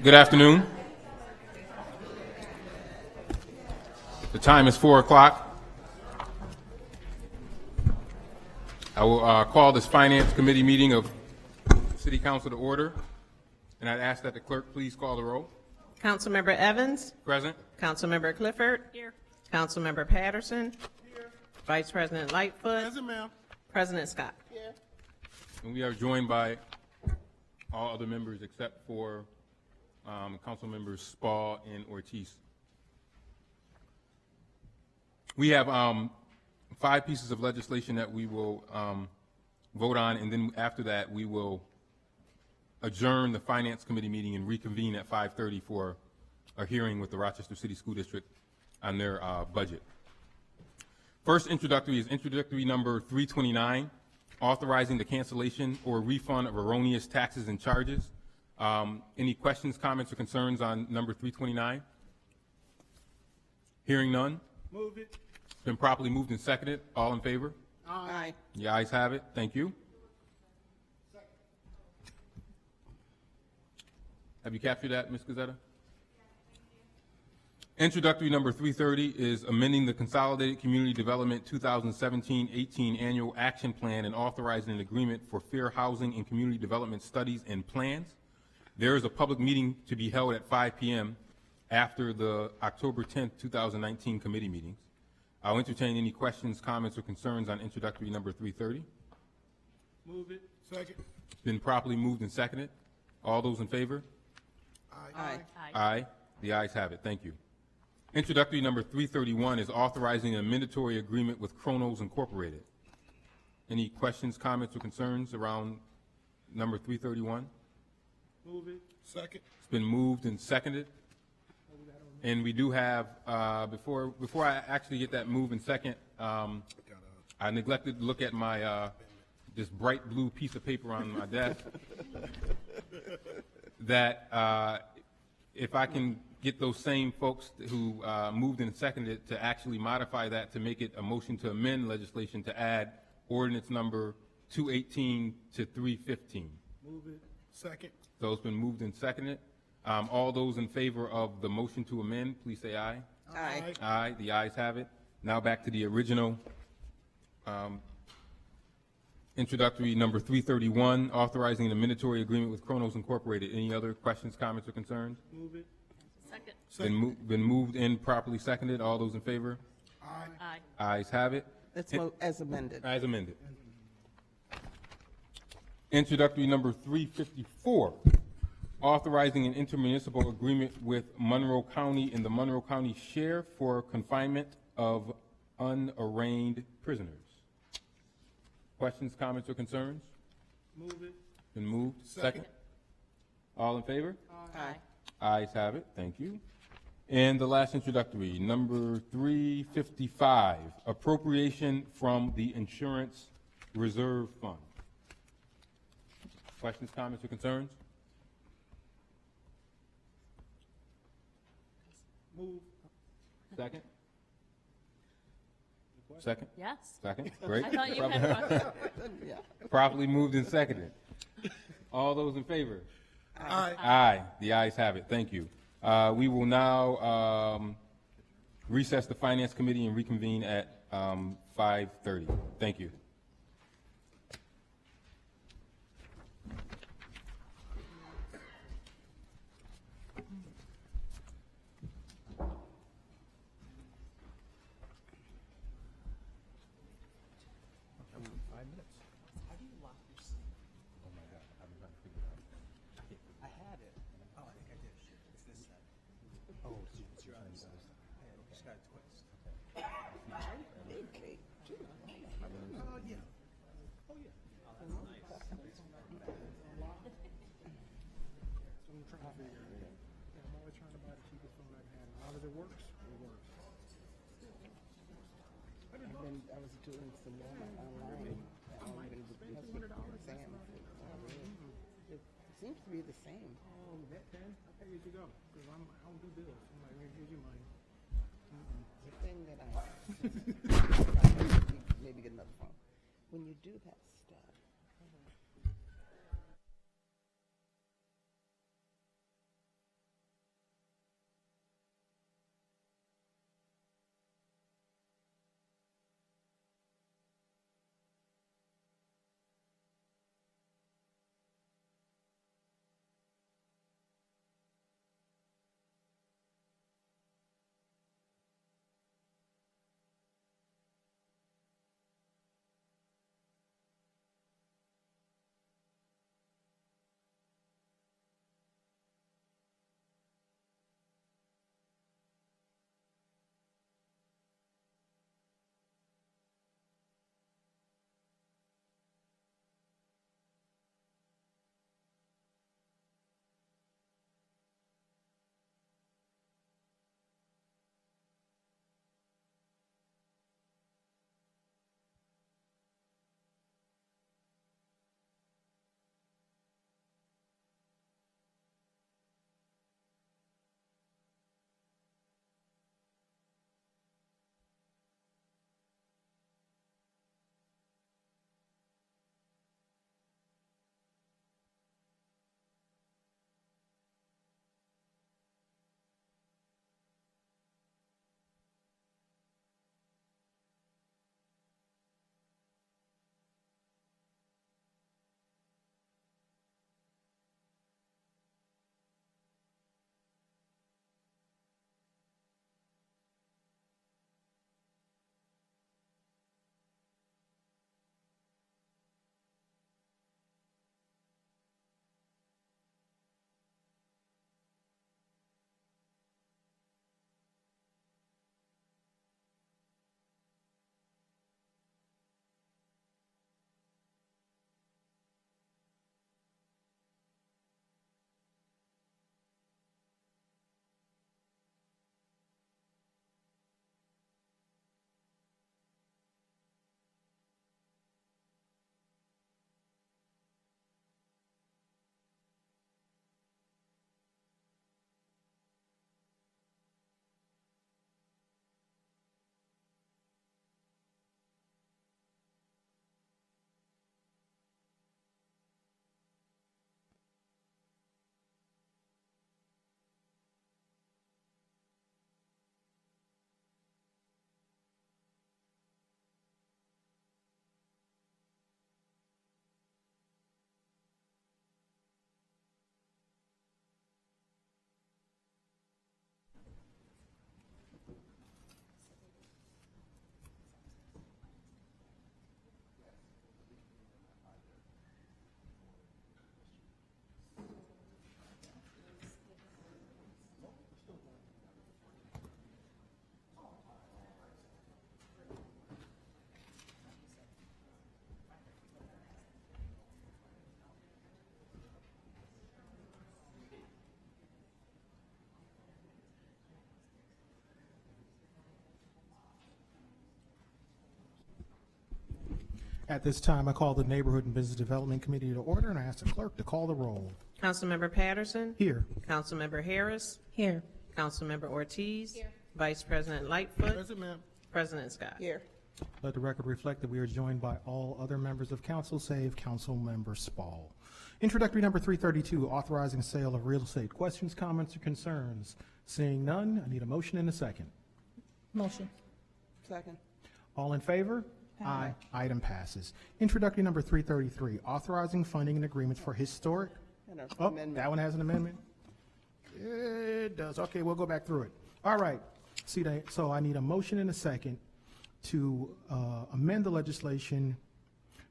Good afternoon. The time is 4 o'clock. I will call this Finance Committee meeting of City Council to order, and I'd ask that the clerk please call the roll. Councilmember Evans. Present. Councilmember Clifford. Here. Councilmember Patterson. Here. Vice President Lightfoot. Present, ma'am. President Scott. Here. And we are joined by all other members except for Council Members Spall and Ortiz. We have 5 pieces of legislation that we will vote on, and then after that we will adjourn the Finance Committee meeting and reconvene at 5:30 for a hearing with the Rochester City School District on their budget. First introductory is introductory number 329, authorizing the cancellation or refund of erroneous taxes and charges. Any questions, comments, or concerns on number 329? Hearing none. Move it. It's been properly moved and seconded. All in favor? Aye. The ayes have it. Thank you. Have you captured that, Ms. Gazetta? Introductory number 330 is amending the Consolidated Community Development 2017-18 Annual Action Plan and authorizing an agreement for fair housing and community development studies and plans. There is a public meeting to be held at 5 p.m. after the October 10th, 2019 committee meetings. I'll entertain any questions, comments, or concerns on introductory number 330. Move it. Second. It's been properly moved and seconded. All those in favor? Aye. Aye. The ayes have it. Thank you. Introductory number 331 is authorizing a mandatory agreement with Kronos Incorporated. Any questions, comments, or concerns around number 331? Move it. Second. It's been moved and seconded. And we do have, before I actually get that move and second, I neglected to look at my, this bright blue piece of paper on my desk that if I can get those same folks who moved and seconded to actually modify that to make it a motion to amend legislation to add ordinance number 218 to 315. Move it. Second. So it's been moved and seconded. All those in favor of the motion to amend, please say aye. Aye. Aye. The ayes have it. Now back to the original introductory number 331, authorizing an mandatory agreement with Kronos Incorporated. Any other questions, comments, or concerns? Move it. Second. Been moved and properly seconded. All those in favor? Aye. Aye. Ayes have it. Let's vote as amended. As amended. Introductory number 354, authorizing an intermunicipal agreement with Monroe County and the Monroe County Sheriff for confinement of unarraigned prisoners. Questions, comments, or concerns? Move it. Been moved. Second. All in favor? Aye. Ayes have it. Thank you. And the last introductory, number 355, appropriation from the Insurance Reserve Fund. Questions, comments, or concerns? Move. Second? Second? Yes. Second? Great. I thought you had one. Properly moved and seconded. All those in favor? Aye. Aye. The ayes have it. Thank you. We will now recess the Finance Committee and reconvene at 5:30. Thank you. I was doing some more online. It seems to be the same. Oh, that 10? Okay, here you go. Because I don't do bills. I'm like, here's your money. The thing that I maybe get another phone. When you do that stuff, At this time, I call the Neighborhood and Business Development Committee to order, and I ask the clerk to call the roll. Councilmember Patterson. Here. Councilmember Harris. Here. Councilmember Ortiz. Here. Vice President Lightfoot. Present, ma'am. President Scott. Here. Let the record reflect that we are joined by all other members of council, save Councilmember Spall. Introductory number 332, authorizing sale of real estate. Questions, comments, or concerns? Seeing none, I need a motion and a second. Motion. Second. All in favor? Aye. Item passes. Introductory number 333, authorizing funding and agreements for historic. Oh, that one has an amendment? It does. Okay, we'll go back through it. All right. So I need a motion and a second to amend the legislation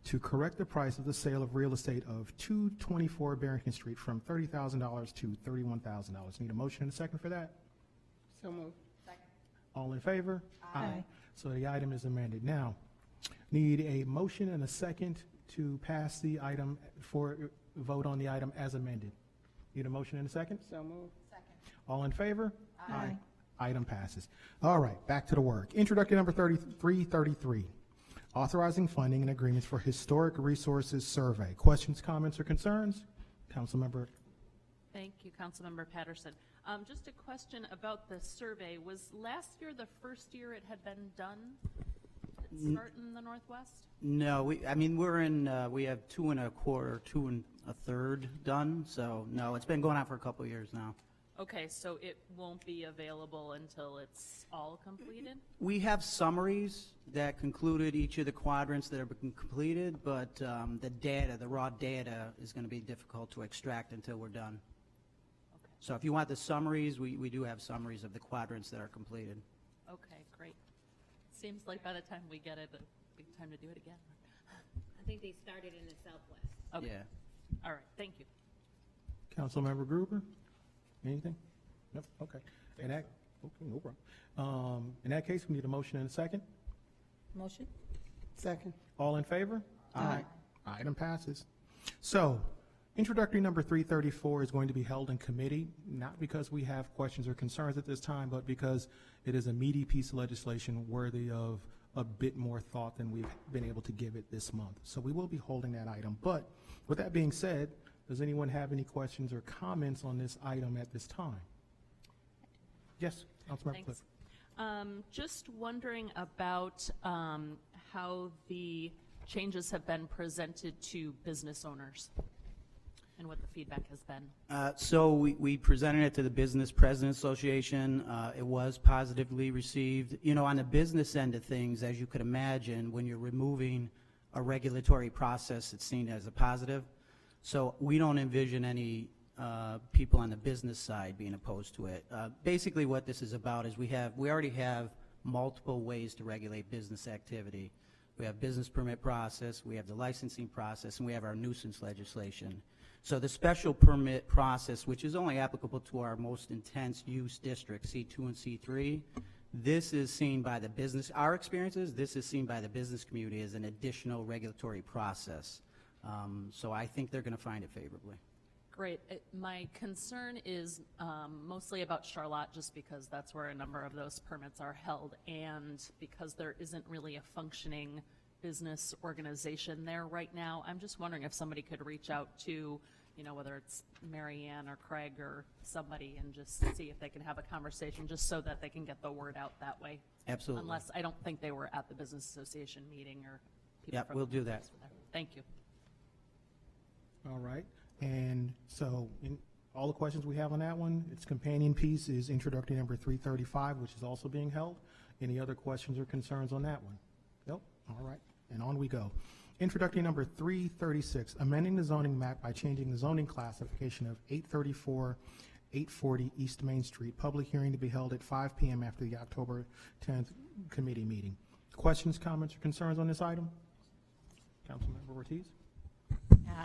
to correct the price of the sale of real estate of 224 Barrington Street from $30,000 to $31,000. Need a motion and a second for that? So moved. Second. All in favor? Aye. So the item is amended. Now, need a motion and a second to pass the item for vote on the item as amended. Need a motion and a second? So moved. Second. All in favor? Aye. Item passes. All right, back to the work. Introductory number 333, authorizing funding and agreements for historic resources survey. Questions, comments, or concerns? Councilmember. Thank you, Councilmember Patterson. Just a question about the survey. Was last year the first year it had been done? Did it start in the Northwest? No, we have 2 1/4, 2 1/3 done, so no, it's been going on for a couple of years now. Okay, so it won't be available until it's all completed? We have summaries that concluded each of the quadrants that have been completed, but the raw data is going to be difficult to extract until we're done. Okay. So if you want the summaries, we do have summaries of the quadrants that are completed. Okay, great. Seems like by the time we get it, it'll be time to do it again. I think they started in the Southwest. Okay. Yeah. All right, thank you. Councilmember Gruber? Anything? Nope, okay. Okay, no problem. In that case, we need a motion and a second. Motion. Second. All in favor? Aye. Item passes. So, introductory number 334 is going to be held in committee, not because we have questions or concerns at this time, but because it is a meaty piece of legislation worthy of a bit more thought than we've been able to give it this month. So we will be holding that item. But with that being said, does anyone have any questions or comments on this item at this time? Yes, Councilmember Cliff. Thanks. Just wondering about how the changes have been presented to business owners and what the feedback has been. So we presented it to the Business President Association. It was positively received. You know, on the business end of things, as you could imagine, when you're removing a regulatory process, it's seen as a positive. So we don't envision any people on the business side being opposed to it. Basically what this is about is we already have multiple ways to regulate business activity. We have business permit process, we have the licensing process, and we have our nuisance legislation. So the special permit process, which is only applicable to our most intense use districts, C2 and C3, this is seen by the business, our experiences, this is seen by the business community as an additional regulatory process. So I think they're going to find it favorably. Great. My concern is mostly about Charlotte, just because that's where a number of those permits are held, and because there isn't really a functioning business organization there right now. I'm just wondering if somebody could reach out to, you know, whether it's Mary Ann or Craig or somebody, and just see if they can have a conversation, just so that they can get the word out that way. Absolutely. Unless, I don't think they were at the Business Association meeting, or people Yeah, from we'll the do that. business were there. Thank you. All right, and so in all the questions we have on that one, its companion piece is introductory number 335, which is also being held. Any other questions or concerns on that one? Nope, all right, and on we go. Introductory number 336, amending the zoning map by changing the zoning classification of 834, 840 East Main Street. Public hearing to be held at 5 p.m. after the October 10th committee meeting. Questions, comments, or concerns on this item? Councilmember Ortiz?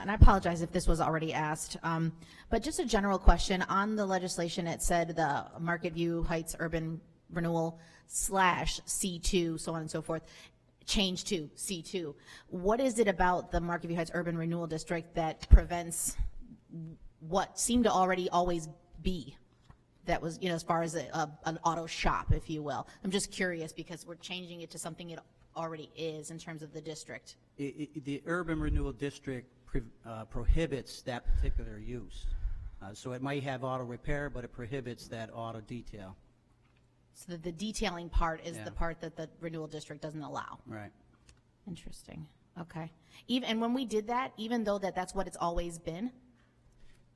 And I apologize if this was already asked, but just a general question. On the legislation, it said the Market View Heights Urban Renewal / C2, so on and so forth, change to C2. What is it about the Market View Heights Urban Renewal District that prevents what seemed to already always be? That was, you know, as far as an auto shop, if you will. I'm just curious because we're changing it to something it already is in terms of the district? The urban renewal district prohibits that particular use. So it might have auto repair, but it prohibits that auto detail. So the detailing part is Yeah. the part that the renewal district doesn't allow. Right. Interesting. Okay. And when we did that, even though that's what it's always been,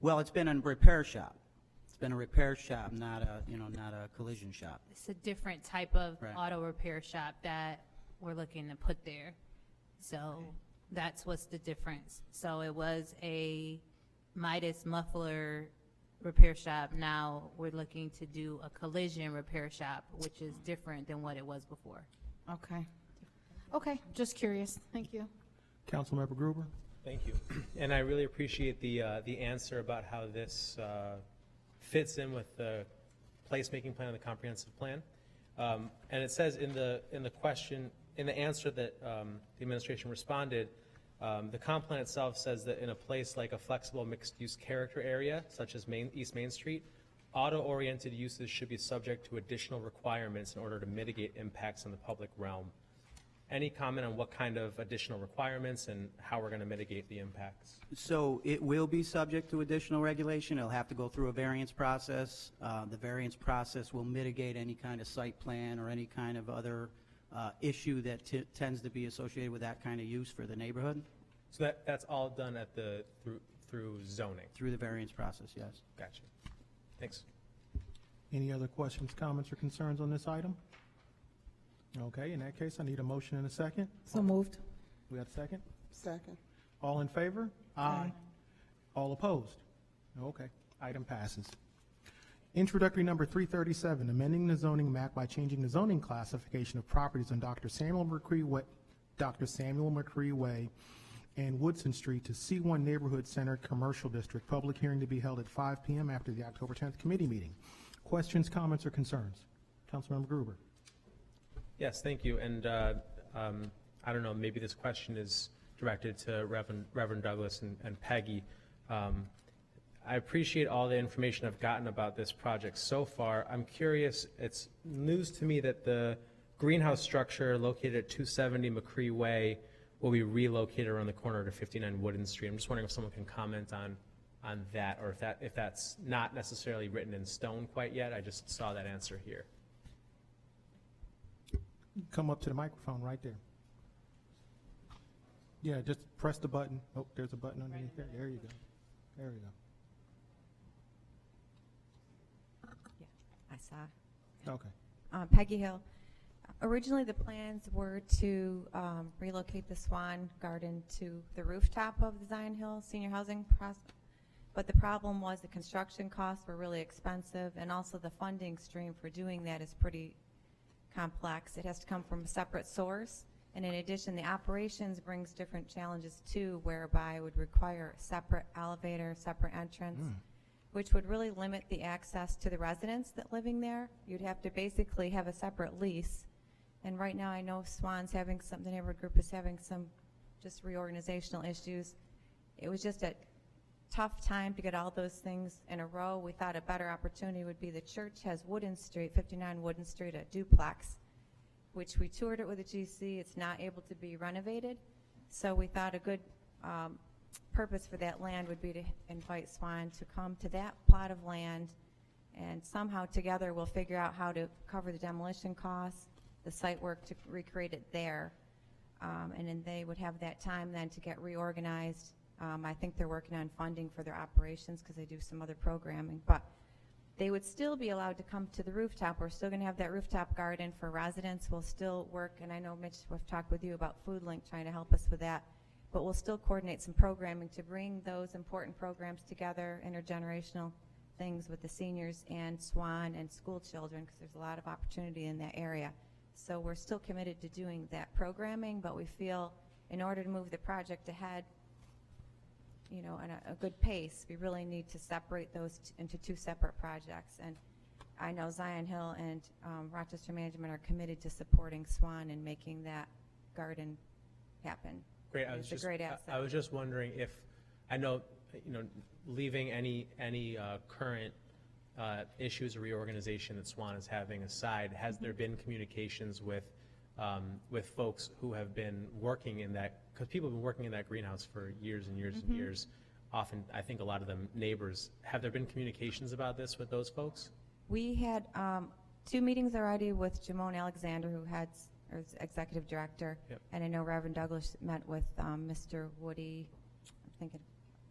Well, it's been a repair shop. It's been a repair shop, not a collision shop. It's a different type of Right. auto repair shop that we're looking to put there. So that's what's the difference. So it was a Midas muffler repair shop. Now we're looking to do a collision repair shop, which is different than what it was before. okay. Okay, just curious. Thank you. Councilmember Gruber? Thank you. And I really appreciate the answer about how this fits in with the placemaking plan and the comprehensive plan. And it says in the question, in the answer that the administration responded, the comp plan itself says that in a place like a flexible mixed-use character area, such as East Main Street, auto-oriented uses should be subject to additional requirements in order to mitigate impacts on the public realm. Any comment on what kind of additional requirements and how we're going to mitigate the impacts? So it will be subject to additional regulation. It'll have to go through a variance process. The variance process will mitigate any kind of site plan or any kind of other issue that tends to be associated with that kind of use for the neighborhood. So that's all done at through zoning? Through the variance process, yes. Gotcha. Thanks. Any other questions, comments, or concerns on this item? Okay, in that case, I need a motion and a second. So moved. We got a second? Second. All in favor? Aye. All opposed? Okay, item passes. Introductory number 337, amending the zoning map by changing the zoning classification of properties on Dr. Samuel McCree Way and Woodson Street to C1 Neighborhood Center Commercial District. Public hearing to be held at 5 p.m. after the October 10th committee meeting. Questions, comments, or concerns? Councilmember Gruber. Yes, thank you. And I don't know, maybe this question is directed to Reverend Douglas and Peggy. I appreciate all the information I've gotten about this project so far. I'm curious, it's news to me that the greenhouse structure located at 270 McCree Way will be relocated around the corner to 59 Wooden Street. I'm just wondering if someone can comment on that, or if that's not necessarily written in stone quite yet. I just saw that answer here. Come up to the microphone right there. Yeah, just press the button. Oh, there's a button underneath there. There you go. There you go. I saw. Okay. Peggy Hill. Originally, the plans were to relocate the Swan Garden to the rooftop of the Zion Hill Senior Housing Project, but the problem was the construction costs were really expensive, and also the funding stream for doing that is pretty complex. It has to come from a separate source, and in addition, the operations brings different challenges too, whereby it would require a separate elevator, separate entrance, which would really limit the access to the residents that living there. You'd have to basically have a separate lease. And right now I know Swan's having the neighborhood group is having some just reorganizational issues. It was just a tough time to get all those things in a row. We thought a better opportunity would be the church has Wooden Street, 59 Wooden Street, a duplex, which we toured it with the GC. It's not able to be renovated. So we thought a good purpose for that land would be to invite Swan to come to that plot of land, and somehow together we'll figure out how to cover the demolition costs, the site work to recreate it there, and then they would have that time then to get reorganized. I think they're working on funding for their operations because they do some other programming, but they would still be allowed to come to the rooftop. We're still going to have that rooftop garden for residents. We'll still work, and I know Mitch, we've talked with you about Food Link trying to help us with that, but we'll still coordinate some programming to bring those important programs together, intergenerational things with the seniors and Swan and school children, because there's a lot of opportunity in that area. So we're still committed to doing that programming, but we feel in order to move the project ahead, you know, at a good pace, we really need to separate those into two separate projects. And I know Zion Hill and Rochester Management are committed to supporting Swan and making that garden happen. Great. It's a great asset. I was just wondering if, I know, you know, leaving any current issues or reorganization that Swan is having aside, has there been communications with with folks who have been working in that, because people have been working in that greenhouse for years and years and years. Often, I think a lot of them neighbors. Have there been communications about this with those folks? We had 2 meetings already with Jamone Alexander, who is executive director. Yep. And I know Reverend Douglas met with Mr. Woody, I'm thinking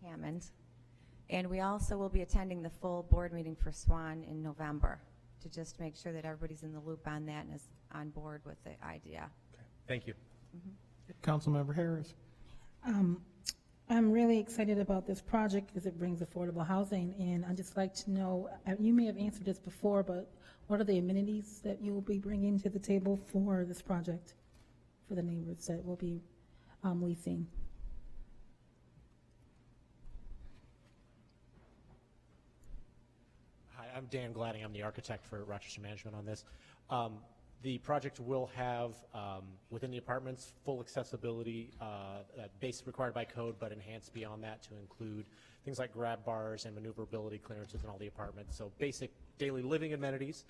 Hammond. And we also will be attending the full board meeting for Swan in November to just make sure that everybody's in the loop on that and is on board with the idea. Okay. Thank you. Councilmember Harris. I'm really excited about this project because it brings affordable housing, and I'd just like to know, you may have answered this before, but what are the amenities that you will be bringing to the table for this project, for the neighbors that will be leasing? Hi, I'm Dan Gladding. I'm the architect for Rochester Management on this. The project will have, within the apartments, full accessibility, base required by code, but enhanced beyond that to include things like grab bars and maneuverability clearances in all the apartments. So basic daily living amenities.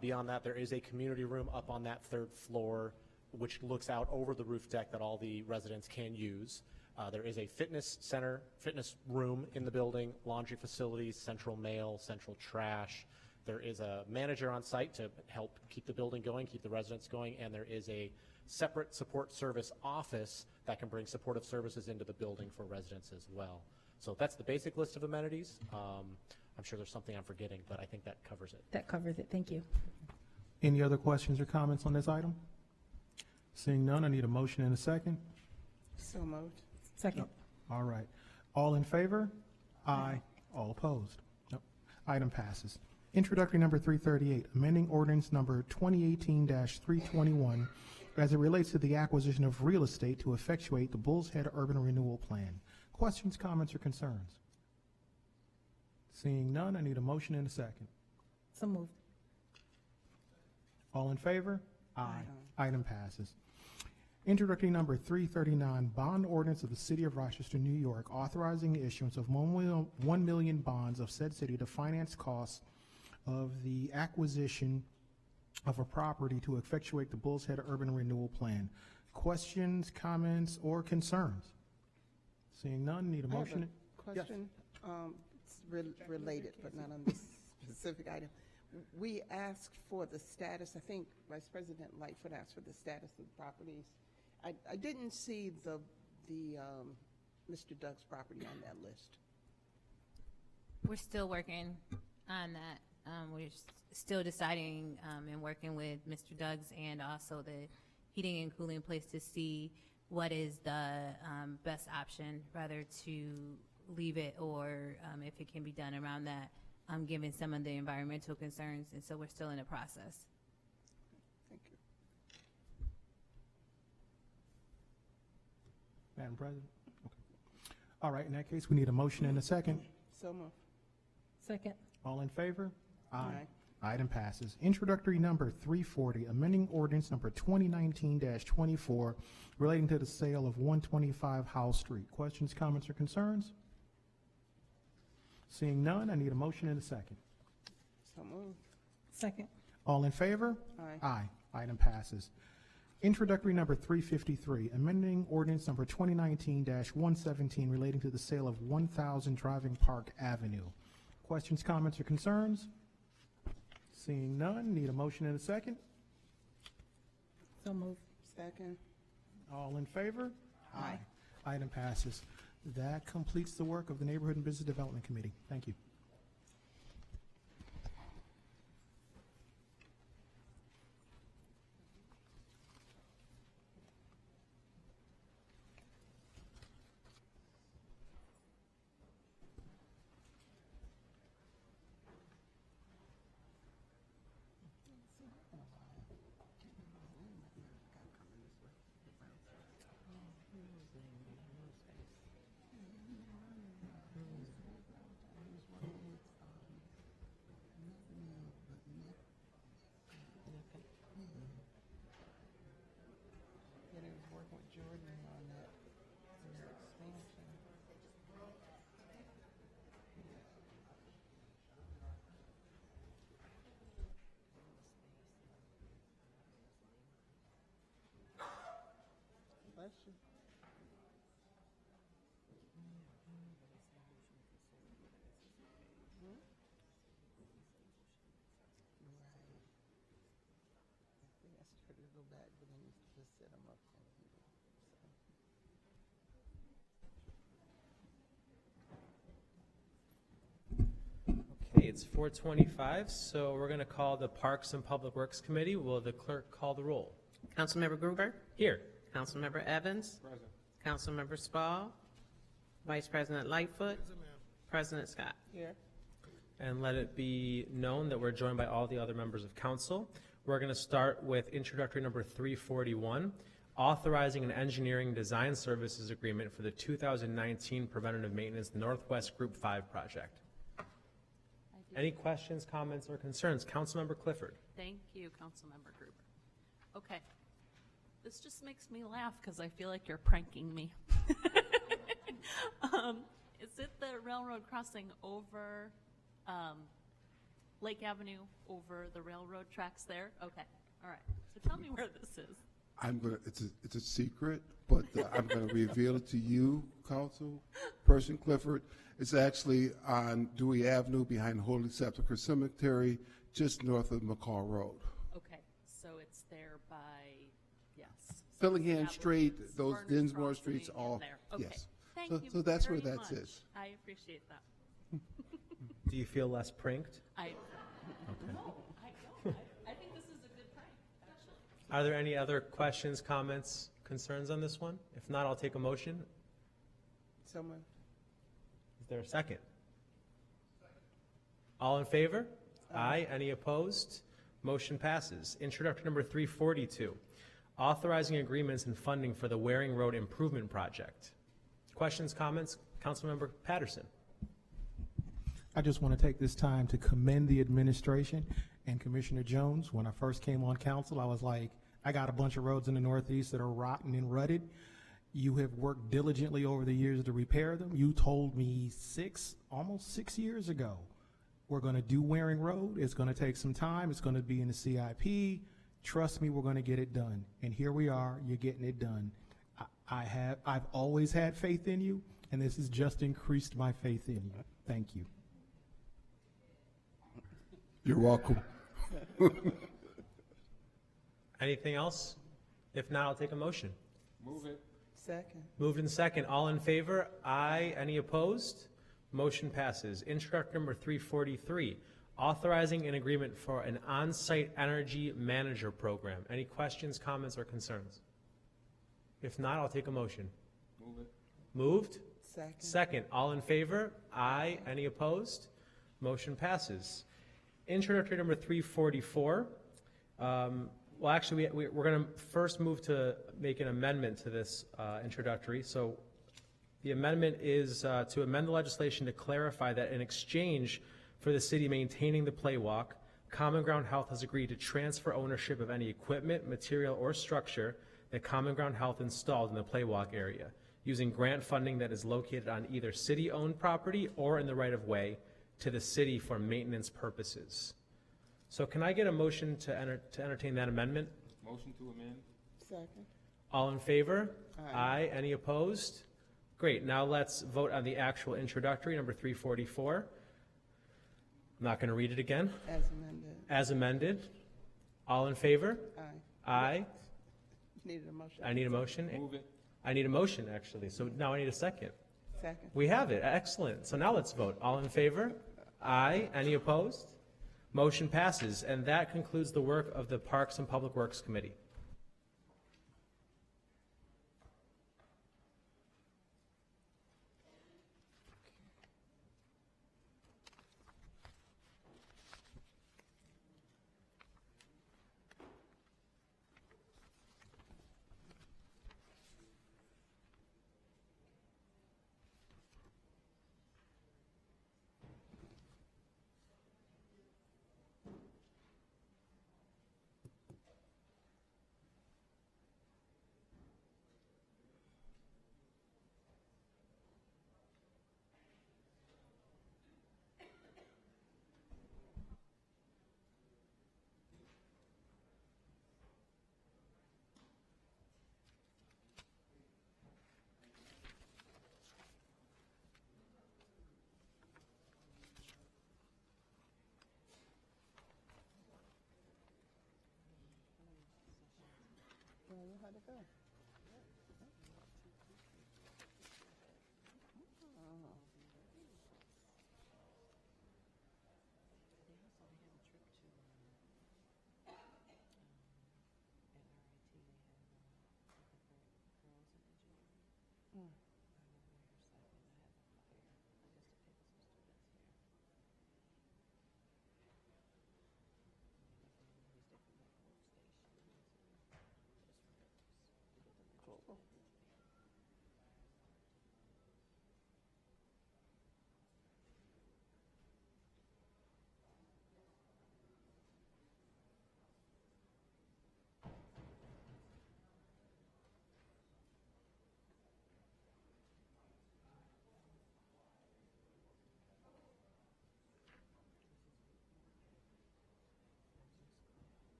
Beyond that, there is a community room up on that 3rd floor, which looks out over the roof deck that all the residents can use. There is a fitness center, fitness room in the building, laundry facilities, central mail, central trash. There is a manager on site to help keep the building going, keep the residents going, and there is a separate support service office that can bring supportive services into the building for residents as well. So that's the basic list of amenities. I'm sure there's something I'm forgetting, but I think that covers it. That covers it. Thank you. Any other questions or comments on this item? Seeing none, I need a motion and a second. So moved. Second. All right. All in favor? Aye. All opposed? Nope. Item passes. Introductory number 338, amending ordinance number 2018-321 as it relates to the acquisition of real estate to effectuate the Bull's Head Urban Renewal Plan. Questions, comments, or concerns? Seeing none, I need a motion and a second. So moved. All in favor? Aye. Item passes. Introductory number 339, bond ordinance of the City of Rochester, New York, authorizing the issuance of 1 million bonds of said city to finance costs of the acquisition of a property to effectuate the Bull's Head Urban Renewal Plan. Questions, comments, or concerns? Seeing none, need a motion? I have a question. It's related, but not on this specific item. We asked for the status, I think Vice President Lightfoot asked for the status of the properties. I didn't see the Mr. Doug's property on that list. We're still working on that. We're still deciding and working with Mr. Doug's and also the heating and cooling place to see what is the best option, whether to leave it or if it can be done around that, given some of the environmental concerns. And so we're still in the process. Thank you. Madam President? Okay. All right, in that case, we need a motion and a second. So moved. Second. All in favor? Aye. Item passes. Introductory number 340, amending ordinance number 2019-24 relating to the sale of 125 House Street. Questions, comments, or concerns? Seeing none, I need a motion and a second. So moved. Second. All in favor? Aye. Aye. Item passes. Introductory number 353, amending ordinance number 2019-117 relating to the sale of 1000 Driving Park Avenue. Questions, comments, or concerns? Seeing none, need a motion and a second. So moved. Second. All in favor? Aye. Item passes. That completes the work of the Neighborhood and Business Development Committee. Thank you. question. Right. I asked her to go back, but then you just set them up. Okay, it's 4:25, so we're going to call the Parks and Public Works Committee. Will the clerk call the roll? Councilmember Gruber? Here. Councilmember Evans? Present. Councilmember Spall? Vice President Lightfoot? President Scott? Here. And let it be known that we're joined by all the other members of council. We're going to start with introductory number 341, authorizing an engineering design services agreement for the 2019 preventative maintenance Northwest Group 5 project. Any questions, comments, or concerns? Councilmember Clifford. Thank you, Councilmember Gruber. Okay. This just makes me laugh because I feel like you're pranking me. Is it the railroad crossing over Lake Avenue, over the railroad tracks there? Okay, all right. So tell me where this is. It's a secret, but I'm gonna reveal it to you, Councilperson Clifford. It's actually on Dewey Avenue behind Holy Sepulchre Cemetery, just north of McCall Road. Okay, so it's there by, yes. Fillingham Street, those Furnace Dinsmore Crossing Streets, all, in there. Okay. yes. Thank So- you so that's where very that much. is. I appreciate that. Do you feel less pranked? No, I don't. I think this is a good prank, actually. Are there any other questions, comments, concerns on this one? If not, I'll take a motion. Someone. Is there a second? All in favor? Aye. Any opposed? Motion passes. Introductory number 342, authorizing agreements and funding for the Waring Road Improvement Project. Questions, comments? Councilmember Patterson. I just want to take this time to commend the administration and Commissioner Jones. When I first came on council, I was like, I got a bunch of roads in the Northeast that are rotten and rutted. You have worked diligently over the years to repair them. You told me almost 6 years ago, we're going to do Waring Road. It's going to take some time. It's going to be in the CIP. Trust me, we're going to get it done. And here we are. You're getting it done. I've always had faith in you, and this has just increased my faith in you. Thank you. You're welcome. Anything else? If not, I'll take a motion. Move it. Second. Moved in second. All in favor? Aye. Any opposed? Motion passes. Introductory number 343, authorizing an agreement for an on-site energy manager program. Any questions, comments, or concerns? If not, I'll take a motion. Move it. Moved? Second. Second. All in favor? Aye. Any opposed? Motion passes. Introductory number 344. Well, actually, we're going to first move to make an amendment to this introductory. So the amendment is to amend the legislation to clarify that in exchange for the city maintaining the playwalk, Common Ground Health has agreed to transfer ownership of any equipment, material, or structure that Common Ground Health installed in the playwalk area, using grant funding that is located on either city-owned property or in the right-of-way to the city for maintenance purposes. So can I get a motion to entertain that amendment? Motion to amend. Second. All in favor? Aye. Any opposed? Great. Now let's vote on the actual introductory, number 344. I'm not going to read it again. As amended. As amended. All in favor? Aye. Aye. Needed a motion. I need a motion. Move it. I need a motion, actually. So now I need a second. Second. We have it. Excellent. So now let's vote. All in favor? Aye. Any opposed? Motion passes. And that concludes the work of the Parks and Public Works Committee. how'd it go? Oh. Mm. Cool.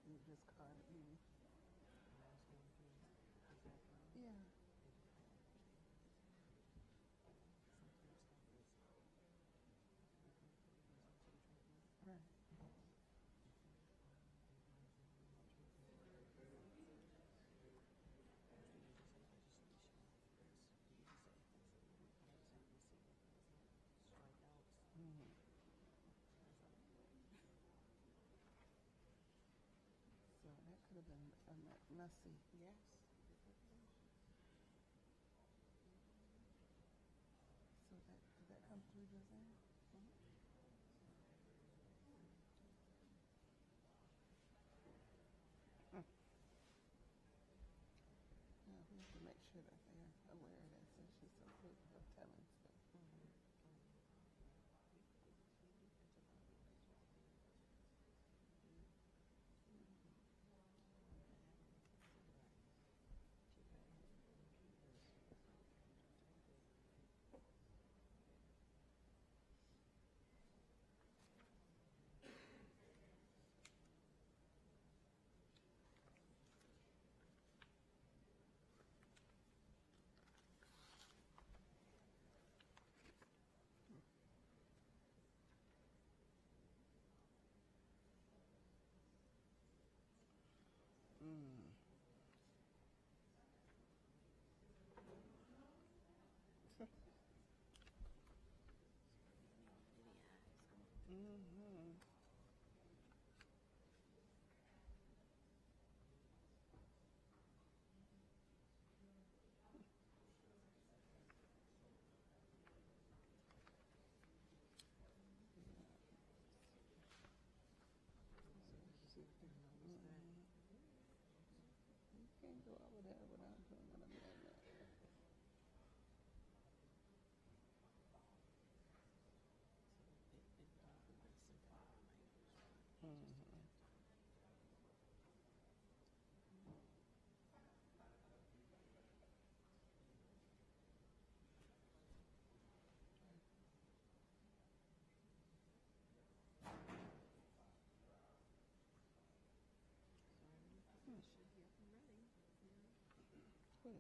You just called me. Yeah. Right. Mhm. So that could have been messy. Yes. So did that come through just now? Yeah, we have to make sure that they're aware of that since she's so quick of telling stuff. Mm-hmm. You can't go over there without doing an amendment. Mm-hmm. Which?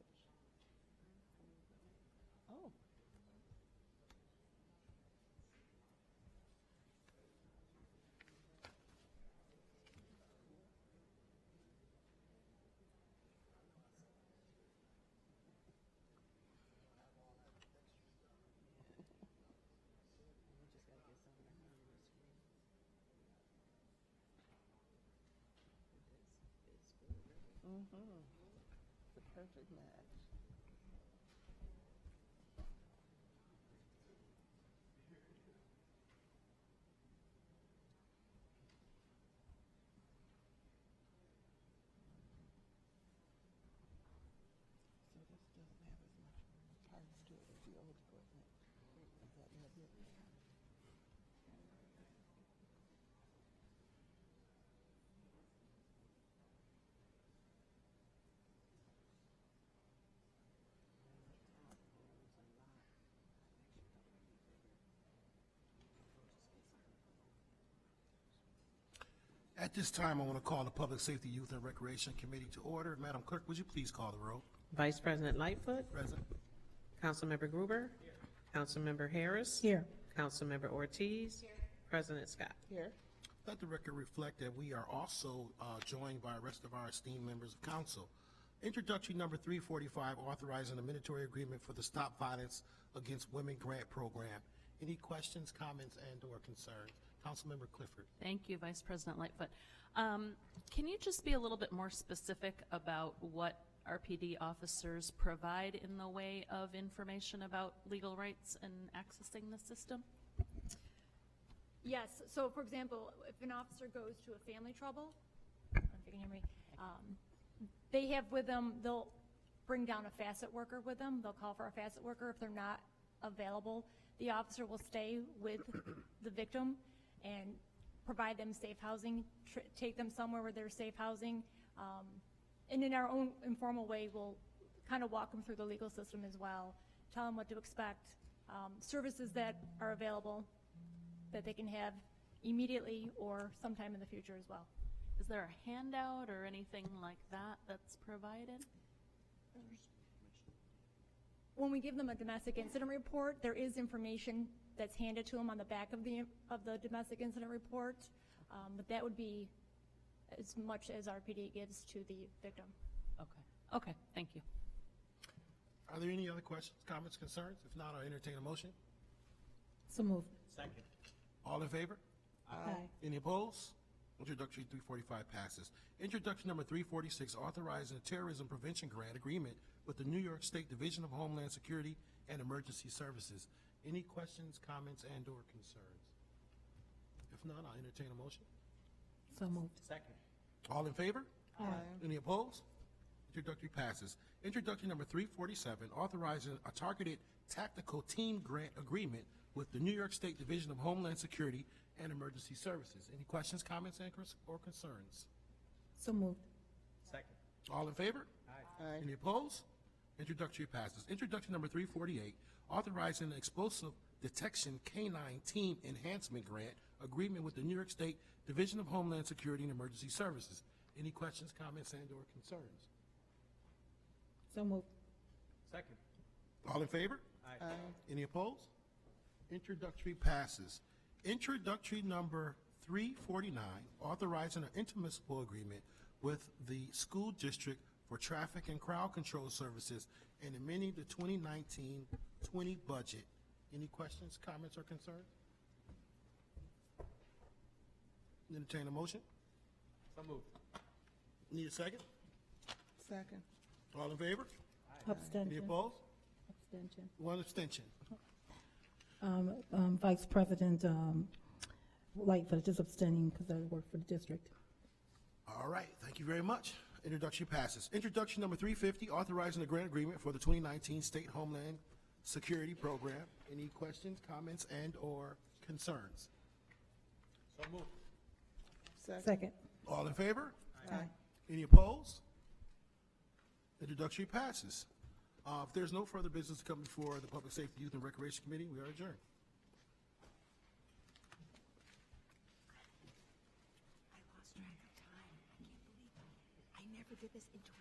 Oh. Mm-hmm. The perfect match. So this doesn't have as much parts to it as the old equipment. Is that maybe it? At this time, I want to call the Public Safety, Youth, and Recreation Committee to order. Madam Clerk, would you please call the roll? Vice President Lightfoot. Present. Councilmember Gruber. Councilmember Harris. Here. Councilmember Ortiz. President Scott. Here. Let the record reflect that we are also joined by the rest of our esteemed members of council. Introductory number 345, authorizing a mandatory agreement for the Stop Violence Against Women Grant Program. Any questions, comments, and/or concerns? Councilmember Clifford. Thank you, Vice President Lightfoot. Can you just be a little bit more specific about what RPD officers provide in the way of information about legal rights and accessing the system? Yes, so for example, if an officer goes to a family trouble, I don't know if you can hear me, they have with them, they'll bring down a facet worker with them. They'll call for a facet worker. If they're not available, the officer will stay with the victim and provide them safe housing, take them somewhere where there's safe housing. And in our own informal way, we'll kind of walk them through the legal system as well, tell them what to expect, services that are available that they can have immediately or sometime in the future as well. Is there a handout or anything like that that's provided? When we give them a domestic incident report, there is information that's handed to them on the back of the domestic incident report, but that would be as much as RPD gives to the victim. Okay. Okay, thank you. Are there any other questions, comments, concerns? If not, I'll entertain a motion. So moved. Second. All in favor? Aye. Any opposed? Introductory 345 passes. Introduction number 346, authorizing a terrorism prevention grant agreement with the New York State Division of Homeland Security and Emergency Services. Any questions, comments, and/or concerns? If not, I'll entertain a motion. So moved. Second. All in favor? Aye. Any opposed? Introductory passes. Introduction number 347, authorizing a targeted tactical team grant agreement with the New York State Division of Homeland Security and Emergency Services. Any questions, comments, or concerns? So moved. Second. All in favor? Aye. Any opposed? Introductory passes. Introduction number 348, authorizing an explosive detection canine team enhancement grant agreement with the New York State Division of Homeland Security and Emergency Services. Any questions, comments, and/or concerns? So moved. Second. All in favor? Aye. Any opposed? Introductory passes. Introductory number 349, authorizing an intermunicipal agreement with the school district for traffic and crowd control services and amending the 2019-20 budget. Any questions, comments, or concerns? Entertain a motion. So moved. Need a second? Second. All in favor? Any Abstention. opposed? Abstention. One abstention. Vice President Lightfoot, just abstaining because I work for the district. All right, thank you very much. Introduction passes. Introduction number 350, authorizing a grant agreement for the 2019 State Homeland Security Program. Any questions, comments, and/or concerns? So moved. Second. All in favor? Aye. Any opposed? Introductory passes. If there's no further business to come before the Public Safety, Youth, and Recreation Committee, we are adjourned. I lost track of time. I can't believe it. I never did this intro.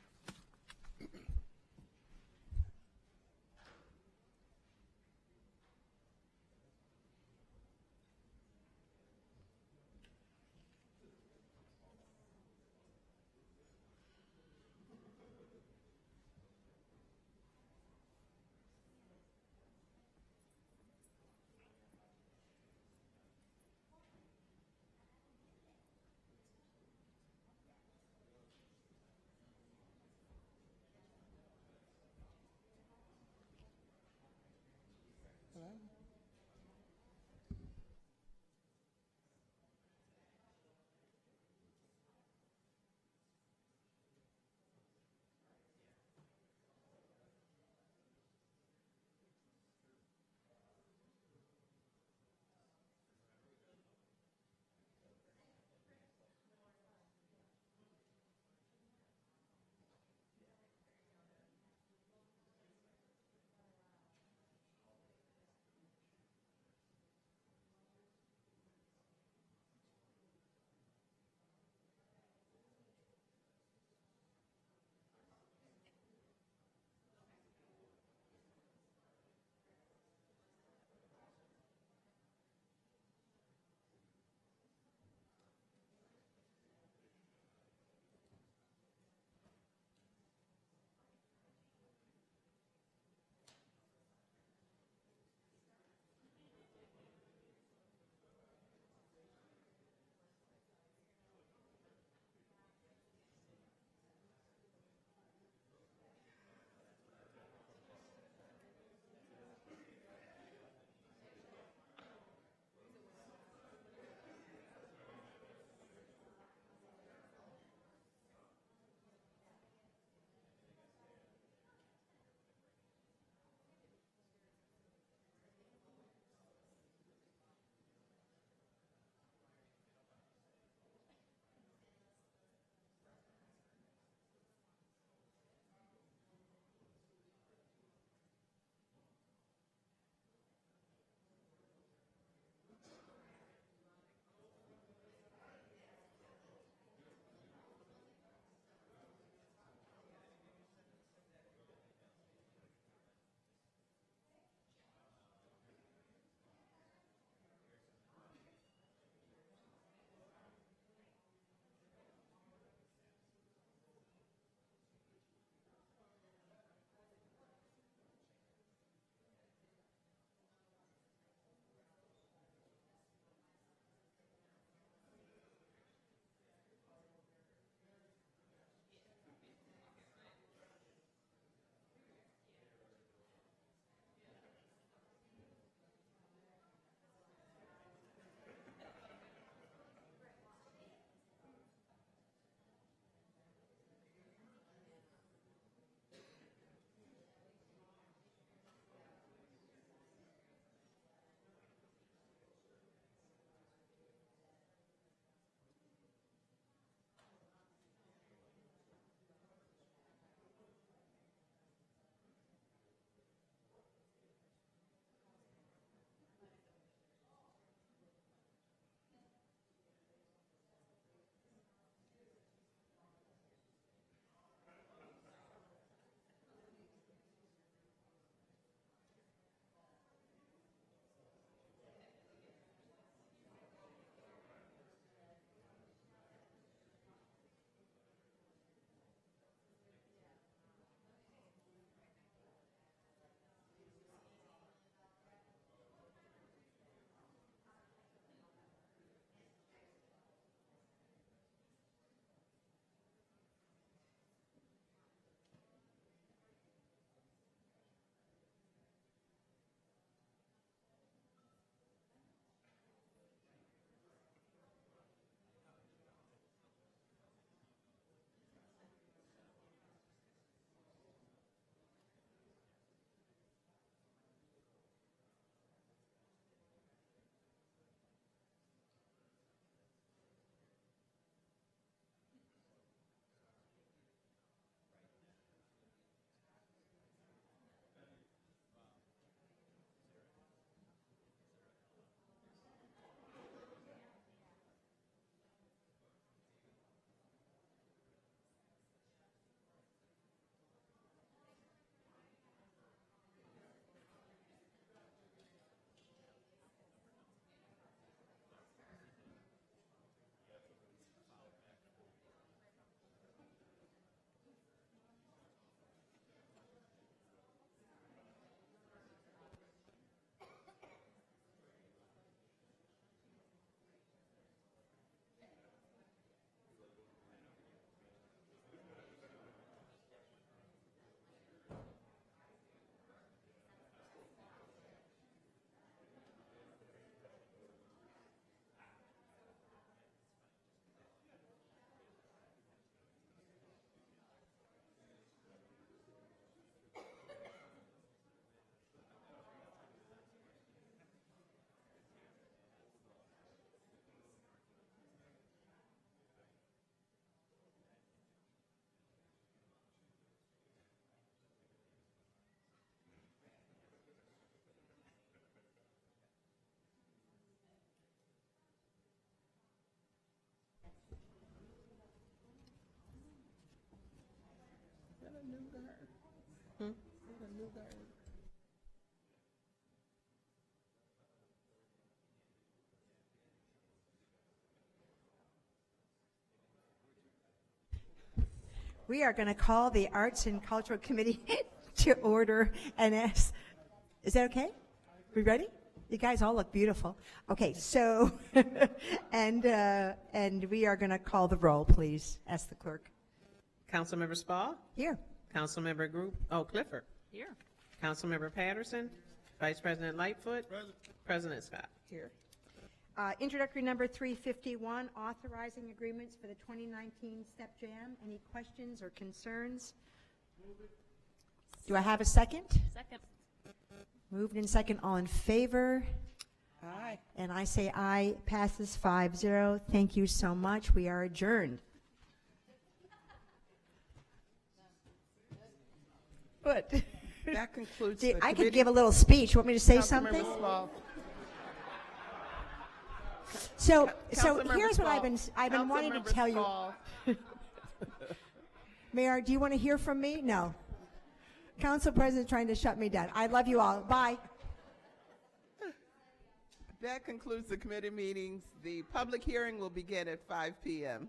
We are going to call the Arts and Cultural Committee to order and ask, is that okay? We ready? You guys all look beautiful. Okay, so, and we are going to call the roll, please. Ask the clerk. Councilmember Spall? Here. Councilmember Clifford? Here. Councilmember Patterson? Vice President Lightfoot? President Scott? Here. Introductory number 351, authorizing agreements for the 2019 Step Jam. Any questions or concerns? Do I have a second? Second. Moved in second. All in favor? Aye. And I say aye. Passes 5-0. Thank you so much. We are adjourned. Good. That concludes See, the I could committee. give a little speech. Want me to say Councilmember something? Small. So Councilmember here's what Small. I've been wanting to Councilmember tell you. Small. Mayor, do you want to hear from me? No. Council President trying to shut me down. I love you all. Bye. That concludes the committee meetings. The public hearing will begin at 5 p.m.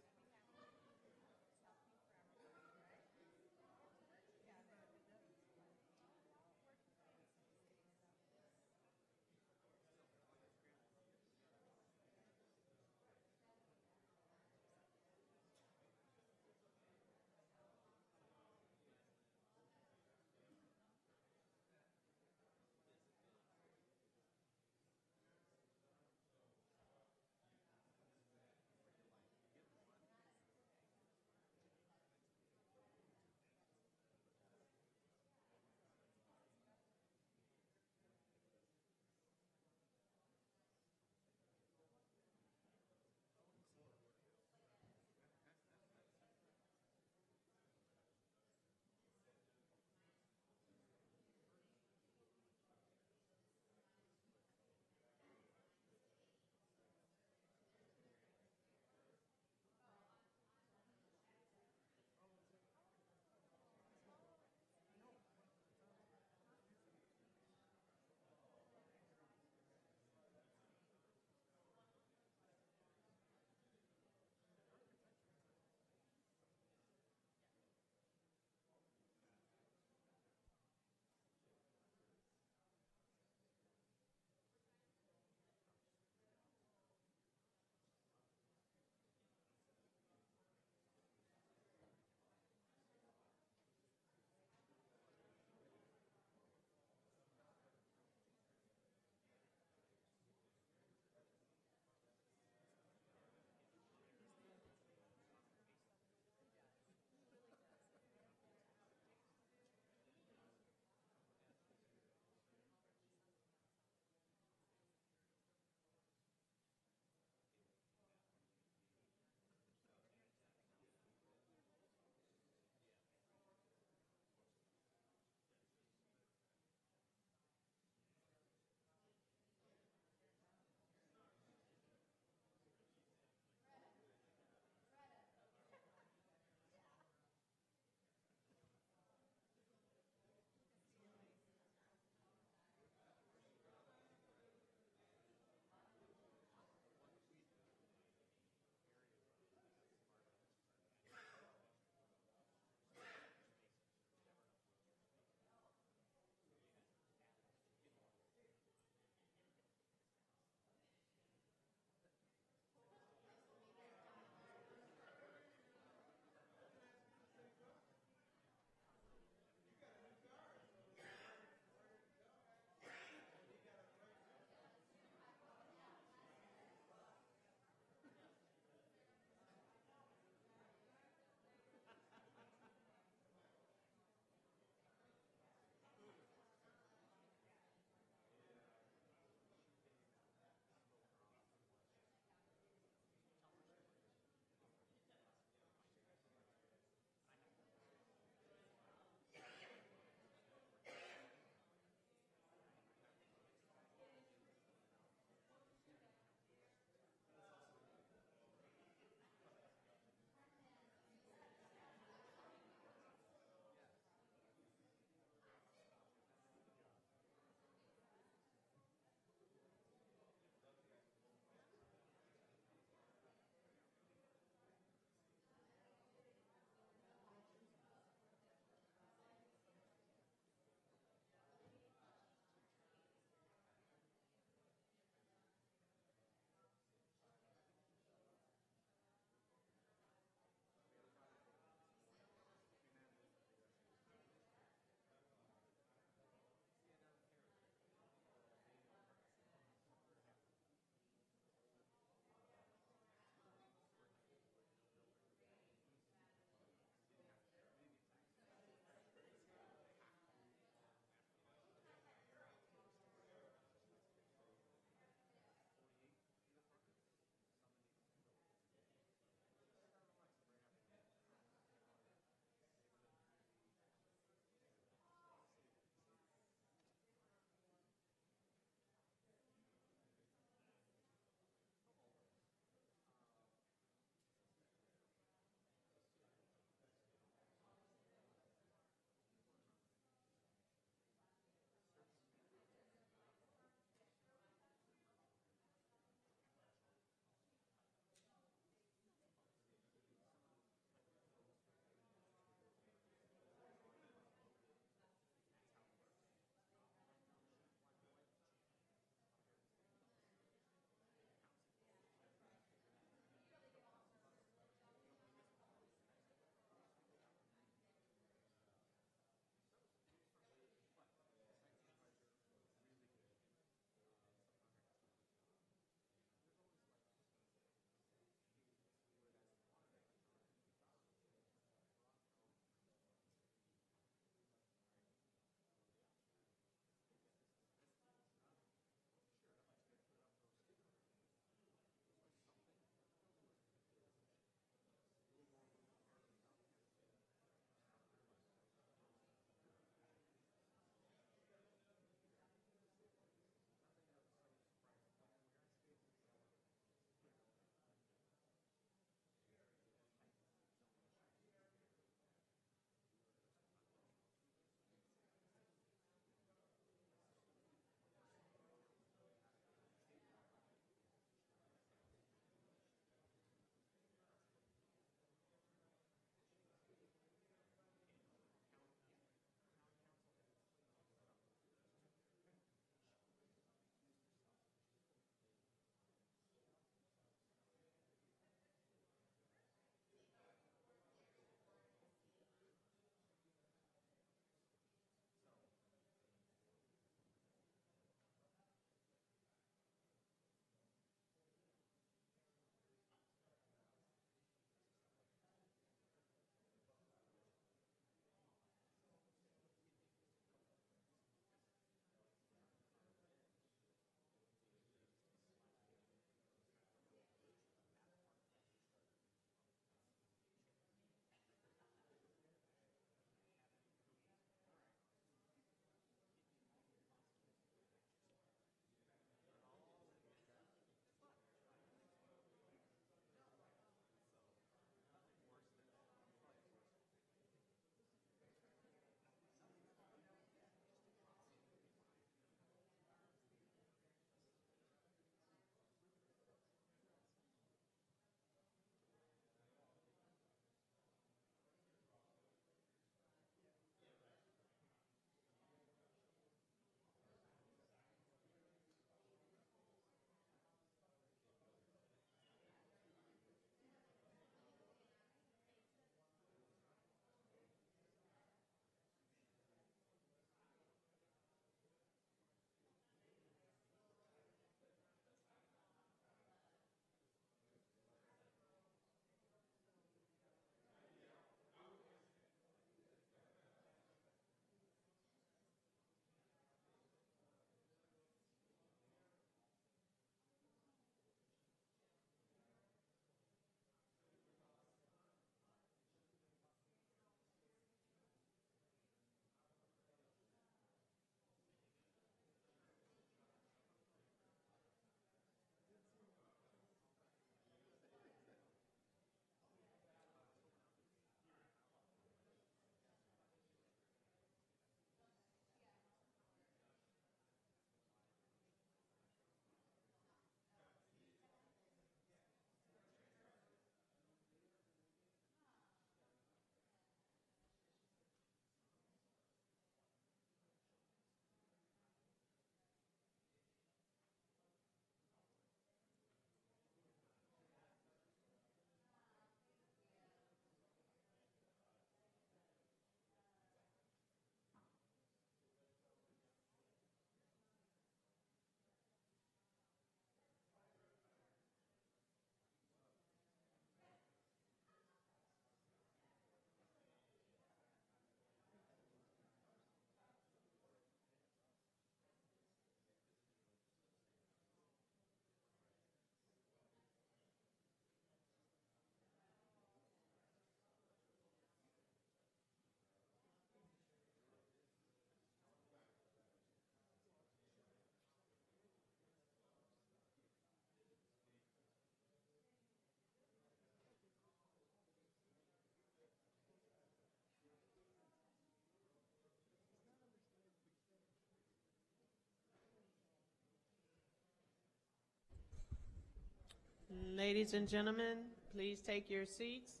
Ladies and gentlemen, please take your seats.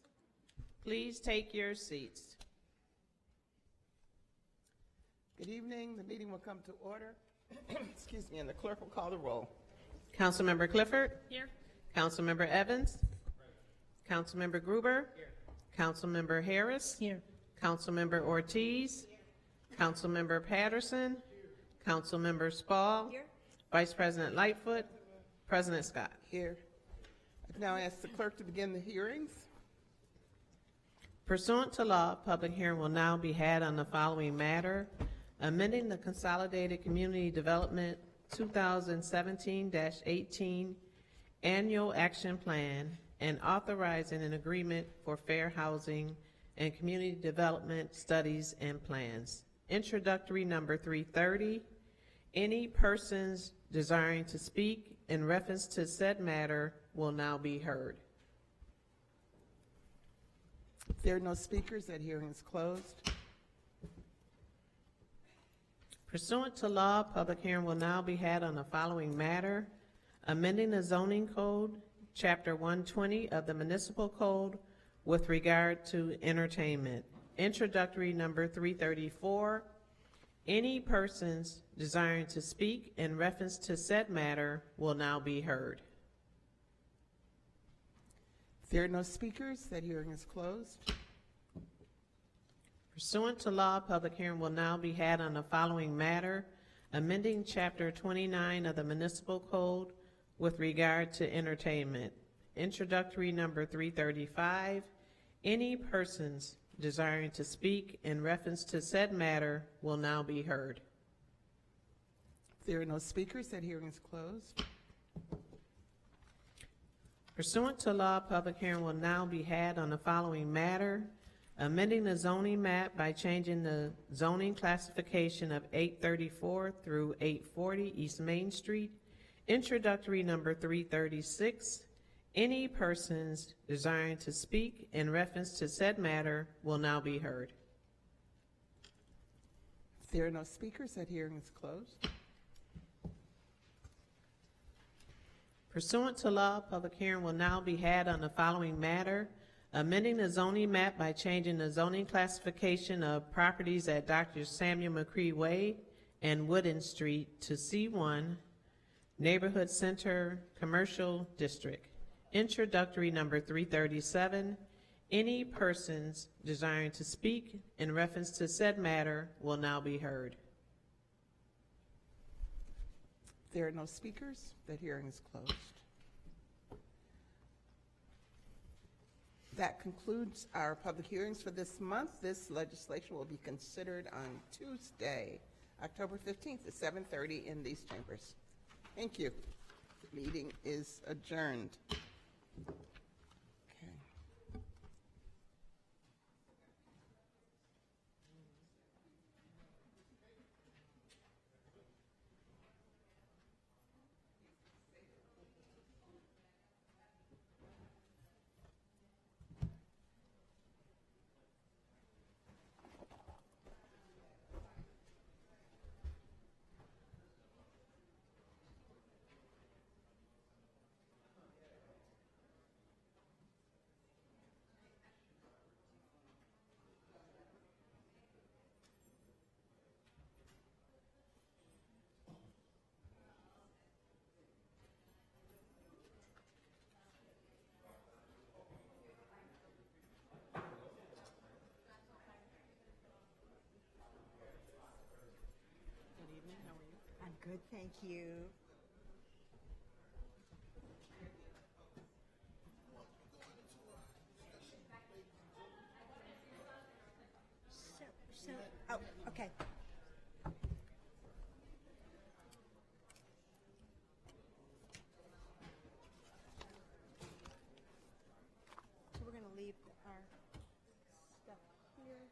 Please take your seats. Good evening. The meeting will come to order. Excuse me, and the clerk will call the roll. Councilmember Clifford? Here. Councilmember Evans? Councilmember Gruber? Here. Councilmember Harris? Here. Councilmember Ortiz? Councilmember Patterson? Councilmember Spall? Here. Vice President Lightfoot? President Scott? Here. I now ask the clerk to begin the hearings. Pursuant to law, a public hearing will now be had on the following matter: amending the Consolidated Community Development 2017-18 Annual Action Plan and authorizing an agreement for fair housing and community development studies and plans. Introductory number 330. Any persons desiring to speak in reference to said matter will now be heard. If there are no speakers, that hearing is closed. Pursuant to law, a public hearing will now be had on the following matter: amending the zoning code, Chapter 120 of the Municipal Code with regard to entertainment. Introductory number 334. Any persons desiring to speak in reference to said matter will now be heard. If there are no speakers, that hearing is closed. Pursuant to law, a public hearing will now be had on the following matter: amending Chapter 29 of the Municipal Code with regard to entertainment. Introductory number 335. Any persons desiring to speak in reference to said matter will now be heard. If there are no speakers, that hearing is closed. Pursuant to law, a public hearing will now be had on the following matter: amending the zoning map by changing the zoning classification of 834 through 840 East Main Street. Introductory number 336. Any persons desiring to speak in reference to said matter will now be heard. If there are no speakers, that hearing is closed. Pursuant to law, a public hearing will now be had on the following matter: amending the zoning map by changing the zoning classification of properties at Dr. Samuel McCree Way and Wooden Street to C1, Neighborhood Center Commercial District. Introductory number 337. Any persons desiring to speak in reference to said matter will now be heard. If there are no speakers, that hearing is closed. That concludes our public hearings for this month. This legislation will be considered on Tuesday, October 15th at 7:30 in these chambers. Thank you. The meeting is adjourned. I'm good, thank you. Oh, okay. So we're going to leave our stuff here.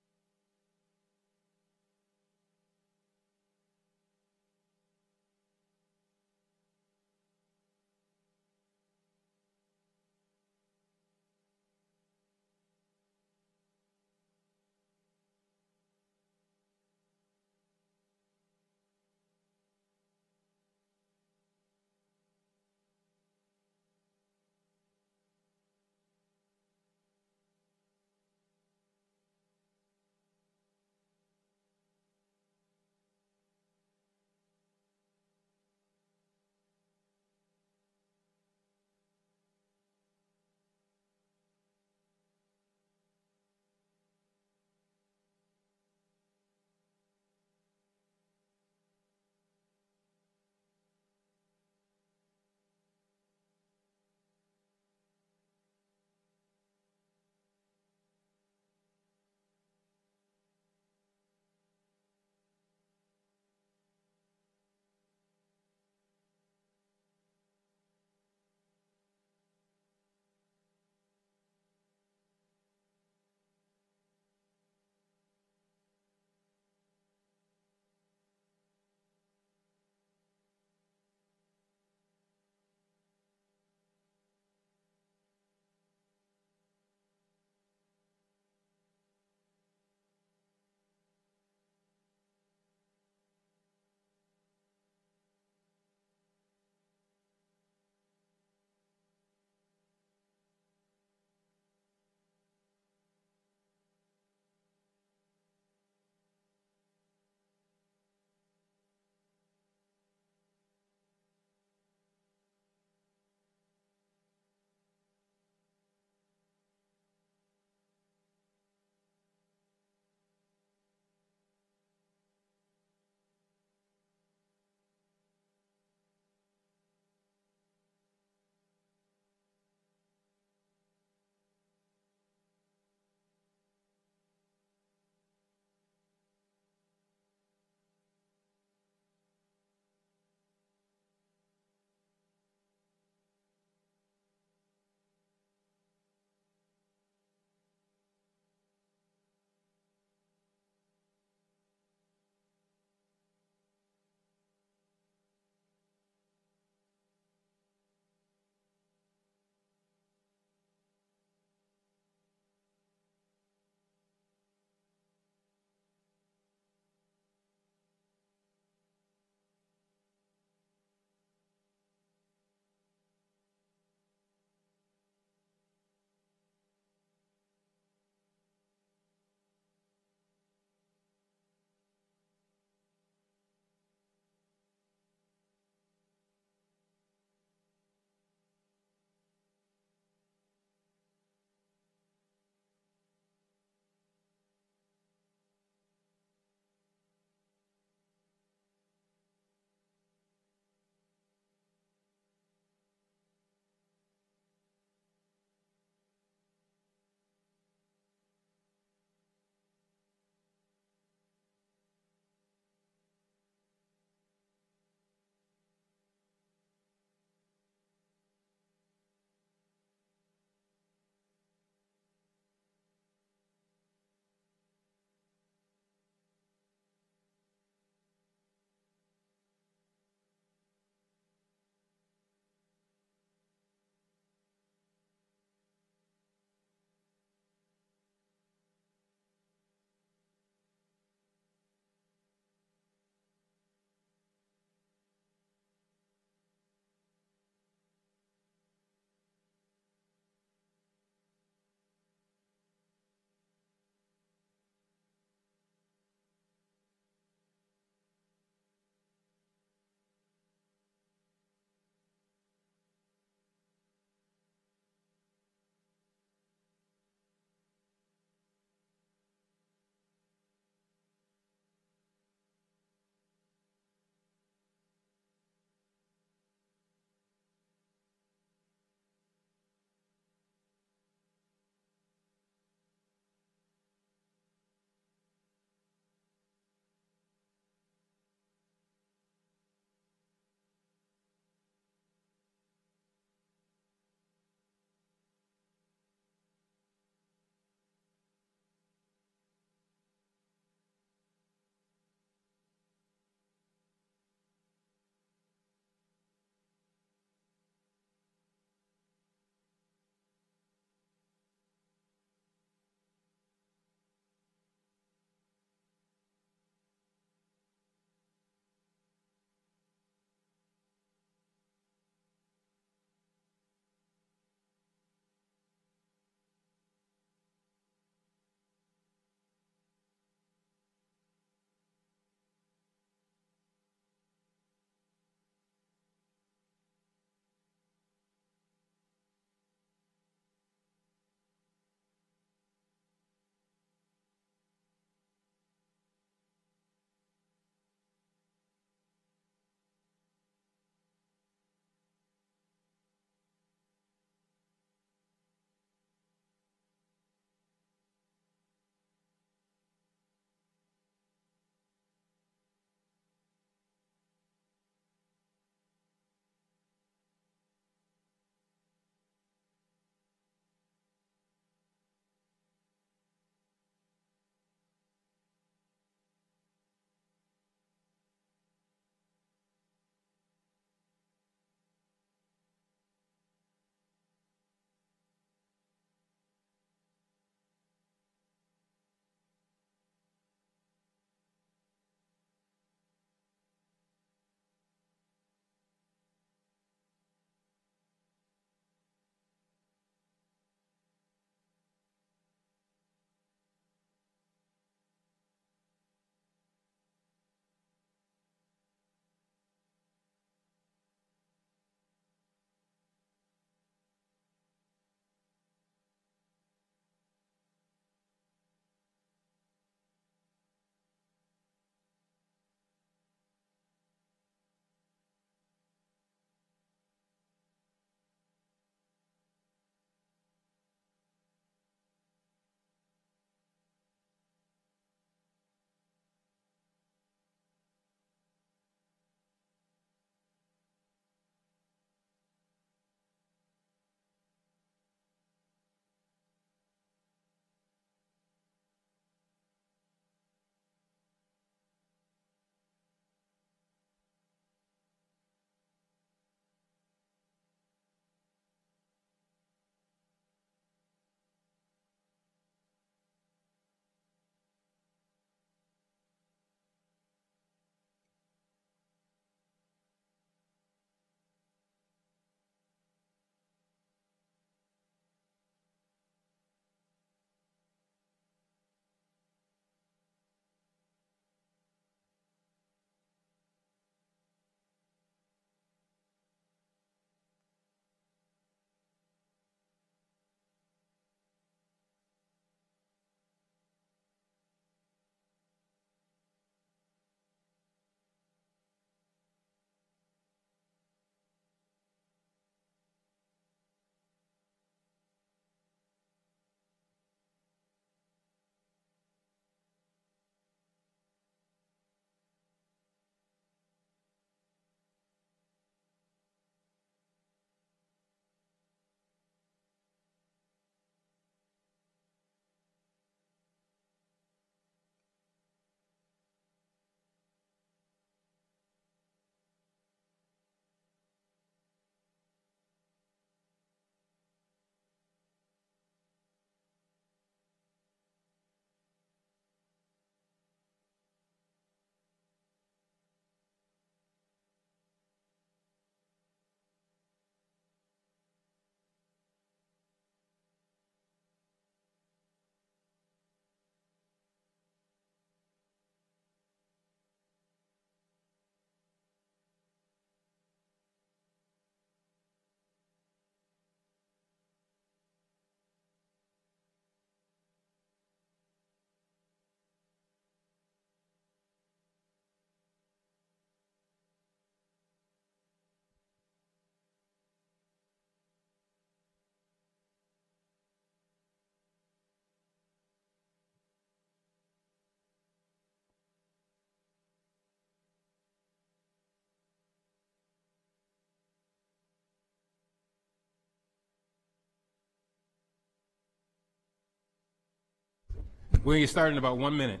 We're going to get started in about 1 minute.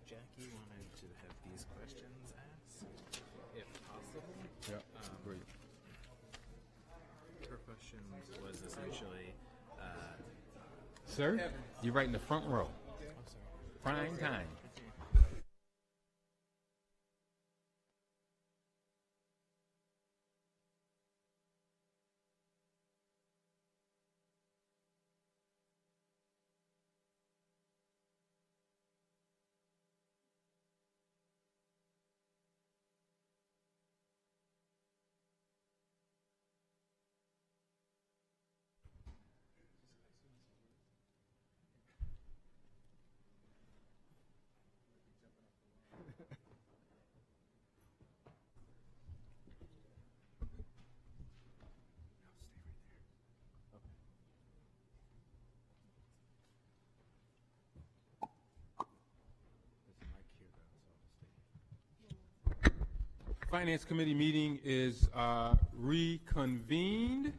Jackie wanted to have these questions asked, if possible. Yeah, great. Her question was essentially, Sir, you're right in the front row. Prime time. Finance Committee meeting is reconvened.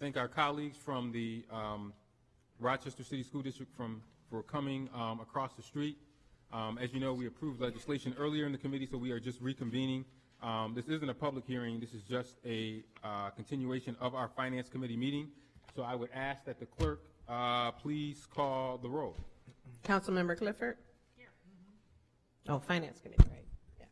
Thank our colleagues from the Rochester City School District for coming across the street. As you know, we approved legislation earlier in the committee, so we are just reconvening. This isn't a public hearing. This is just a continuation of our Finance Committee meeting. So I would ask that the clerk please call the roll. Councilmember Clifford? Here. Oh, Finance Committee, right? Yeah.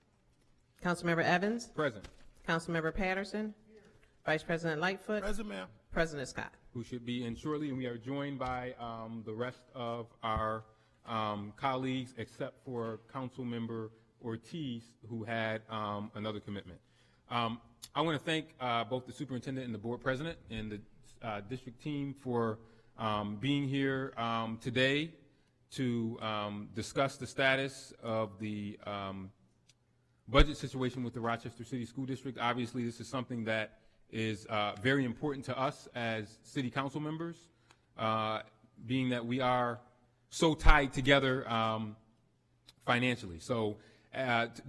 Councilmember Evans? Present. Councilmember Patterson? Here. Vice President Lightfoot? Present, ma'am. President Scott? Who should be in shortly, and we are joined by the rest of our colleagues, except for Councilmember Ortiz, who had another commitment. I want to thank both the superintendent and the board president and the district team for being here today to discuss the status of the budget situation with the Rochester City School District. Obviously, this is something that is very important to us as city council members, being that we are so tied together financially. So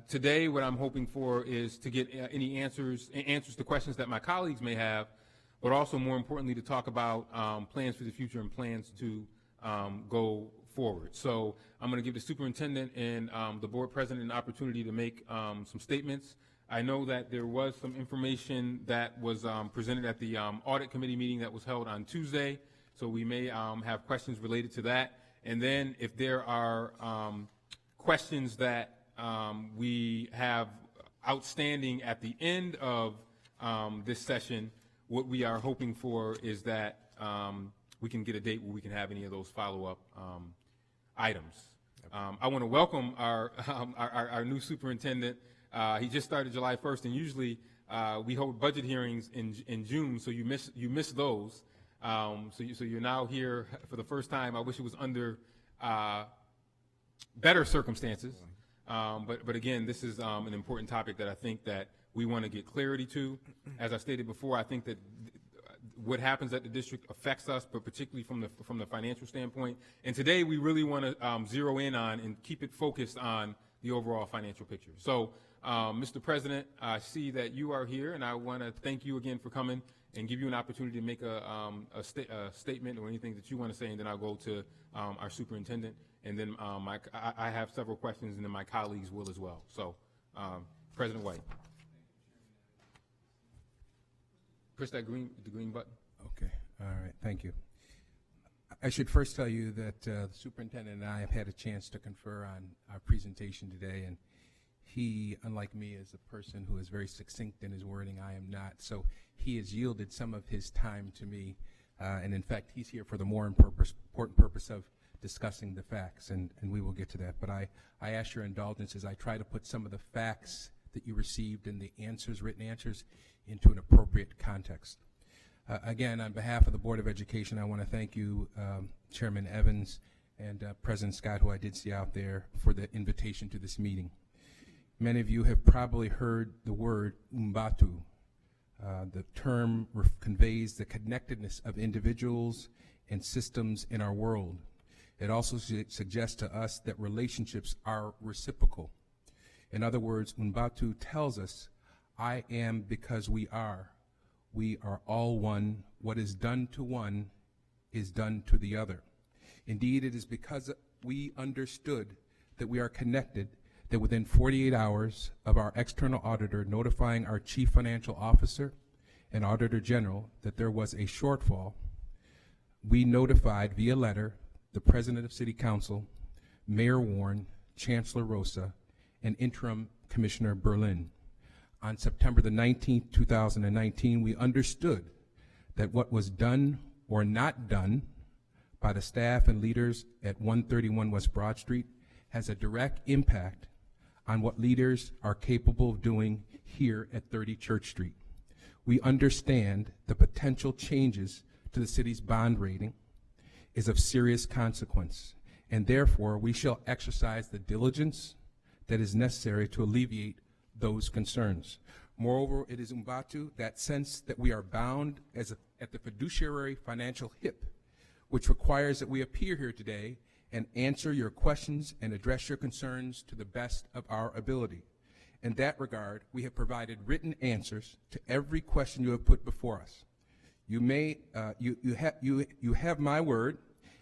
today what I'm hoping for is to get any answers to questions that my colleagues may have, but also more importantly to talk about plans for the future and plans to go forward. So I'm going to give the superintendent and the board president an opportunity to make some statements. I know that there was some information that was presented at the audit committee meeting that was held on Tuesday, so we may have questions related to that. And then if there are questions that we have outstanding at the end of this session, what we are hoping for is that we can get a date where we can have any of those follow-up items. I want to welcome our new superintendent. He just started July 1st, and usually we hold budget hearings in June, so you miss those. So you're now here for the first time. I wish it was under better circumstances, but again, this is an important topic that I think that we want to get clarity to. As I stated before, I think that what happens at the district affects us, but particularly from the financial standpoint. And today we really want to zero in on and keep it focused on the overall financial picture. So, Mr. President, I see that you are here, and I want to thank you again for coming and give you an opportunity to make a statement or anything that you want to say, and then I'll go to our superintendent, and then I have several questions, and then my colleagues will as well. So, President White. Push that the green button. Okay. All right. Thank you. I should first tell you that the superintendent and I have had a chance to confer on our presentation today, and he, unlike me, is a person who is very succinct in his wording. I am not. So he has yielded some of his time to me, and in fact, he's here for the more important purpose of discussing the facts, and we will get to that. But I ask your indulgence as I try to put some of the facts that you received and the answers, written answers, into an appropriate context. Again, on behalf of the Board of Education, I want to thank you, Chairman Evans and President Scott, who I did see out there, for the invitation to this meeting. Many of you have probably heard the word umbatu. The term conveys the connectedness of individuals and systems in our world. It also suggests to us that relationships are reciprocal. In other words, umbatu tells us I am because we are. We are all one. What is done to one is done to the other. Indeed, it is because we understood that we are connected that within 48 hours of our external auditor notifying our chief financial officer and auditor general that there was a shortfall, we notified via letter the president of city council, Mayor Warren, Chancellor Rosa, and interim Commissioner Berlin. On September the 19th, 2019, we understood that what was done or not done by the staff and leaders at 131 West Broad Street has a direct impact on what leaders are capable of doing here at 30 Church Street. We understand the potential changes to the city's bond rating is of serious consequence, and therefore we shall exercise the diligence that is necessary to alleviate those concerns. Moreover, it is Umbatu, that sense that we are bound at the fiduciary financial hip, which requires that we appear here today and answer your questions and address your concerns to the best of our ability. In that regard, we have provided written answers to every question you have put before us. You have my word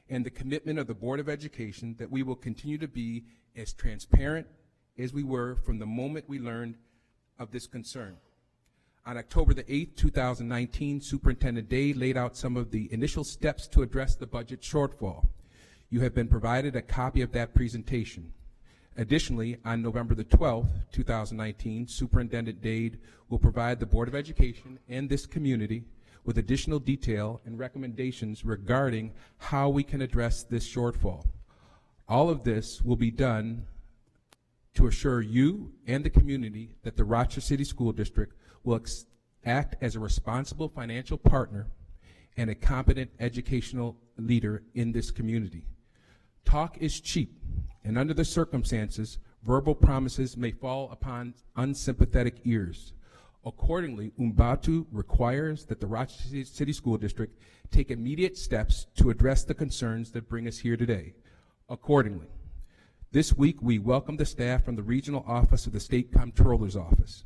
and the commitment of the Board of Education that we will continue to be as transparent as we were from the moment we learned of this concern. On October the 8th, 2019, Superintendent Day laid out some of the initial steps to address the budget shortfall. You have been provided a copy of that presentation. Additionally, on November the 12th, 2019, Superintendent Dade will provide the Board of Education and this community with additional detail and recommendations regarding how we can address this shortfall. All of this will be done to assure you and the community that the Rochester City School District will act as a responsible financial partner and a competent educational leader in this community. Talk is cheap, and under the circumstances, verbal promises may fall upon unsympathetic ears. Accordingly, Umbatu requires that the Rochester City School District take immediate steps to address the concerns that bring us here today. Accordingly, this week we welcome the staff from the Regional Office of the State Comptroller's Office.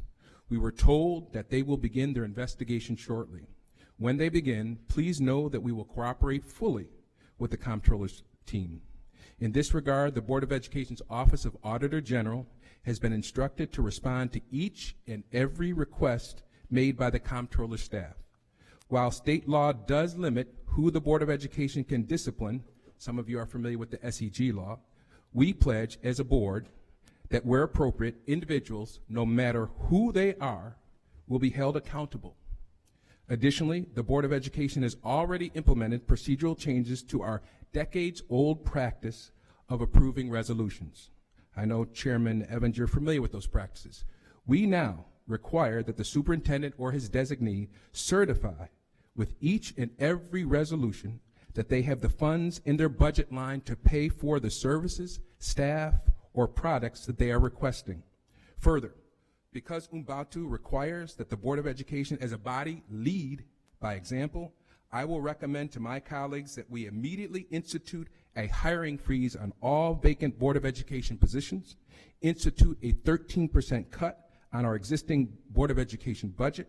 We were told that they will begin their investigation shortly. When they begin, please know that we will cooperate fully with the Comptroller's team. In this regard, the Board of Education's Office of Auditor General has been instructed to respond to each and every request made by the Comptroller staff. While state law does limit who the Board of Education can discipline, some of you are familiar with the SEG law, we pledge as a board that where appropriate, individuals, no matter who they are, will be held accountable. Additionally, the Board of Education has already implemented procedural changes to our decades-old practice of approving resolutions. I know Chairman Evans, you're familiar with those practices. We now require that the superintendent or his designee certify with each and every resolution that they have the funds in their budget line to pay for the services, staff, or products that they are requesting. Further, because Umbatu requires that the Board of Education as a body lead by example, I will recommend to my colleagues that we immediately institute a hiring freeze on all vacant Board of Education positions, institute a 13% cut on our existing Board of Education budget,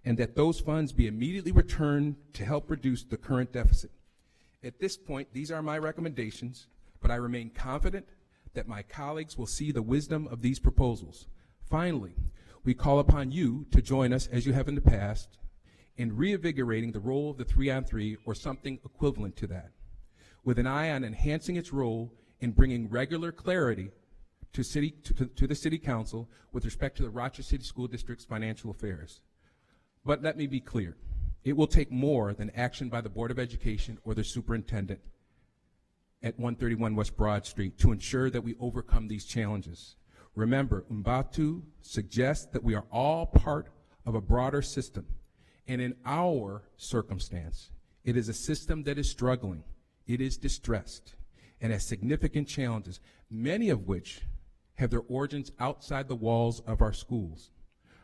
and that those funds be immediately returned to help reduce the current deficit. At this point, these are my recommendations, but I remain confident that my colleagues will see the wisdom of these proposals. Finally, we call upon you to join us, as you have in the past, in reinvigorating the role of the 3-on-3 or something equivalent to that, with an eye on enhancing its role in bringing regular clarity to the City Council with respect to the Rochester City School District's financial affairs. But let me be clear, it will take more than action by the Board of Education or the superintendent at 131 West Broad Street to ensure that we overcome these challenges. Remember, Umbatu suggests that we are all part of a broader system, and in our circumstance, it is a system that is struggling, it is distressed, and has significant challenges, many of which have their origins outside the walls of our schools.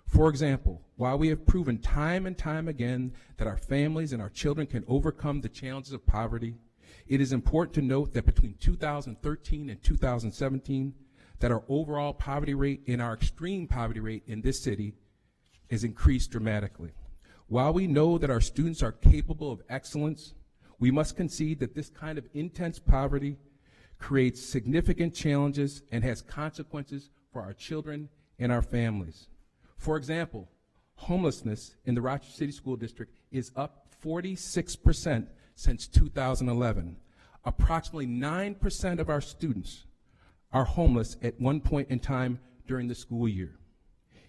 For example, while we have proven time and time again that our families and our children can overcome the challenges of poverty, it is important to note that between 2013 and 2017, that our overall poverty rate and our extreme poverty rate in this city is increased dramatically. While we know that our students are capable of excellence, we must concede that this kind of intense poverty creates significant challenges and has consequences for our children and our families. For example, homelessness in the Rochester City School District is up 46% since 2011. Approximately 9% of our students are homeless at one point in time during the school year.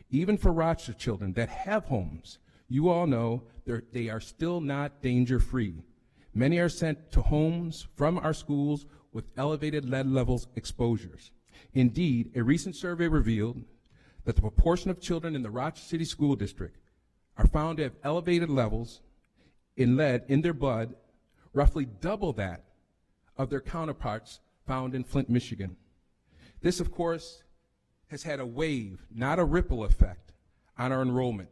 Even for Rochester children that have homes, you all know they are still not danger-free. Many are sent to homes from our schools with elevated lead levels exposures. Indeed, a recent survey revealed that the proportion of children in the Rochester City School District are found to have elevated levels in lead in their blood, roughly double that of their counterparts found in Flint, Michigan. This, of course, has had a wave, not a ripple effect, on our enrollment.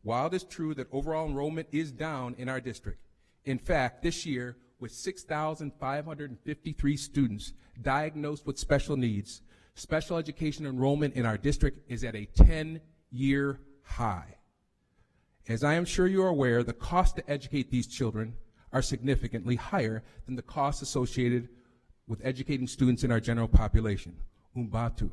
While it is true that overall enrollment is down in our district, in fact, this year, with 6,553 students diagnosed with special needs, special education enrollment in our district is at a 10-year high. As I am sure you are aware, the cost to educate these children are significantly higher than the costs associated with educating students in our general population, Umbatu.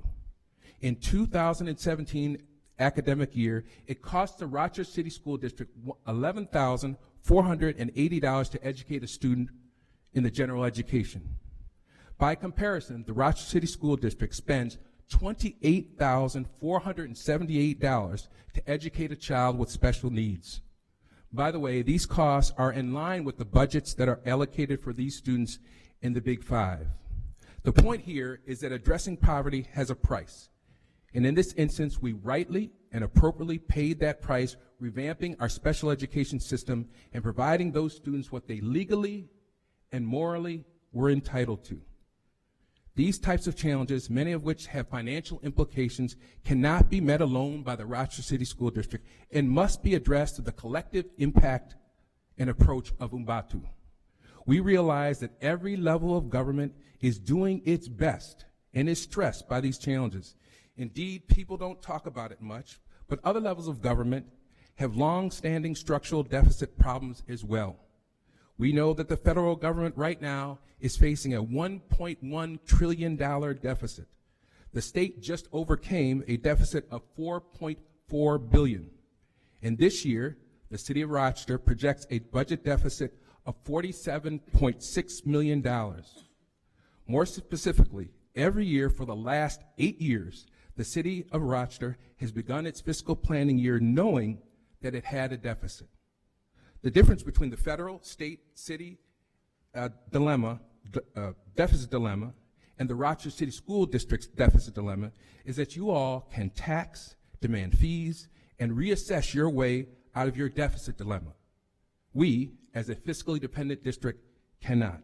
In 2017 academic year, it cost the Rochester City School District $11,480 to educate a student in the general education. By comparison, the Rochester City School District spends $28,478 to educate a child with special needs. By the way, these costs are in line with the budgets that are allocated for these students in the Big Five. The point here is that addressing poverty has a price. And in this instance, we rightly and appropriately paid that price, revamping our special education system and providing those students what they legally and morally were entitled to. These types of challenges, many of which have financial implications, cannot be met alone by the Rochester City School District and must be addressed through the collective impact and approach of Umbatu. We realize that every level of government is doing its best and is stressed by these challenges. Indeed, people don't talk about it much, but other levels of government have long-standing structural deficit problems as well. We know that the federal government right now is facing a $1.1 trillion deficit. The state just overcame a deficit of $4.4 billion. And this year, the city of Rochester projects a budget deficit of $47.6 million. More specifically, every year for the last 8 years, the city of Rochester has begun its fiscal planning year knowing that it had a deficit. The difference between the federal, state, city deficit dilemma and the Rochester City School District's deficit dilemma is that you all can tax, demand fees, and reassess your way out of your deficit dilemma. We, as a fiscally dependent district, cannot.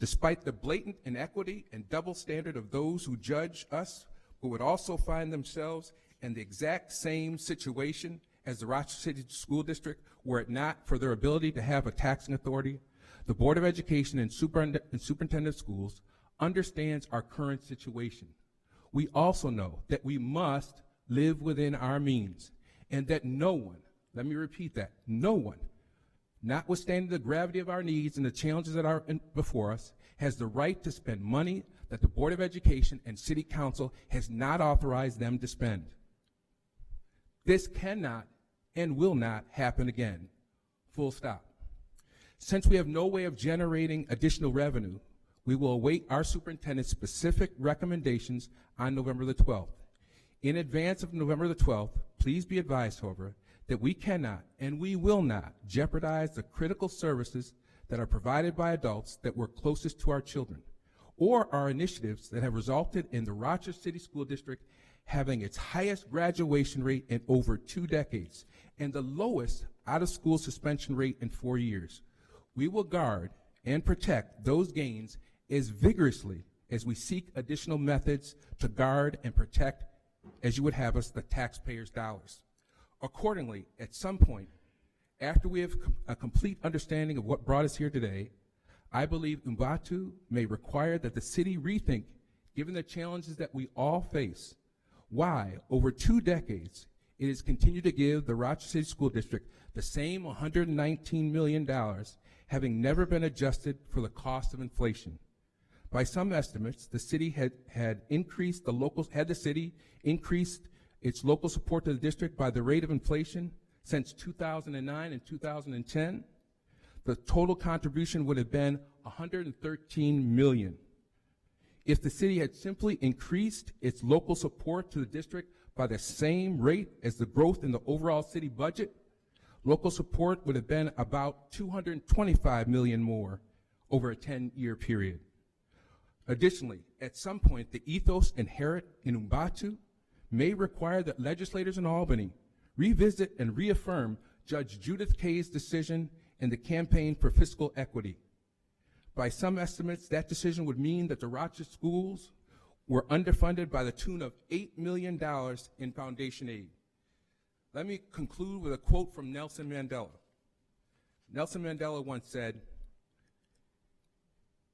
Despite the blatant inequity and double standard of those who judge us, who would also find themselves in the exact same situation as the Rochester City School District, were it not for their ability to have a taxing authority, the Board of Education and Superintendent of Schools understands our current situation. We also know that we must live within our means, and that no one, let me repeat that, no one, notwithstanding the gravity of our needs and the challenges that are before us, has the right to spend money that the Board of Education and City Council has not authorized them to spend. This cannot and will not happen again. Full stop. Since we have no way of generating additional revenue, we will await our superintendent's specific recommendations on November the 12th. In advance of November the 12th, please be advised, however, that we cannot and we will not jeopardize the critical services that are provided by adults that work closest to our children, or our initiatives that have resulted in the Rochester City School District having its highest graduation rate in over 2 decades and the lowest out-of-school suspension rate in 4 years. We will guard and protect those gains as vigorously as we seek additional methods to guard and protect, as you would have us, the taxpayers' dollars. Accordingly, at some point, after we have a complete understanding of what brought us here today, I believe Umbatu may require that the city rethink, given the challenges that we all face, why, over 2 decades, it has continued to give the Rochester City School District the same $119 million, having never been adjusted for the cost of inflation. By some estimates, the city had the city increased its local support to the district by the rate of inflation since 2009 and 2010, the total contribution would have been $113 million. If the city had simply increased its local support to the district by the same rate as the growth in the overall city budget, local support would have been about $225 million more over a 10-year period. Additionally, at some point, the ethos inherent in Umbatu may require that legislators in Albany revisit and reaffirm Judge Judith Kaye's decision in the Campaign for Fiscal Equity. By some estimates, that decision would mean that the Rochester schools were underfunded by the tune of $8 million in foundation aid. Let me conclude with a quote from Nelson Mandela. Nelson Mandela once said,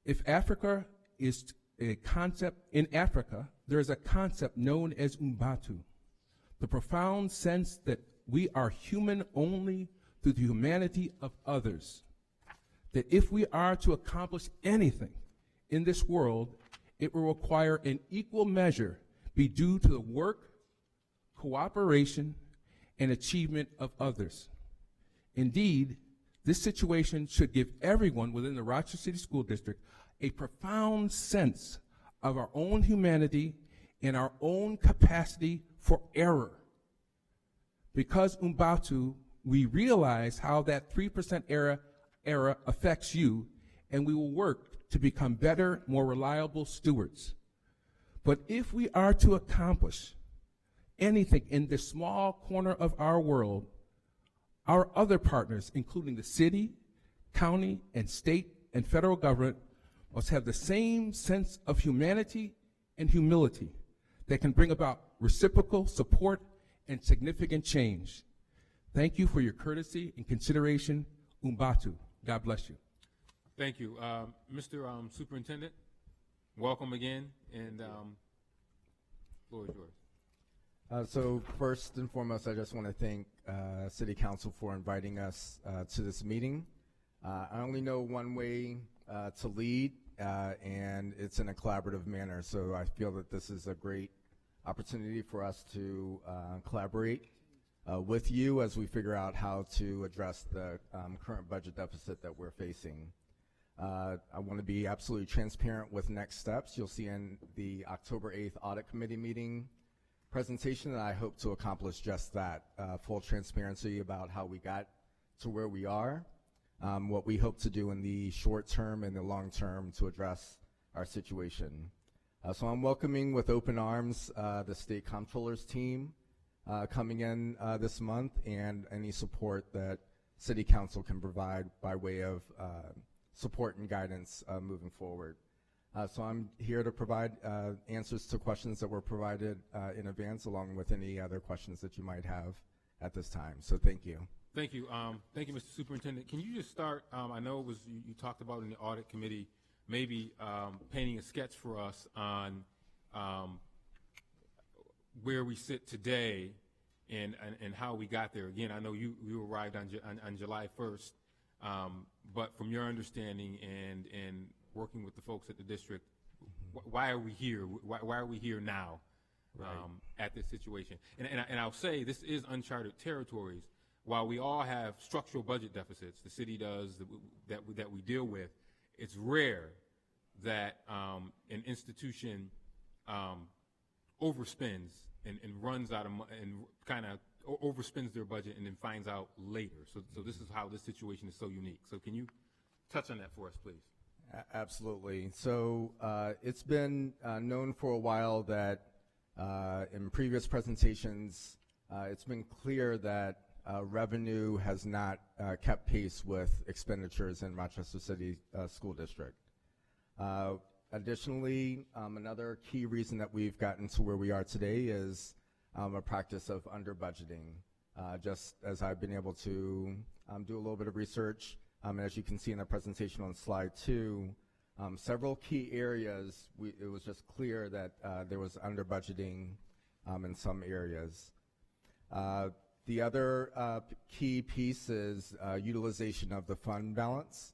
"If Africa is a concept, in Africa, there is a concept known as Umbatu, the profound sense that we are human only through the humanity of others. That if we are to accomplish anything in this world, it will require an equal measure be due to the work, cooperation, and achievement of others. Indeed, this situation should give everyone within the Rochester City School District a profound sense of our own humanity and our own capacity for error. Because Umbatu, we realize how that 3% error affects you, and we will work to become better, more reliable stewards. But if we are to accomplish anything in this small corner of our world, our other partners, including the city, county, and state and federal government, must have the same sense of humanity and humility that can bring about reciprocal support and significant change. Thank you for your courtesy and consideration. Umbatu. God bless you. Thank you. Mr. Superintendent, welcome again, and floor is yours. So first and foremost, I just want to thank City Council for inviting us to this meeting. I only know one way to lead, and it's in a collaborative manner. So I feel that this is a great opportunity for us to collaborate with you as we figure out how to address the current budget deficit that we're facing. I want to be absolutely transparent with next steps. You'll see in the October 8th Audit Committee meeting presentation that I hope to accomplish just that, full transparency about how we got to where we are, what we hope to do in the short term and the long term to address our situation. So I'm welcoming with open arms the State Comptroller's team coming in this month, and any support that City Council can provide by way of support and guidance moving forward. So I'm here to provide answers to questions that were provided in advance, along with any other questions that you might have at this time. So thank you. Thank you. Thank you, Mr. Superintendent. Can you just start, I know it was you talked about in the Audit Committee, maybe painting a sketch for us on where we sit today and how we got there. Again, I know you arrived on July 1st, but from your understanding and working with the folks at the district, why are we here? Why are we here now at this situation? And I'll say this is uncharted territories. While we all have structural budget deficits, the city does, that we deal with, it's rare that an institution overspends and runs out of and kind of overspends their budget and then finds out later. So this is how this situation is so unique. So can you touch on that for us, please? Absolutely. So it's been known for a while that in previous presentations, it's been clear that revenue has not kept pace with expenditures in Rochester City School District. Additionally, another key reason that we've gotten to where we are today is a practice of under-budgeting. Just as I've been able to do a little bit of research, as you can see in the presentation on slide 2, several key areas, it was just clear that there was under-budgeting in some areas. The other key piece is utilization of the fund balance,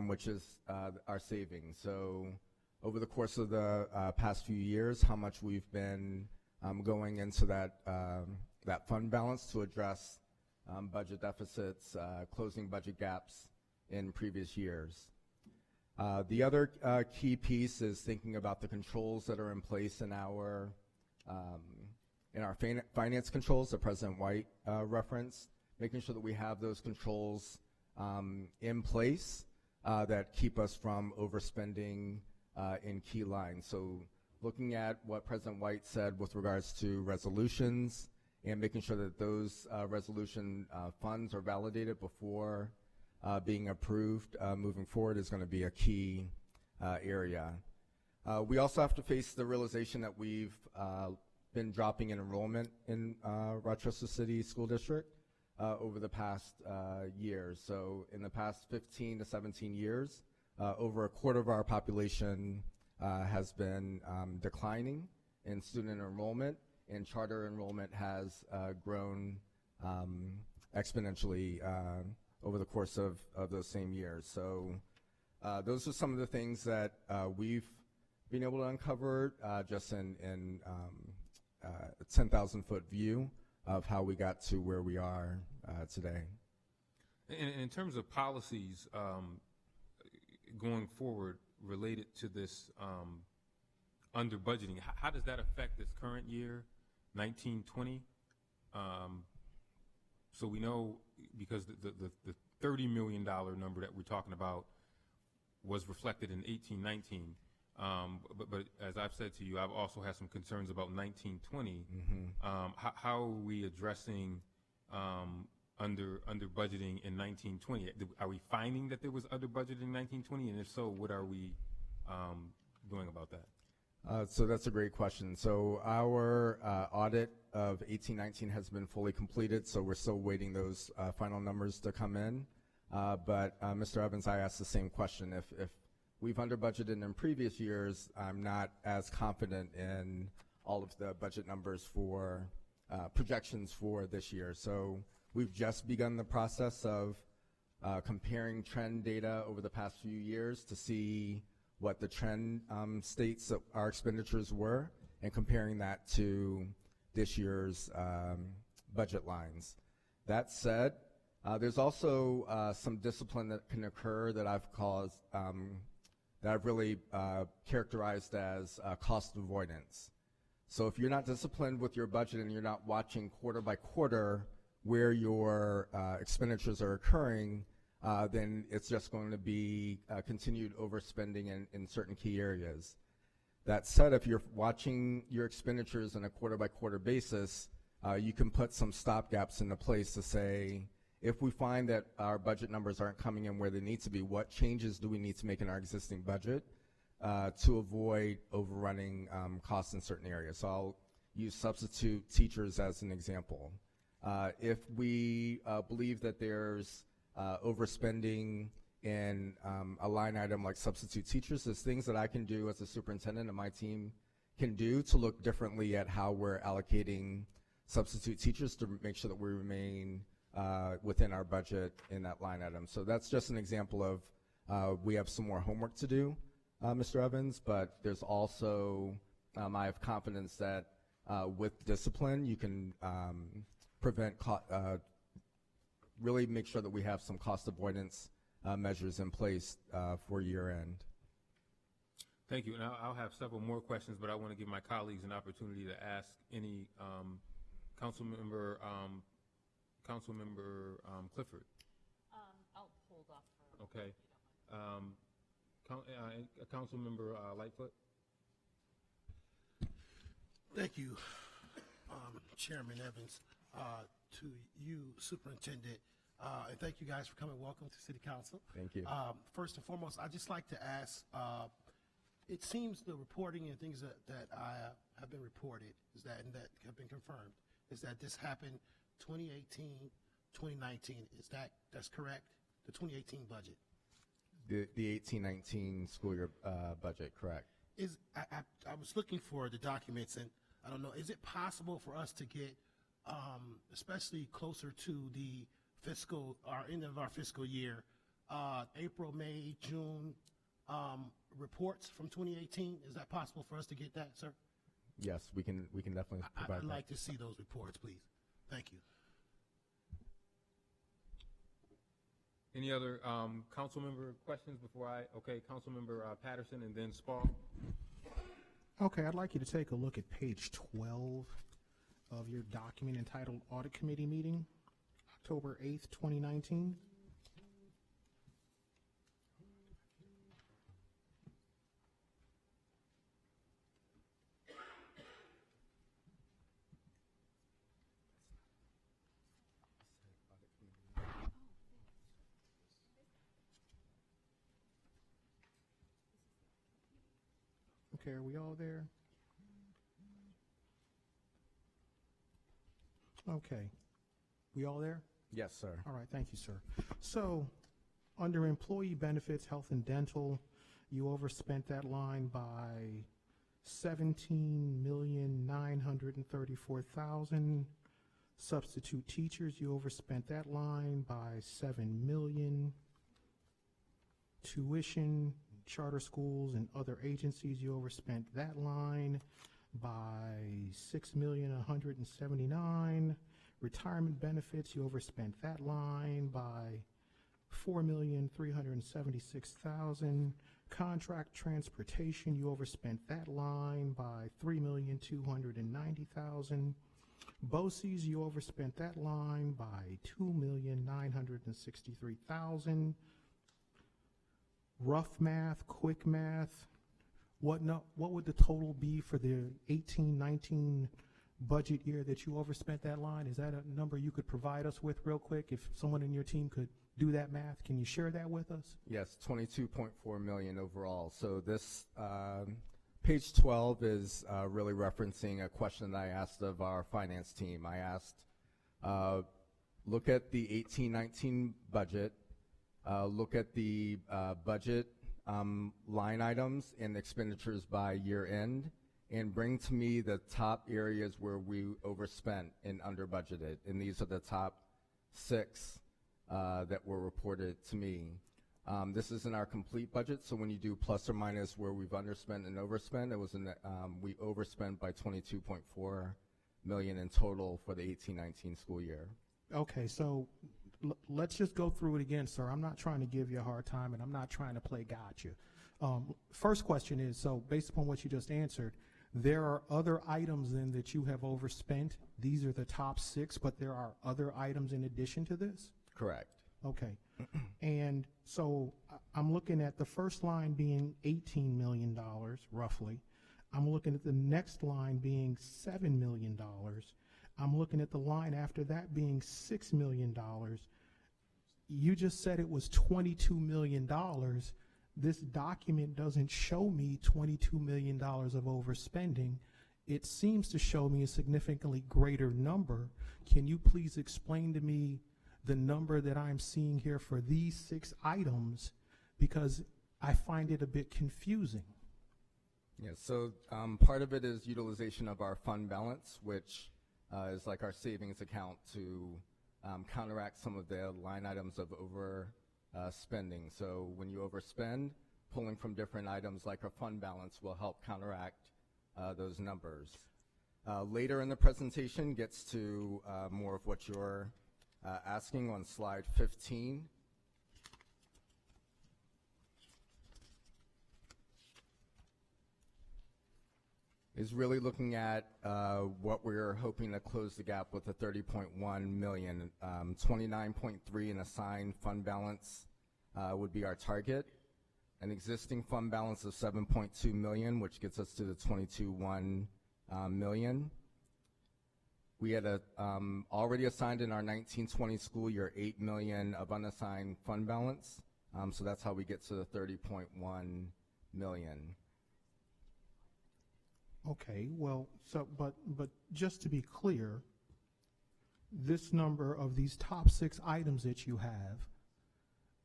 which is our savings. So over the course of the past few years, how much we've been going into that fund balance to address budget deficits, closing budget gaps in previous years. The other key piece is thinking about the controls that are in place in our finance controls that President White referenced, making sure that we have those controls in place that keep us from overspending in key lines. So looking at what President White said with regards to resolutions and making sure that those resolution funds are validated before being approved moving forward is going to be a key area. We also have to face the realization that we've been dropping in enrollment in Rochester City School District over the past years. So in the past 15 to 17 years, over a quarter of our population has been declining in student enrollment, and charter enrollment has grown exponentially over the course of those same years. So those are some of the things that we've been able to uncover just in a 10,000-foot view of how we got to where we are today. In terms of policies going forward related to this under budgeting, how does that affect this current year, 1920? So we know, because the $30 million number that we're talking about was reflected in 1819. But as I've said to you, I've also had some concerns about 1920. How are we addressing under budgeting in 1920? Are we finding that there was under budgeting in 1920? And if so, what are we doing about that? So that's a great question. So our audit of 1819 has been fully completed, so we're still waiting those final numbers to come in. But Mr. Evans, I asked the same question. If we've under budgeted in previous years, I'm not as confident in all of the budget numbers for projections for this year. So we've just begun the process of comparing trend data over the past few years to see what the trend states that our expenditures were, and comparing that to this year's budget lines. That said, there's also some discipline that can occur that I've really characterized as cost avoidance. So if you're not disciplined with your budget and you're not watching quarter by quarter where your expenditures are occurring, then it's just going to be continued overspending in certain key areas. That said, if you're watching your expenditures on a quarter by quarter basis, you can put some stopgaps into place to say, if we find that our budget numbers aren't coming in where they need to be, what changes do we need to make in our existing budget to avoid overrunning costs in certain areas? So I'll use substitute teachers as an example. If we believe that there's overspending in a line item like substitute teachers, there's things that I can do as a superintendent and my team can do to look differently at how we're allocating substitute teachers to make sure that we remain within our budget in that line item. So that's just an example of we have some more homework to do, Mr. Evans, but there's also, I have confidence that with discipline, you can prevent, really make sure that we have some cost avoidance measures in place for year end. Thank you. And I'll have several more questions, but I want to give my colleagues an opportunity to ask any council member Clifford. I'll hold off for. Okay. Council member Lightfoot. Thank you, Chairman Evans. To you, Superintendent, and thank you guys for coming. Welcome to City Council. Thank you. First and foremost, I'd just like to ask, it seems the reporting and things that I have been reported is that, and that have been confirmed, is that this happened 2018, 2019. That's correct? The 2018 budget? The 18-19 school year budget, correct. I was looking for the documents, and I don't know, is it possible for us to get especially closer to the end of our fiscal year, April, May, June, reports from 2018. Is that possible for us to get that, sir? Yes, we can definitely provide I'd that. like to see those reports, please. Thank you. Any other council member questions before okay, council member Patterson and then Spall. Okay, I'd like you to take a look at page 12 of your document entitled Audit Committee Meeting, October 8th, 2019. Okay, are we all there? Okay. We all there? Yes, sir. All right, thank you, sir. So, under employee benefits, health and dental, you overspent that line by $17,934,000. Substitute teachers, you overspent that line by $7 million. Tuition, charter schools and other agencies, you overspent that line by $6,179,000. Retirement benefits, you overspent that line by $4,376,000. Contract transportation, you overspent that line by $3,290,000. BOCES, you overspent that line by $2,963,000. Rough math, quick math, what would the total be for the 18-19 budget year that you overspent that line? Is that a number you could provide us with real quick? If someone in your team could do that math, can you share that with us? Yes, 22.4 million overall. So this page 12 is really referencing a question that I asked of our finance team. I asked, look at the 18-19 budget, look at the budget line items and expenditures by year end, and bring to me the top areas where we overspent and under budgeted. And these are the top 6 that were reported to me. This isn't our complete budget, so when you do plus or minus where we've underspent and overspent, it was we overspent by 22.4 million in total for the 18-19 school year. Okay, so let's just go through it again, sir. I'm not trying to give you a hard time, and I'm not trying to play gotcha. First question is, so based upon what you just answered, there are other items then that you have overspent. These are the top 6, but there are other items in addition to this? Correct. Okay. And so I'm looking at the first line being $18 million, roughly. I'm looking at the next line being $7 million. I'm looking at the line after that being $6 million. You just said it was $22 million. This document doesn't show me $22 million of overspending. It seems to show me a significantly greater number. Can you please explain to me the number that I'm seeing here for these 6 items, because I find it a bit confusing. Yeah, so part of it is utilization of our fund balance, which is like our savings account to counteract some of the line items of spending. So when you overspend, pulling from different items like our fund balance will help counteract those numbers. Later in the presentation gets to more of what you're asking on slide 15. Is really looking at what we're hoping to close the gap with the 30.1 million. 29.3 in assigned fund balance would be our target. An existing fund balance of 7.2 million, which gets us to the 22.1 million. We had already assigned in our 19-20 school year 8 million of unassigned fund balance. So that's how we get to the 30.1 million. Okay, well, so but just to be clear, this number of these top 6 items that you have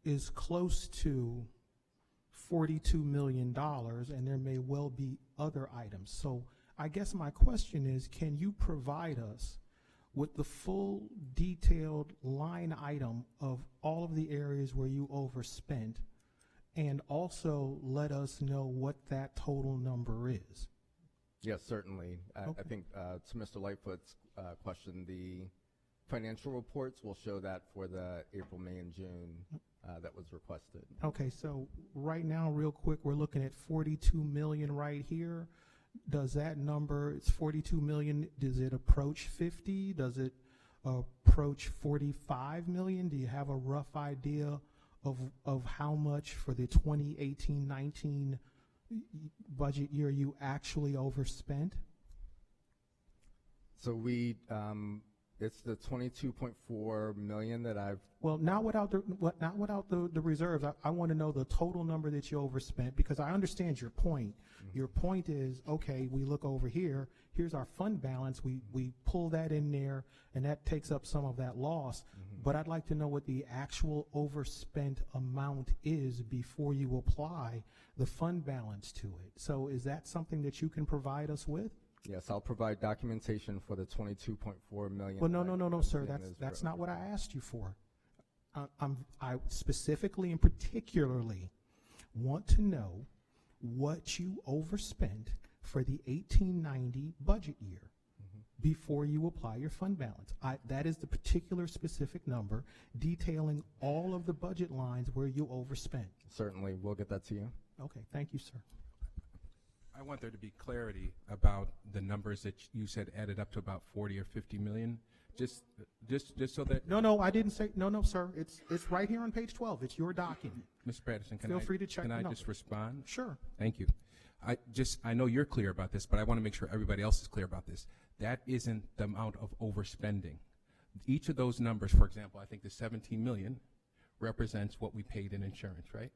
is close to $42 million, and there may well be other items. So I guess my question is, can you provide us with the full detailed line item of all of the areas where you overspent, and also let us know what that total number is? Yes, certainly. Okay. I think to Mr. Lightfoot's question, the financial reports will show that for the April, May, and June that was requested. Okay, so right now, real quick, we're looking at 42 million right here. Does that number, it's 42 million, does it approach 50? Does it approach 45 million? Do you have a rough idea of how much for the 2018-19 budget year you actually overspent? So we, it's the 22.4 million that I've. Well, not without the reserves. I want to know the total number that you overspent, because I understand your point. Mm-hmm. Your point is, okay, we look over here, here's our fund balance, we pull that in there, and that takes up some of that loss. Mm-hmm. But I'd like to know what the actual overspent amount is before you apply the fund balance to it. So is that something that you can provide us with? Yes, I'll provide documentation for the 22.4 million. Well, no, sir. That's not what I asked you for. I specifically and particularly want to know what you overspent for the 1890 budget year before you apply your fund balance. That is the particular specific number detailing all of the budget lines where you overspent. Certainly, we'll get that to you. Okay, thank you, sir. I want there to be clarity about the numbers that you said added up to about 40 or 50 million. Just so that. No, I didn't say. No, sir. It's right here on page 12. It's your document. Mr. Patterson, Feel free to check. Can I just respond? Sure. Thank you. I know you're clear about this, but I want to make sure everybody else is clear about this. That isn't the amount of overspending. Each of those numbers, for example, I think the 17 million represents what we paid in insurance, right?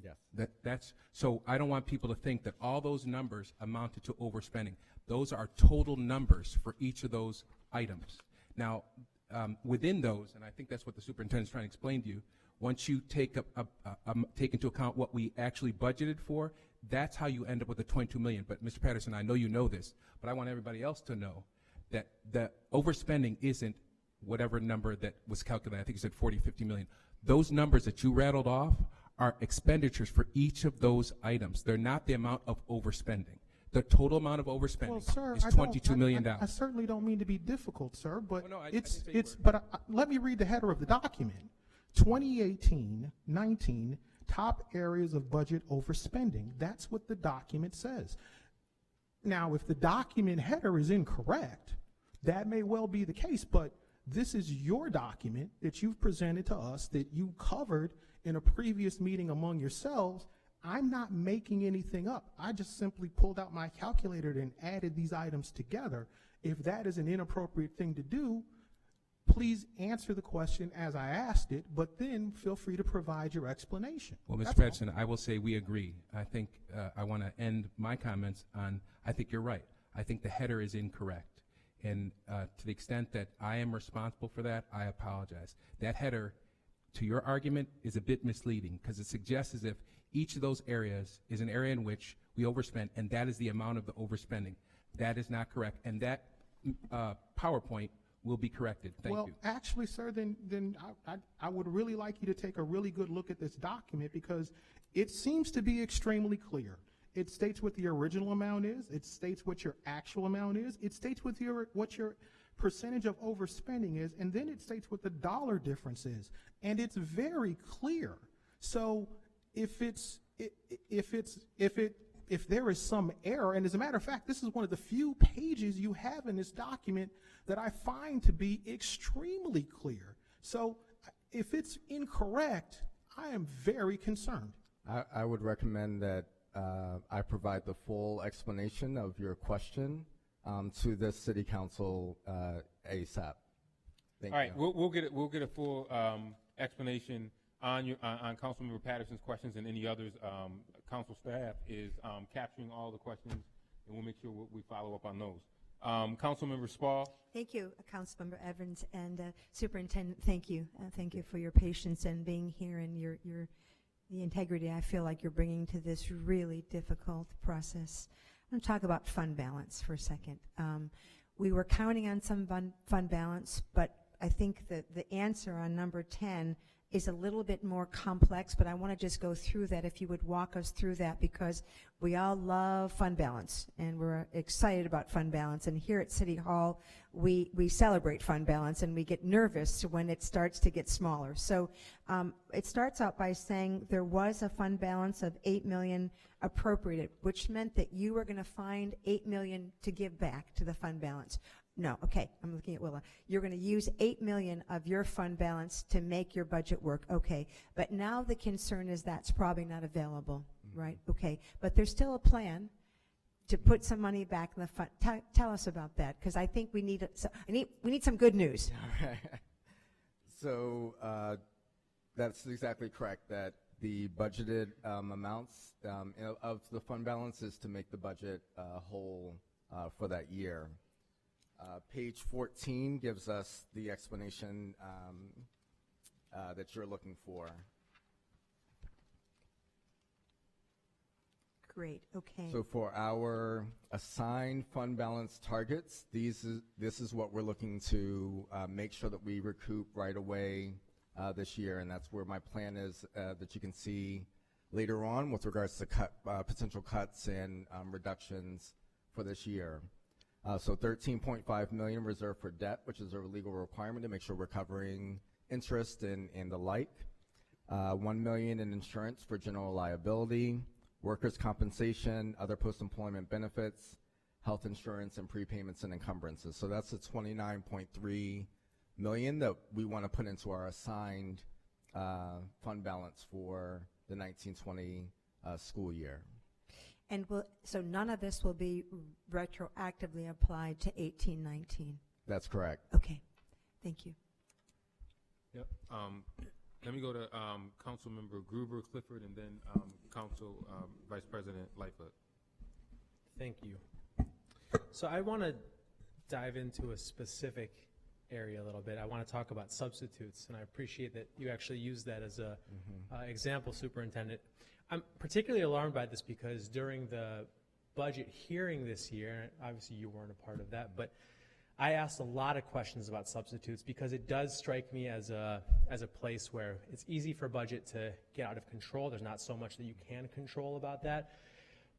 Yes. That's so I don't want people to think that all those numbers amounted to overspending. Those are total numbers for each of those items. Now, within those, and I think that's what the superintendent's trying to explain to you, once you take into account what we actually budgeted for, that's how you end up with the 22 million. But Mr. Patterson, I know you know this, but I want everybody else to know that the overspending isn't whatever number that was calculated. I think you said 40, 50 million. Those numbers that you rattled off are expenditures for each of those items. They're not the amount of overspending. The total amount of overspending is $22 million. I certainly don't mean to be difficult, sir, but but let me read the header of the document. 2018-19 top areas of budget overspending. That's what the document says. Now, if the document header is incorrect, that may well be the case, but this is your document that you've presented to us that you covered in a previous meeting among yourselves. I'm not making anything up. I just simply pulled out my calculator and added these items together. If that is an inappropriate thing to do, please answer the question as I asked it, but then feel free to provide your explanation. Well, Mr. Patterson, I will say we agree. I think I want to end my comments on, I think you're right. I think the header is incorrect. And to the extent that I am responsible for that, I apologize. That header, to your argument, is a bit misleading because it suggests as if each of those areas is an area in which we overspent, and that is the amount of the overspending. That is not correct. And that PowerPoint will be corrected. Thank you. Well, actually, sir, then I would really like you to take a really good look at this document because it seems to be extremely clear. It states what the original amount is. It states what your actual amount is. It states what your percentage of overspending is, and then it states what the dollar difference is. And it's very clear. So if there is some error, and as a matter of fact, this is one of the few pages you have in this document that I find to be extremely clear. So if it's incorrect, I am very concerned. I would recommend that I provide the full explanation of your question to the City Council ASAP. Thank you. All right, we'll get a full explanation on Councilmember Patterson's questions, and any others. Council staff is capturing all the questions, and we'll make sure we follow up on those. Councilmember Spall. Thank you, Councilmember Evans, and Superintendent. Thank you for your patience and being here and the integrity I feel like you're bringing to this really difficult process. I'm going to talk about fund balance for a second. we were counting on some fund balance, but I think that the answer on number 10 is a little bit more complex, but I want to just go through that, if you would walk us through that, because we all love fund balance, and we're excited about fund balance. And here at City Hall, we celebrate fund balance, and we get nervous when it starts to get smaller. So it starts out by saying there was a fund balance of $8 million appropriated, which meant that you were going to find $8 million to give back to the fund balance. No, okay, I'm looking at Willa. You're going to use $8 million of your fund balance to make your budget work, okay. But now the concern is that's probably not available, right? Okay, but there's still a plan to put some money back in the fund. Tell us about that, because I think we need some good news. So that's exactly correct, that the budgeted amounts of the fund balance is to make the budget whole for that year. Page 14 gives us the explanation that you're looking for. Great, okay. So for our assigned fund balance targets, this is what we're looking to make sure that we recoup right away this year, and that's where my plan is that you can see later on with regards to potential cuts and reductions for this year. So $13.5 million reserved for debt, which is a legal requirement to make sure we're covering interest and the like. $1 million in insurance for general liability, workers' compensation, other post-employment benefits, health insurance, and prepayments and encumbrances. So that's the $29.3 million that we want to put into our assigned fund balance for the 1920 school year. And so none of this will be retroactively applied to 18-19? That's correct. Okay, thank you. Yep. Let me go to Councilmember Gruber, Clifford, and then Council Vice President Lightfoot. Thank you. So I want to dive into a specific area a little bit. I want to talk about substitutes, and I appreciate that you actually used that as a example, Superintendent. I'm particularly alarmed by this because during the budget hearing this year, obviously you weren't a part of that, but I asked a lot of questions about substitutes because it does strike me as a place where it's easy for budget to get out of control. There's not so much that you can control about that,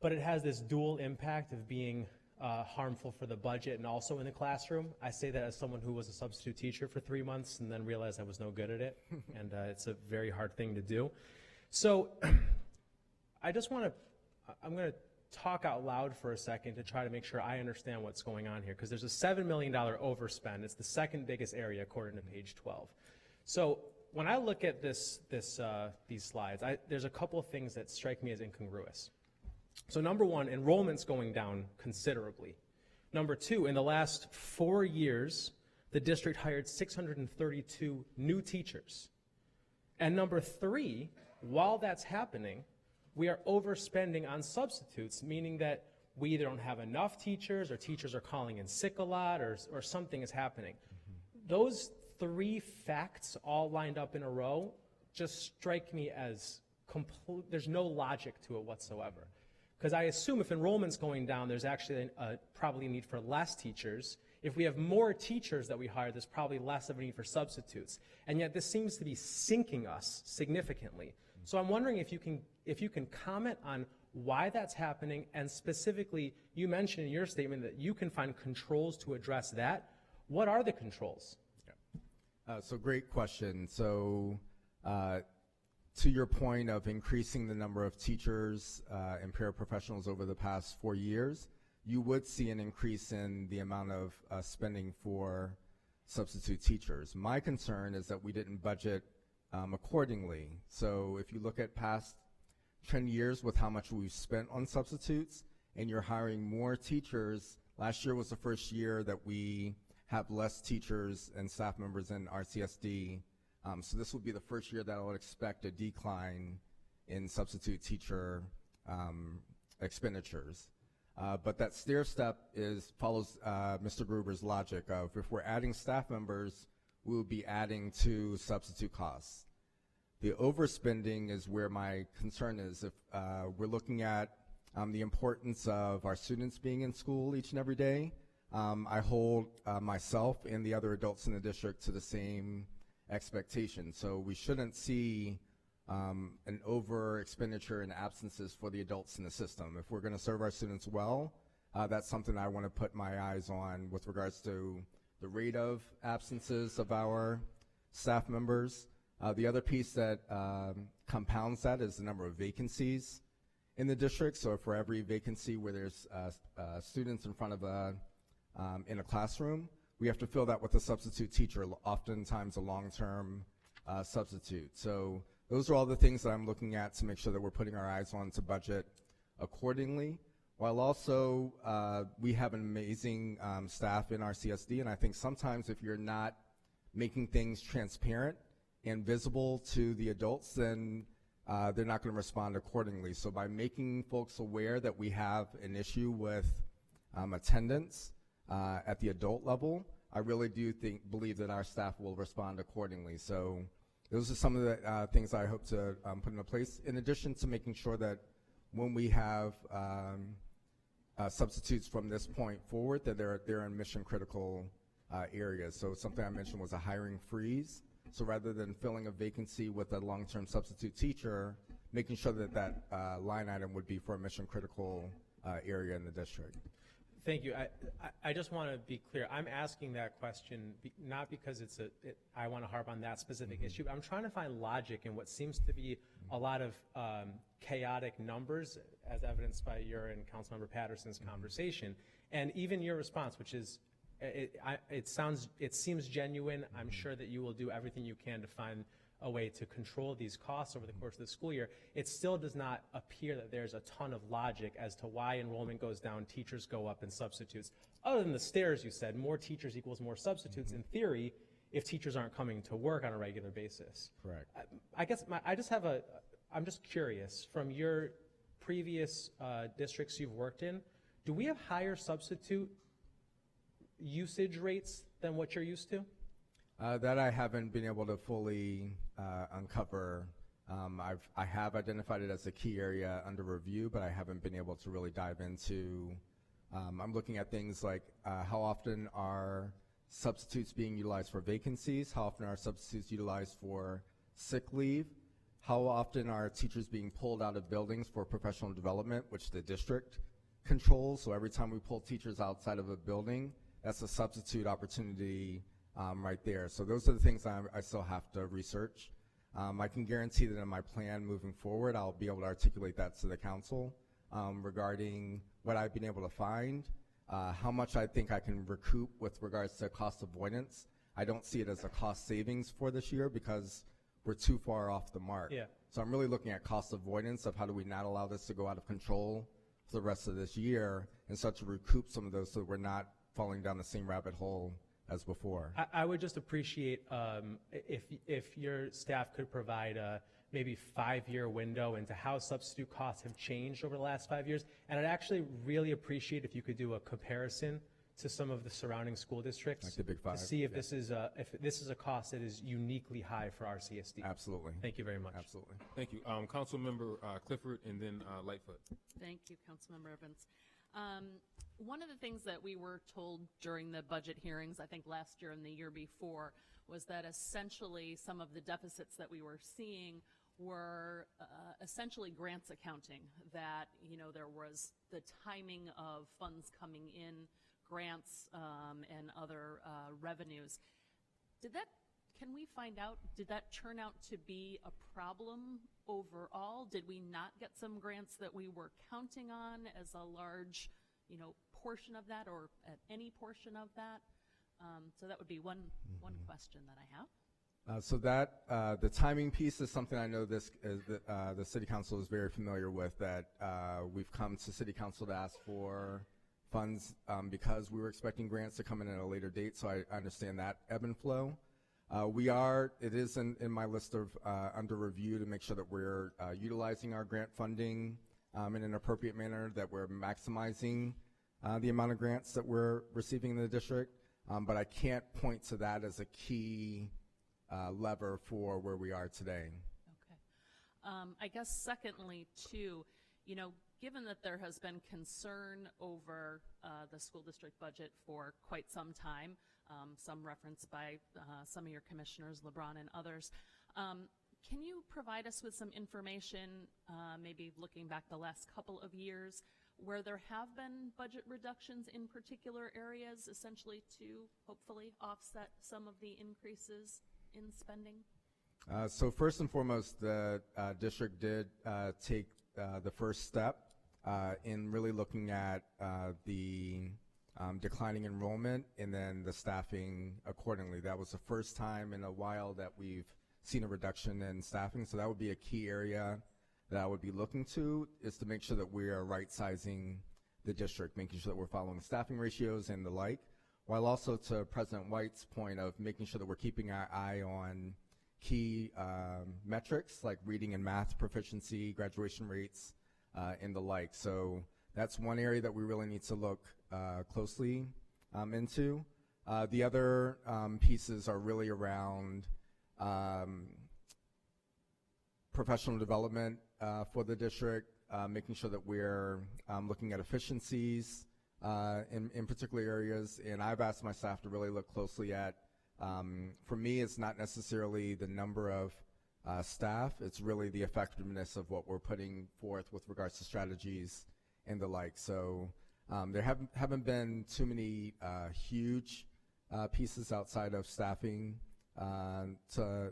but it has this dual impact of being harmful for the budget and also in the classroom. I say that as someone who was a substitute teacher for 3 months and then realized I was no good at it, and it's a very hard thing to do. So I'm going to talk out loud for a second to try to make sure I understand what's going on here, because there's a $7 million overspend. It's the second biggest area according to page 12. So when I look at these slides, there's a couple of things that strike me as incongruous. So number one, enrollment's going down considerably. Number two, in the last 4 years, the district hired 632 new teachers. And number three, while that's happening, we are overspending on substitutes, meaning that we either don't have enough teachers or teachers are calling in sick a lot or something is happening. Those three facts all lined up in a row just strike me as there's no logic to it whatsoever. Because I assume if enrollment's going down, there's actually probably a need for less teachers. If we have more teachers that we hire, there's probably less of a need for substitutes. And yet this seems to be sinking us significantly. So I'm wondering if you can comment on why that's happening, and specifically, you mentioned in your statement that you can find controls to address that. What are the controls? So great question. So to your point of increasing the number of teachers and paraprofessionals over the past 4 years, you would see an increase in the amount of spending for substitute teachers. My concern is that we didn't budget accordingly. So if you look at past 10 years with how much we've spent on substitutes and you're hiring more teachers, last year was the first year that we have less teachers and staff members in RCSD. So this will be the first year that I would expect a decline in substitute teacher expenditures. But that stair step follows Mr. Gruber's logic of if we're adding staff members, we will be adding to substitute costs. The overspending is where my concern is. If we're looking at the importance of our students being in school each and every day, I hold myself and the other adults in the district to the same expectation. So we shouldn't see an over expenditure and absences for the adults in the system. If we're going to serve our students well, that's something I want to put my eyes on with regards to the rate of absences of our staff members. The other piece that compounds that is the number of vacancies in the district. So for every vacancy where there's students in front of in a classroom, we have to fill that with a substitute teacher, oftentimes a long-term substitute. So those are all the things that I'm looking at to make sure that we're putting our eyes on to budget accordingly. While also we have an amazing staff in our CSD, and I think sometimes if you're not making things transparent and visible to the adults, then they're not going to respond accordingly. So by making folks aware that we have an issue with attendance at the adult level, I really do believe that our staff will respond accordingly. So those are some of the things I hope to put into place, in addition to making sure that when we have substitutes from this point forward, that they're in mission critical areas. So something I mentioned was a hiring freeze. So rather than filling a vacancy with a long-term substitute teacher, making sure that that line item would be for a mission critical area in the district. Thank you. I just want to be clear. I'm asking that question not because I want to harp on that specific issue. I'm trying to find logic in what seems to be a lot of chaotic numbers, as evidenced by your and Councilmember Patterson's conversation, and even your response, which is it seems genuine. I'm sure that you will do everything you can to find a way to control these costs over the course of the school year. It still does not appear that there's a ton of logic as to why enrollment goes down, teachers go up, and substitutes. Other than the stairs, you said, more teachers equals more substitutes in theory if teachers aren't coming to work on a regular basis. Correct. I guess I'm just curious, from your previous districts you've worked in, do we have higher substitute usage rates than what you're used to? That I haven't been able to fully uncover. I have identified it as a key area under review, but I haven't been able to really dive into. I'm looking at things like how often are substitutes being utilized for vacancies, how often are substitutes utilized for sick leave, how often are teachers being pulled out of buildings for professional development, which the district controls. So every time we pull teachers outside of a building, that's a substitute opportunity right there. So those are the things I still have to research. I can guarantee that in my plan moving forward, I'll be able to articulate that to the council regarding what I've been able to find, how much I think I can recoup with regards to cost avoidance. I don't see it as a cost savings for this year because we're too far off the mark. Yeah. So I'm really looking at cost avoidance of how do we not allow this to go out of control for the rest of this year and start to recoup some of those so that we're not falling down the same rabbit hole as before. I would just appreciate if your staff could provide a maybe 5-year window into how substitute costs have changed over the last 5 years. And I'd actually really appreciate if you could do a comparison to some of the surrounding school districts, like the Big Five, to see if this is a cost that is uniquely high for our CSD. Absolutely. Thank you very much. Absolutely. Thank you. Councilmember Clifford and then Lightfoot. Thank you, Councilmember Evans. One of the things that we were told during the budget hearings, I think last year and the year before, was that essentially some of the deficits that we were seeing were essentially grants accounting, that, you know, there was the timing of funds coming in, grants and other revenues. Can we find out, did that turn out to be a problem overall? Did we not get some grants that we were counting on as a large, you know, portion of that, or at any portion of that? So that would be one question that I have. So that the timing piece is something I know the City Council is very familiar with, that we've come to City Council to ask for funds because we were expecting grants to come in at a later date, so I understand that ebb and flow. It is in my list of under review to make sure that we're utilizing our grant funding in an appropriate manner, that we're maximizing the amount of grants that we're receiving in the district, but I can't point to that as a key lever for where we are today. Okay. I guess secondly, too, you know, Given that there has been concern over the school district budget for quite some time, some referenced by some of your commissioners, LeBron and others, can you provide us with some information, maybe looking back the last couple of years, where there have been budget reductions in particular areas, essentially to hopefully offset some of the increases in spending? So first and foremost, the district did take the first step in really looking at the declining enrollment and then the staffing accordingly. That was the first time in a while that we've seen a reduction in staffing, so that would be a key area that I would be looking to, is to make sure that we are right-sizing the district, making sure that we're following staffing ratios and the like, while also, to President White's point, of making sure that we're keeping our eye on key metrics like reading and math proficiency, graduation rates, and the like. So that's one area that we really need to look closely into. The other pieces are really around professional development for the district, making sure that we're looking at efficiencies in particular areas. And I've asked my staff to really look closely at, for me, it's not necessarily the number of staff, it's really the effectiveness of what we're putting forth with regards to strategies and the like. So there haven't been too many huge pieces outside of staffing to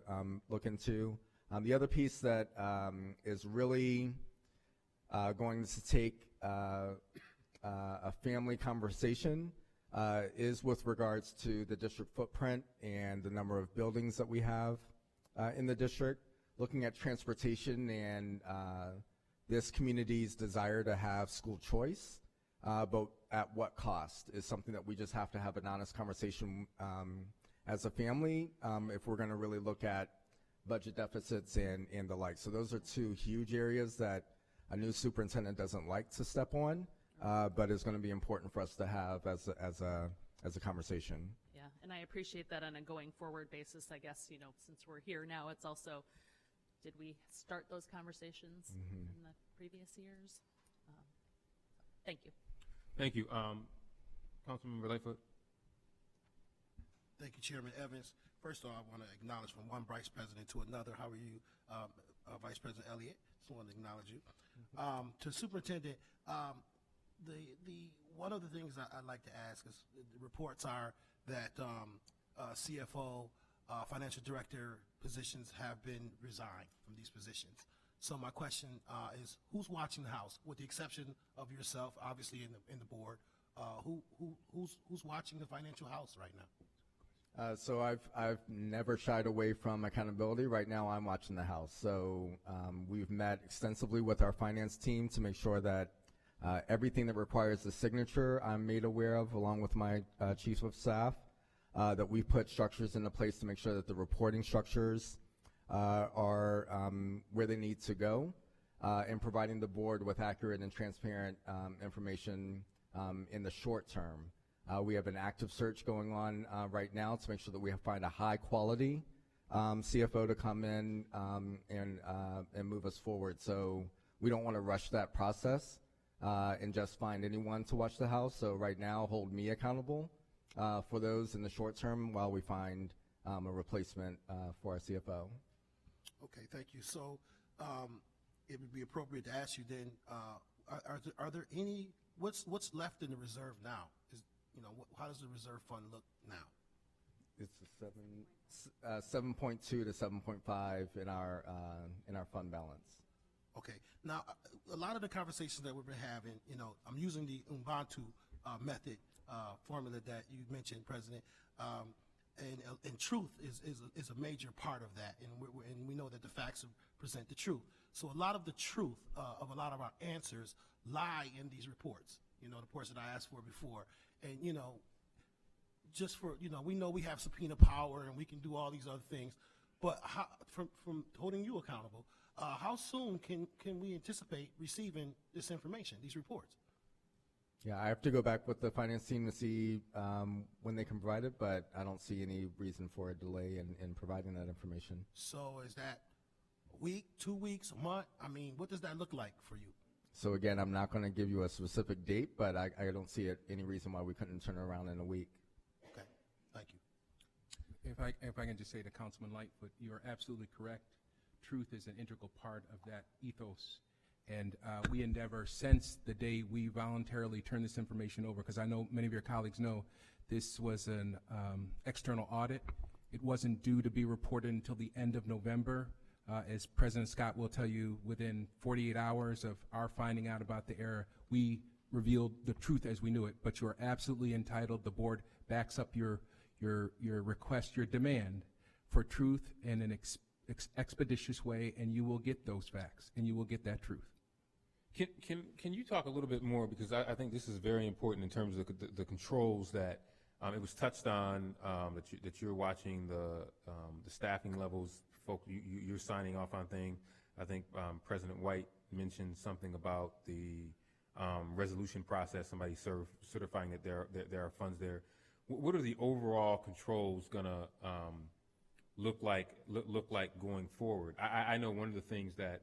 look into. The other piece that is really going to take a family conversation is with regards to the district footprint and the number of buildings that we have in the district, looking at transportation and this community's desire to have school choice, but at what cost is something that we just have to have an honest conversation as a family if we're going to really look at budget deficits and the like. So those are two huge areas that a new superintendent doesn't like to step on, but is going to be important for us to have as a conversation. Yeah, and I appreciate that on a going forward basis. I guess, you know, since we're here now, it's also, did we start those conversations in the previous years? Thank you. Thank you. Councilmember Lightfoot. Thank you, Chairman Evans. First of all, I want to acknowledge from one vice president to another. How are you, Vice President Elliott? Just want to acknowledge you. To Superintendent, one of the things I'd like to ask is, the reports are that CFO, financial director positions have been resigned from these positions. So my question is, who's watching the house, with the exception of yourself, obviously in the board? Who's watching the financial house right now? So I've never shied away from accountability. Right now I'm watching the house. So we've met extensively with our finance team to make sure that everything that requires a signature I'm made aware of, along with my chief of staff, that we've put structures into place to make sure that the reporting structures are where they need to go, and providing the board with accurate and transparent information in the short term. We have an active search going on right now to make sure that we find a high quality CFO to come in and move us forward. So we don't want to rush that process and just find anyone to watch the house. So right now, hold me accountable for those in the short term while we find a replacement for our CFO. Okay, thank you. So it would be appropriate to ask you then, are there any, what's left in the reserve now? How does the reserve fund look now? It's 7.2 to 7.5 in our fund balance. Okay. Now, a lot of the conversations that we've been having, I'm using the Ubuntu method formula that you mentioned, President, and truth is a major part of that, and we know that the facts present the truth. So a lot of the truth of a lot of our answers lie in these reports, the reports that I asked for before. And, just for, we know we have subpoena power and we can do all these other things, but from holding you accountable, how soon can we anticipate receiving this information, these reports? Yeah, I have to go back with the finance team to see when they can provide it, but I don't see any reason for a delay in providing that information. So is that a week, 2 weeks, a month? I mean, what does that look like for you? So again, I'm not going to give you a specific date, but I don't see any reason why we couldn't turn it around in a week. Okay, thank you. If I can just say to Councilman Lightfoot, you are absolutely correct. Truth is an integral part of that ethos. And we endeavor, since the day we voluntarily turned this information over, because I know many of your colleagues know this was an external audit. It wasn't due to be reported until the end of November. As President Scott will tell you, within 48 hours of our finding out about the error, we revealed the truth as we knew it. But you are absolutely entitled. The board backs up your request, your demand for truth in an expeditious way, and you will get those facts, and you will get that truth. Can you talk a little bit more, because I think this is very important in terms of the controls that it was touched on, that you're watching the staffing levels. Folk, you're signing off on things. I think President White mentioned something about the resolution process. Somebody certifying that there are funds there. What are the overall controls gonna look like going forward? I know one of the things that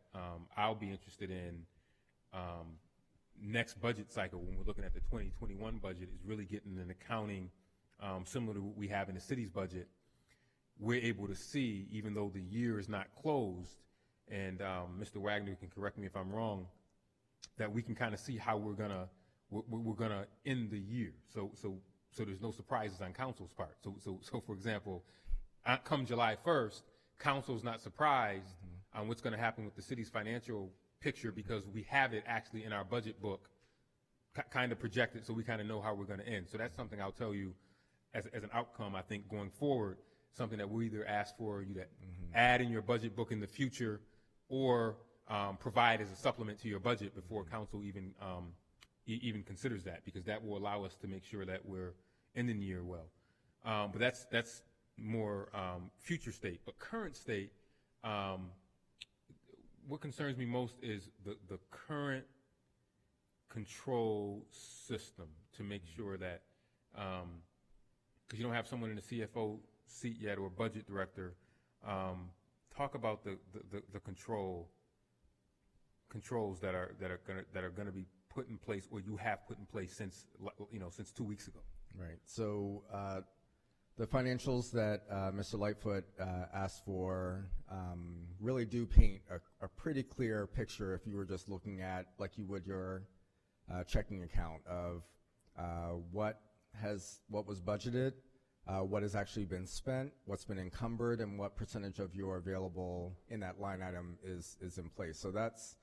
I'll be interested in next budget cycle, when we're looking at the 2021 budget, is really getting an accounting similar to what we have in the city's budget. We're able to see, even though the year is not closed, and Mr. Wagner can correct me if I'm wrong, that we can kind of see how we're gonna end the year. So there's no surprises on council's part. So for example, come July 1st, council's not surprised on what's going to happen with the city's financial picture, because we have it actually in our budget book, kind of projected, so we kind of know how we're going to end. So that's something I'll tell you as an outcome, I think, going forward, something that we either ask for you to add in your budget book in the future, or provide as a supplement to your budget before council even considers that, because that will allow us to make sure that we're ending the year well. But that's more future state. But current state, what concerns me most is the current control system, to make sure that, because you don't have someone in the CFO seat yet, or budget director, talk about the controls that are going to be put in place, or you have put in place since 2 weeks ago. Right. So the financials that Mr. Lightfoot asked for really do paint a pretty clear picture if you were just looking at, like you would your checking account, of what was budgeted, what has actually been spent, what's been encumbered, and what percentage of your available in that line item is in place. So that's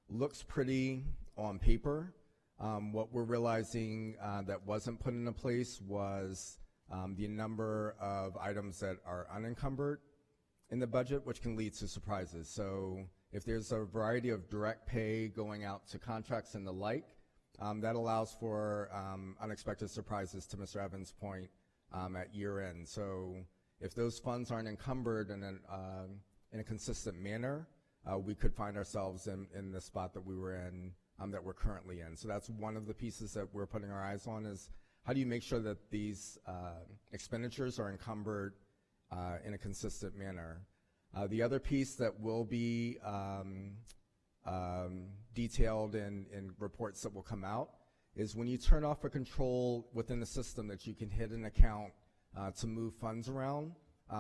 looks pretty on paper. What we're realizing that wasn't put into place was the number of items that are unencumbered in the budget, which can lead to surprises. So if there's a variety of direct pay going out to contracts and the like, that allows for unexpected surprises, to Mr. Evans' point, at year end. So if those funds aren't encumbered in a consistent manner, we could find ourselves in the spot that we were in, that we're currently in. So that's one of the pieces that we're putting our eyes on, is how do you make sure that these expenditures are encumbered in a consistent manner. The other piece that will be detailed in reports that will come out is when you turn off a control within the system that you can hit an account to move funds around.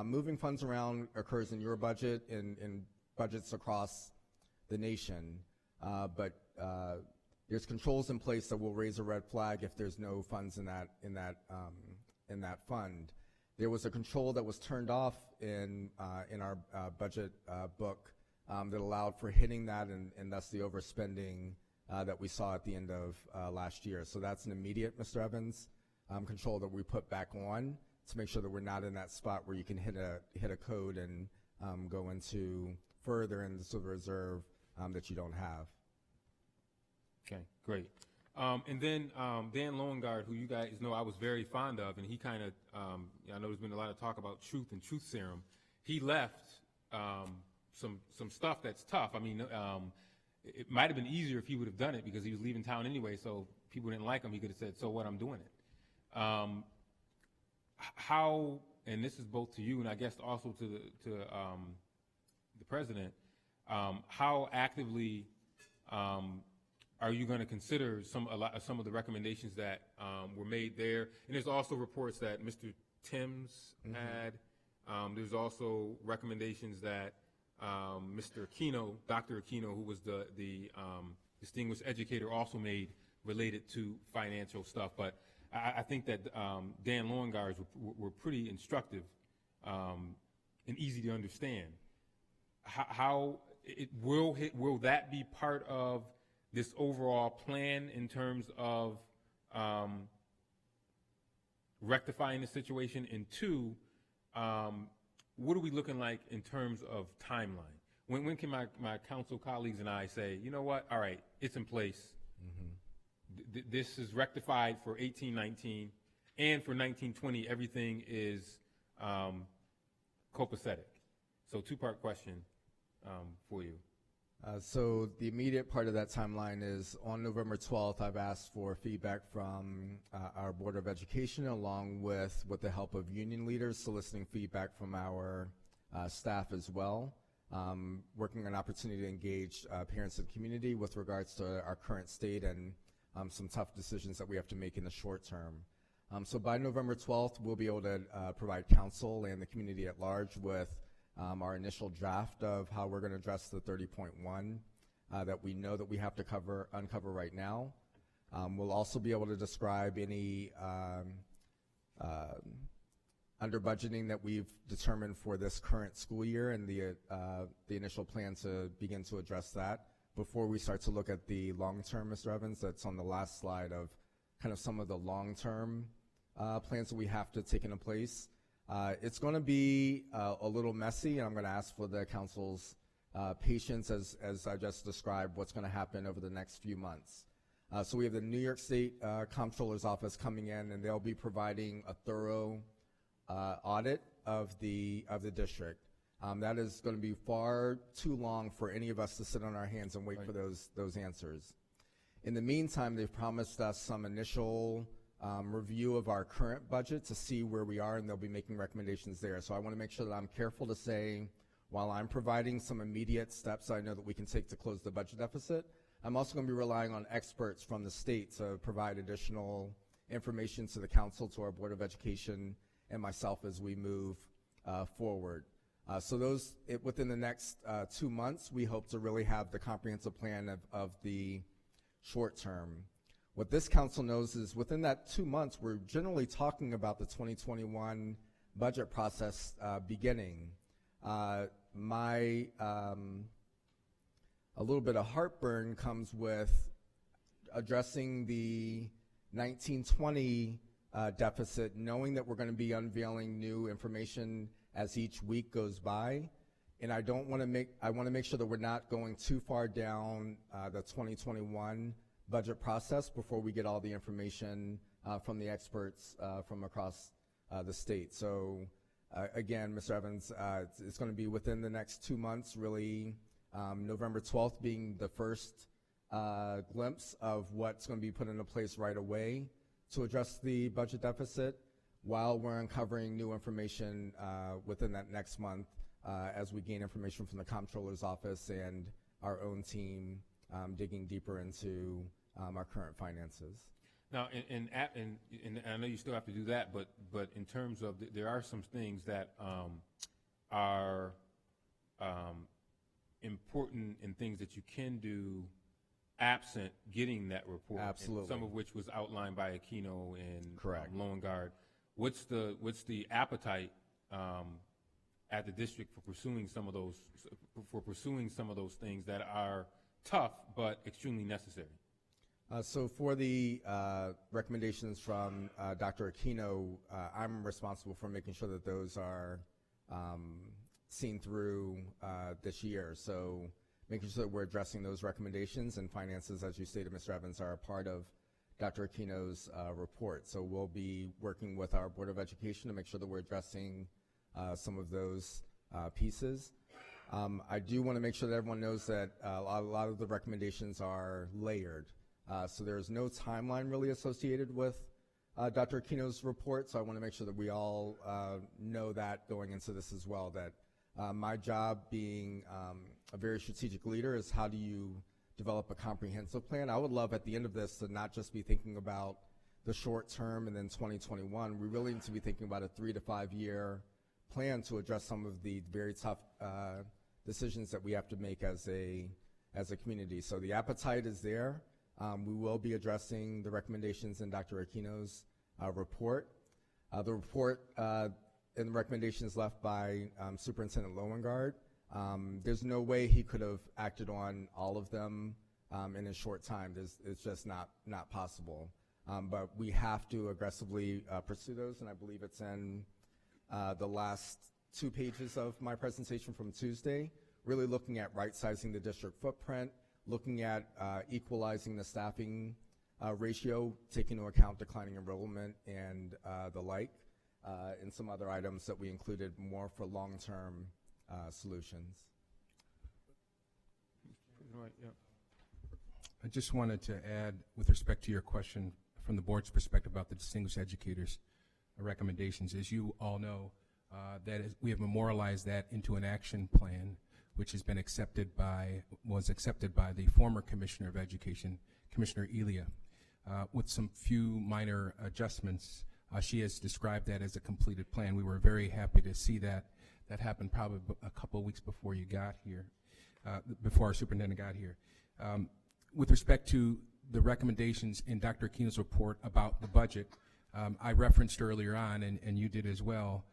Moving funds around occurs in your budget, in budgets across the nation, but there's controls in place that will raise a red flag if there's no funds in that fund. There was a control that was turned off in our budget book that allowed for hitting that, and thus the overspending that we saw at the end of last year. So that's an immediate, Mr. Evans, control that we put back on to make sure that we're not in that spot where you can hit a code and go into further into the reserve that you don't have. Okay, great. And then Dan Loengard, who you guys know I was very fond of, and he kind of, I know there's been a lot of talk about truth and truth serum. He left some stuff that's tough. I mean, it might have been easier if he would have done it, because he was leaving town anyway, so people didn't like him. He could have said, so what, I'm doing it. How, and this is both to you and I guess also to the president, how actively are you going to consider some of the recommendations that were made there? And there's also reports that Mr. Timms had. There's also recommendations that Mr. Aquino, Dr. Aquino, who was the distinguished educator, also made related to financial stuff. But I think that Dan Lowengar's were pretty instructive and easy to understand. How it will that be part of this overall plan in terms of rectifying the situation? And two, what are we looking like in terms of timeline? When can my council colleagues and I say, you know what, all right, it's in place. This is rectified for 18-19, and for 19-20, everything is copacetic. So two-part question for you. So the immediate part of that timeline is on November 12th, I've asked for feedback from our Board of Education, along with the help of union leaders, soliciting feedback from our staff as well, working on an opportunity to engage parents and community with regards to our current state and some tough decisions that we have to make in the short term. So by November 12th, we'll be able to provide council and the community at large with our initial draft of how we're going to address the 30.1 that we know that we have to uncover right now. We'll also be able to describe any under budgeting that we've determined for this current school year and the initial plan to begin to address that before we start to look at the long term, Mr. Evans. That's on the last slide of kind of some of the long term plans that we have to take into place. It's going to be a little messy, and I'm going to ask for the council's patience as I just described what's going to happen over the next few months. So we have the New York State Comptroller's Office coming in, and they'll be providing a thorough audit of the district. That is going to be far too long for any of us to sit on our hands and wait for those answers. In the meantime, they've promised us some initial review of our current budget to see where we are, and they'll be making recommendations there. So I want to make sure that I'm careful to say, while I'm providing some immediate steps I know that we can take to close the budget deficit, I'm also going to be relying on experts from the state to provide additional information to the council, to our Board of Education, and myself as we move forward. So within the next 2 months, we hope to really have the comprehensive plan of the short term. What this council knows is within that 2 months, we're generally talking about the 2021 budget process beginning. A little bit of heartburn comes with addressing the 1920 deficit, knowing that we're going to be unveiling new information as each week goes by. And I want to make sure that we're not going too far down the 2021 budget process before we get all the information from the experts from across the state. So again, Mr. Evans, it's going to be within the next 2 months, really, November 12th being the first glimpse of what's going to be put into place right away to address the budget deficit, while we're uncovering new information within that next month as we gain information from the Comptroller's Office and our own team digging deeper into our current finances. Now, and I know you still have to do that, but in terms of there are some things that are important and things that you can do absent getting that report. Absolutely. Some of which was outlined by Aquino and Lowengar. What's the appetite at the district for pursuing some of those things that are tough but extremely necessary? So for the recommendations from Dr. Aquino, I'm responsible for making sure that those are seen through this year. So making sure that we're addressing those recommendations, and finances, as you stated, Mr. Evans, are a part of Dr. Aquino's report. So we'll be working with our Board of Education to make sure that we're addressing some of those pieces. I do want to make sure that everyone knows that a lot of the recommendations are layered. So there's no timeline really associated with Dr. Aquino's report, so I want to make sure that we all know that going into this as well, that my job being a very strategic leader is how do you develop a comprehensive plan. I would love at the end of this to not just be thinking about the short term and then 2021. We really need to be thinking about a 3 to 5 year plan to address some of the very tough decisions that we have to make as a community. So the appetite is there. We will be addressing the recommendations in Dr. Aquino's report. The report and the recommendations left by Superintendent Lowengarde, there's no way he could have acted on all of them in a short time. It's just not possible. But we have to aggressively pursue those, and I believe it's in the last 2 pages of my presentation from Tuesday, really looking at right-sizing the district footprint, looking at equalizing the staffing ratio, taking into account declining enrollment and the like, and some other items that we included more for long-term solutions. Right, yeah. I just wanted to add, with respect to your question from the board's perspective about the distinguished educators' recommendations, as you all know, we have memorialized that into an action plan, which has been was accepted by the former Commissioner of Education, Commissioner Elia. With some few minor adjustments, she has described that as a completed plan. We were very happy to see that. That happened probably a couple of weeks before you got here, before our superintendent got here. With respect to the recommendations in Dr. Aquino's report about the budget, I referenced earlier on, and you did as well,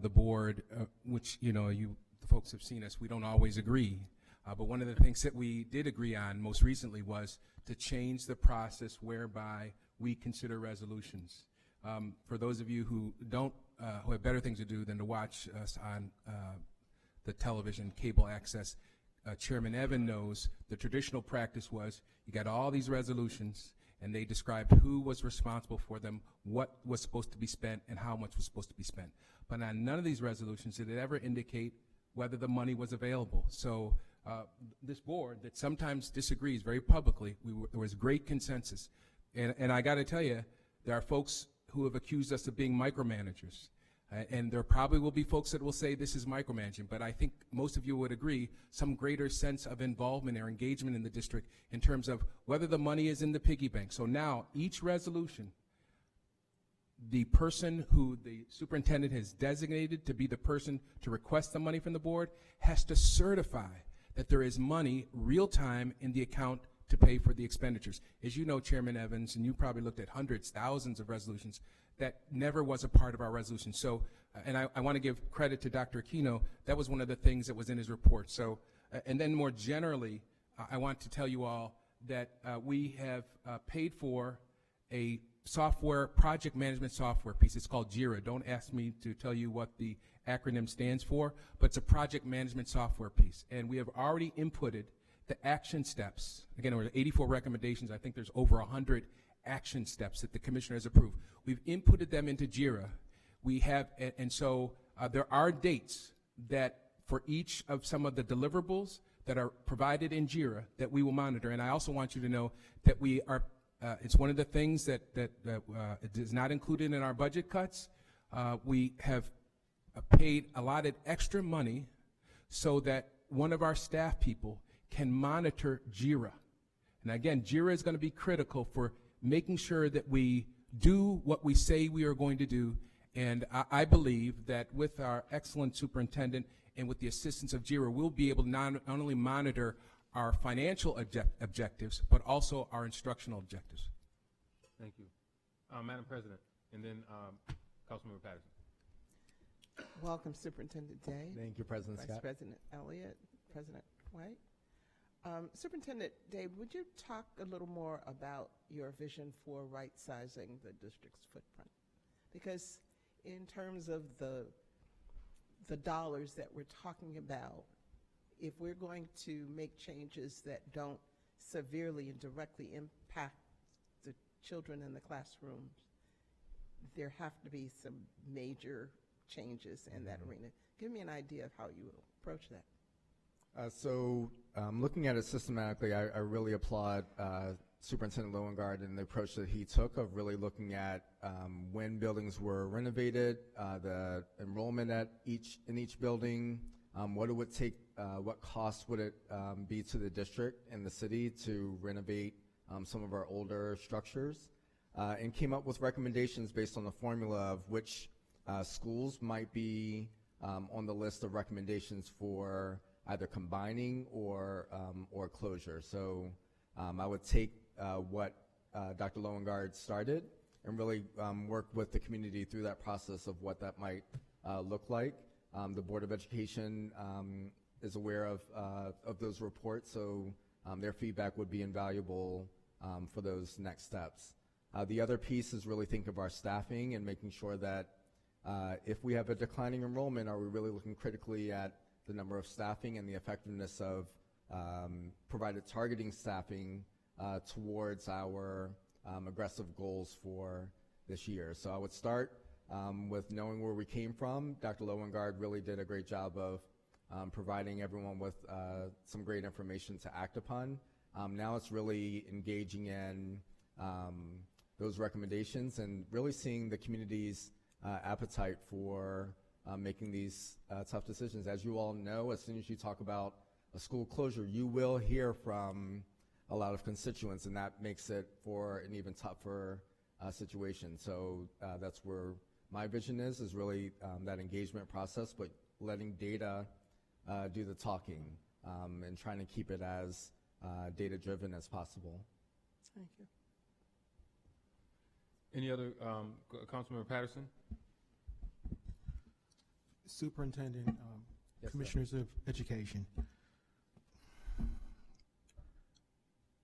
the board, which, the folks have seen us, we don't always agree. But one of the things that we did agree on most recently was to change the process whereby we consider resolutions. For those of you who who have better things to do than to watch us on the television, cable access, Chairman Evan knows the traditional practice was you got all these resolutions, and they described who was responsible for them, what was supposed to be spent, and how much was supposed to be spent. But on none of these resolutions did it ever indicate whether the money was available. So this board that sometimes disagrees very publicly, there was great consensus. And I got to tell you, there are folks who have accused us of being micromanagers. And there probably will be folks that will say this is micromanaging, but I think most of you would agree some greater sense of involvement or engagement in the district in terms of whether the money is in the piggy bank. So now each resolution, the person who the superintendent has designated to be the person to request the money from the board has to certify that there is money real time in the account to pay for the expenditures. As you know, Chairman Evans, and you probably looked at hundreds, thousands of resolutions, that never was a part of our resolution. So, and I want to give credit to Dr. Aquino, that was one of the things that was in his report. So, and then more generally, I want to tell you all that we have paid for a project management software piece. It's called JIRA. Don't ask me to tell you what the acronym stands for, but it's a project management software piece. And we have already inputted the action steps. Again, there were 84 recommendations. I think there's over 100 action steps that the commissioner has approved. We've inputted them into JIRA. We have, and so there are dates that for each of some of the deliverables that are provided in JIRA that we will monitor. And I also want you to know that we are, it's one of the things that is not included in our budget cuts. We have allotted extra money so that one of our staff people can monitor JIRA. And again, JIRA is going to be critical for making sure that we do what we say we are going to do. And I believe that with our excellent superintendent and with the assistance of JIRA, we'll be able to not only monitor our financial objectives, but also our instructional objectives. Thank you. Madam President, and then Councilmember Patterson. Welcome, Superintendent Day. Thank you, President Vice Scott. President Elliott, President White. Superintendent Day, would you talk a little more about your vision for right-sizing the district's footprint? Because in terms of the dollars that we're talking about, if we're going to make changes that don't severely and directly impact the children in the classrooms, there have to be some major changes in that arena. Give me an idea of how you will approach that. Looking at it systematically, I really applaud Superintendent Lowengarde and the approach that he took of really looking at when buildings were renovated, the enrollment in each building, what it would take, what cost would it be to the district and the city to renovate some of our older structures, and came up with recommendations based on the formula of which schools might be on the list of recommendations for either combining or closure. So I would take what Dr. Lowengaard started and really work with the community through that process of what that might look like. The Board of Education is aware of those reports, so their feedback would be invaluable for those next steps. The other piece is really think of our staffing and making sure that if we have a declining enrollment, are we really looking critically at the number of staffing and the effectiveness of provided targeting staffing towards our aggressive goals for this year. So I would start with knowing where we came from. Dr. Lowengaard really did a great job of providing everyone with some great information to act upon. Now it's really engaging in those recommendations and really seeing the community's appetite for making these tough decisions. As you all know, as soon as you talk about a school closure, you will hear from a lot of constituents, and that makes it for an even tougher situation. So that's where my vision is really that engagement process, but letting data do the talking and trying to keep it as data-driven as possible. Thank you. Any other, Councilmember Patterson? Superintendent, Yes, Commissioners of Education.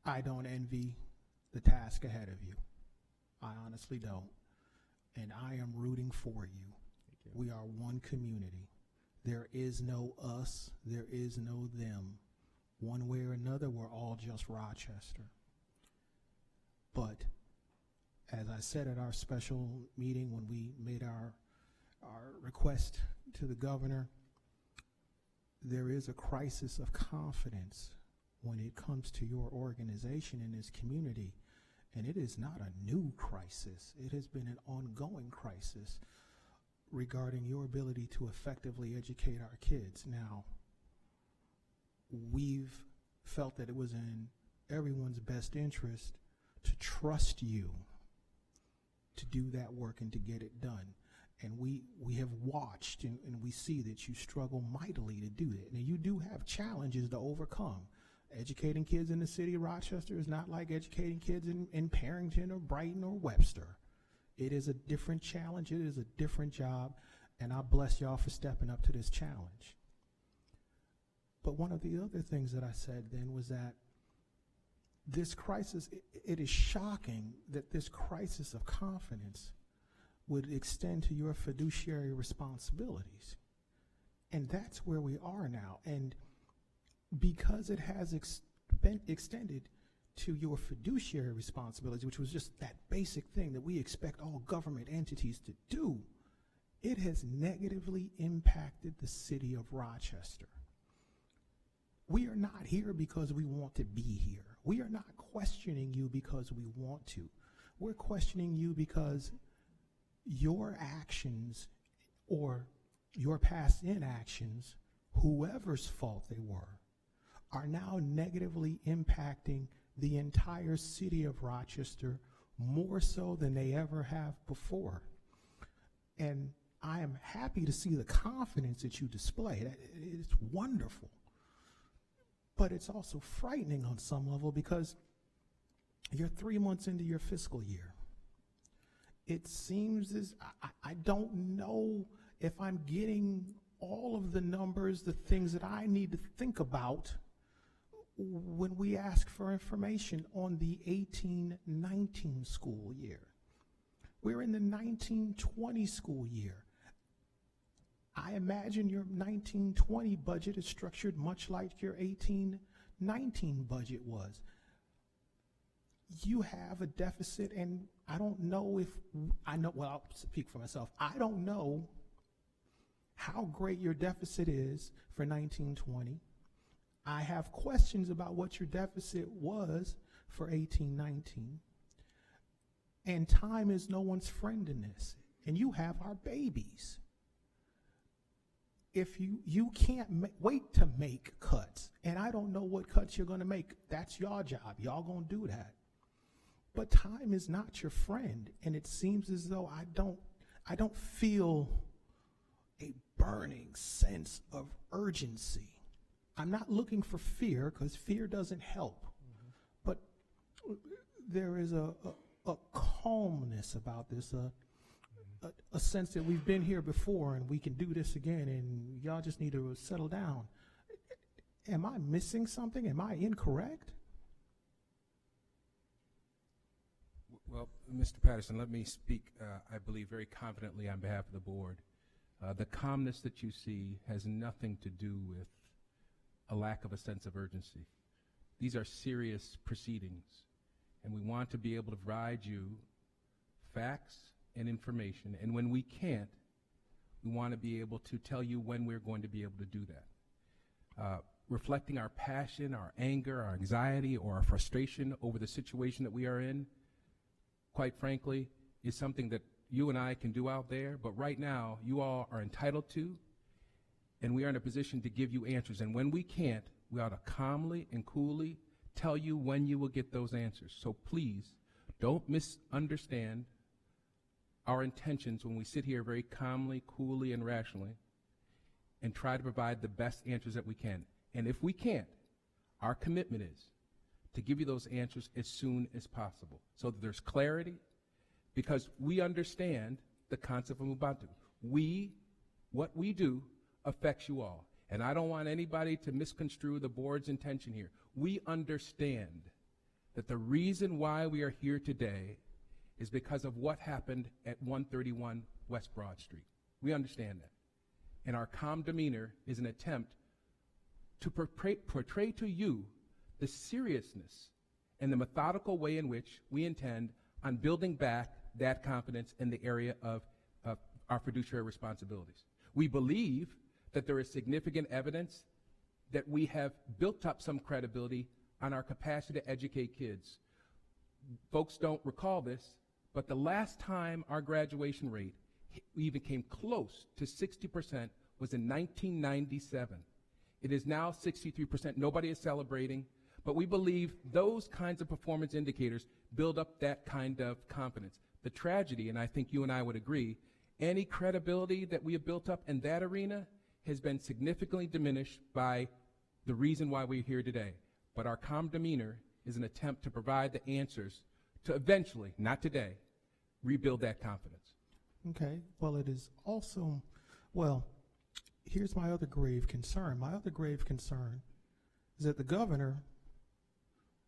I don't envy the task ahead of you. I honestly don't. And I am rooting for you. We are one community. There is no us, there is no them. One way or another, we're all just Rochester. But as I said at our special meeting when we made our request to the governor, there is a crisis of confidence when it comes to your organization in this community. And it is not a new crisis. It has been an ongoing crisis regarding your ability to effectively educate our kids. Now, we've felt that it was in everyone's best interest to trust you to do that work and to get it done. And we have watched and we see that you struggle mightily to do that. Now, you do have challenges to overcome. Educating kids in the city of Rochester is not like educating kids in Parrington or Brighton or Webster. It is a different challenge. It is a different job. And I bless y'all for stepping up to this challenge. But one of the other things that I said then was that this crisis, it is shocking that this crisis of confidence would extend to your fiduciary responsibilities. And that's where we are now. And because it has been extended to your fiduciary responsibilities, which was just that basic thing that we expect all government entities to do, it has negatively impacted the city of Rochester. We are not here because we want to be here. We are not questioning you because we want to. We're questioning you because your actions or your past inactions, whoever's fault they were, are now negatively impacting the entire city of Rochester more so than they ever have before. And I am happy to see the confidence that you display. It's wonderful. But it's also frightening on some level because you're 3 months into your fiscal year. It seems as I don't know if I'm getting all of the numbers, the things that I need to think when we ask for information on the 18-19 school year. We're in the 19-20 school year. I imagine your 19-20 budget is structured much like your 18-19 budget was. You have a deficit, and I don't know if, well, I'll speak for myself. I don't know how great your deficit is for 19-20. I have questions about what your deficit was for 18-19. And time is no one's friend in this. And you have our babies. if you can't wait to make cuts, and I don't know what cuts you're going to make. That's your job. Y'all going to do that. But time is not your friend, and it seems as though I don't feel a burning sense of urgency. I'm not looking for fear, because fear doesn't help. But there is a calmness about this, a sense that we've been here before and we can do this again, and y'all just need to settle down. Am I missing something? Am I incorrect? Well, Mr. Patterson, let me speak, I believe, very confidently on behalf of the board. The calmness that you see has nothing to do with a lack of a sense of urgency. These are serious proceedings, and we want to be able to provide you facts and information, and when we can't, we want to be able to tell you when we're going to be able to do that. Reflecting our passion, our anger, our anxiety, or our frustration over the situation that we are in, quite frankly, is something that you and I can do out there, but right now, you all are entitled to, and we are in a position to give you answers. And when we can't, we ought to calmly and coolly tell you when you will get those answers. So please, don't misunderstand our intentions when we sit here very calmly, coolly, and rationally and try to provide the best answers that we can. And if we can't, our commitment is to give you those answers as soon as possible so that there's clarity, because we understand the concept of Ubuntu. What we do affects you all. And I don't want anybody to misconstrue the board's intention here. We understand that the reason why we are here today is because of what happened at 131 West Broad Street. We understand that. And our calm demeanor is an attempt to portray to you the seriousness and the methodical way in which we intend on building back that confidence in the area of our fiduciary responsibilities. We believe that there is significant evidence that we have built up some credibility on our capacity to educate kids. Folks don't recall this, but the last time our graduation rate even came close to 60% was in 1997. It is now 63%. Nobody is celebrating, but we believe those kinds of performance indicators build up that kind of confidence. The tragedy, and I think you and I would agree, any credibility that we have built up in that arena has been significantly diminished by the reason why we're here today. But our calm demeanor is an attempt to provide the answers to eventually, not today, rebuild that confidence. Okay, well, it is also, well, here's my other grave concern. My other grave concern is that the governor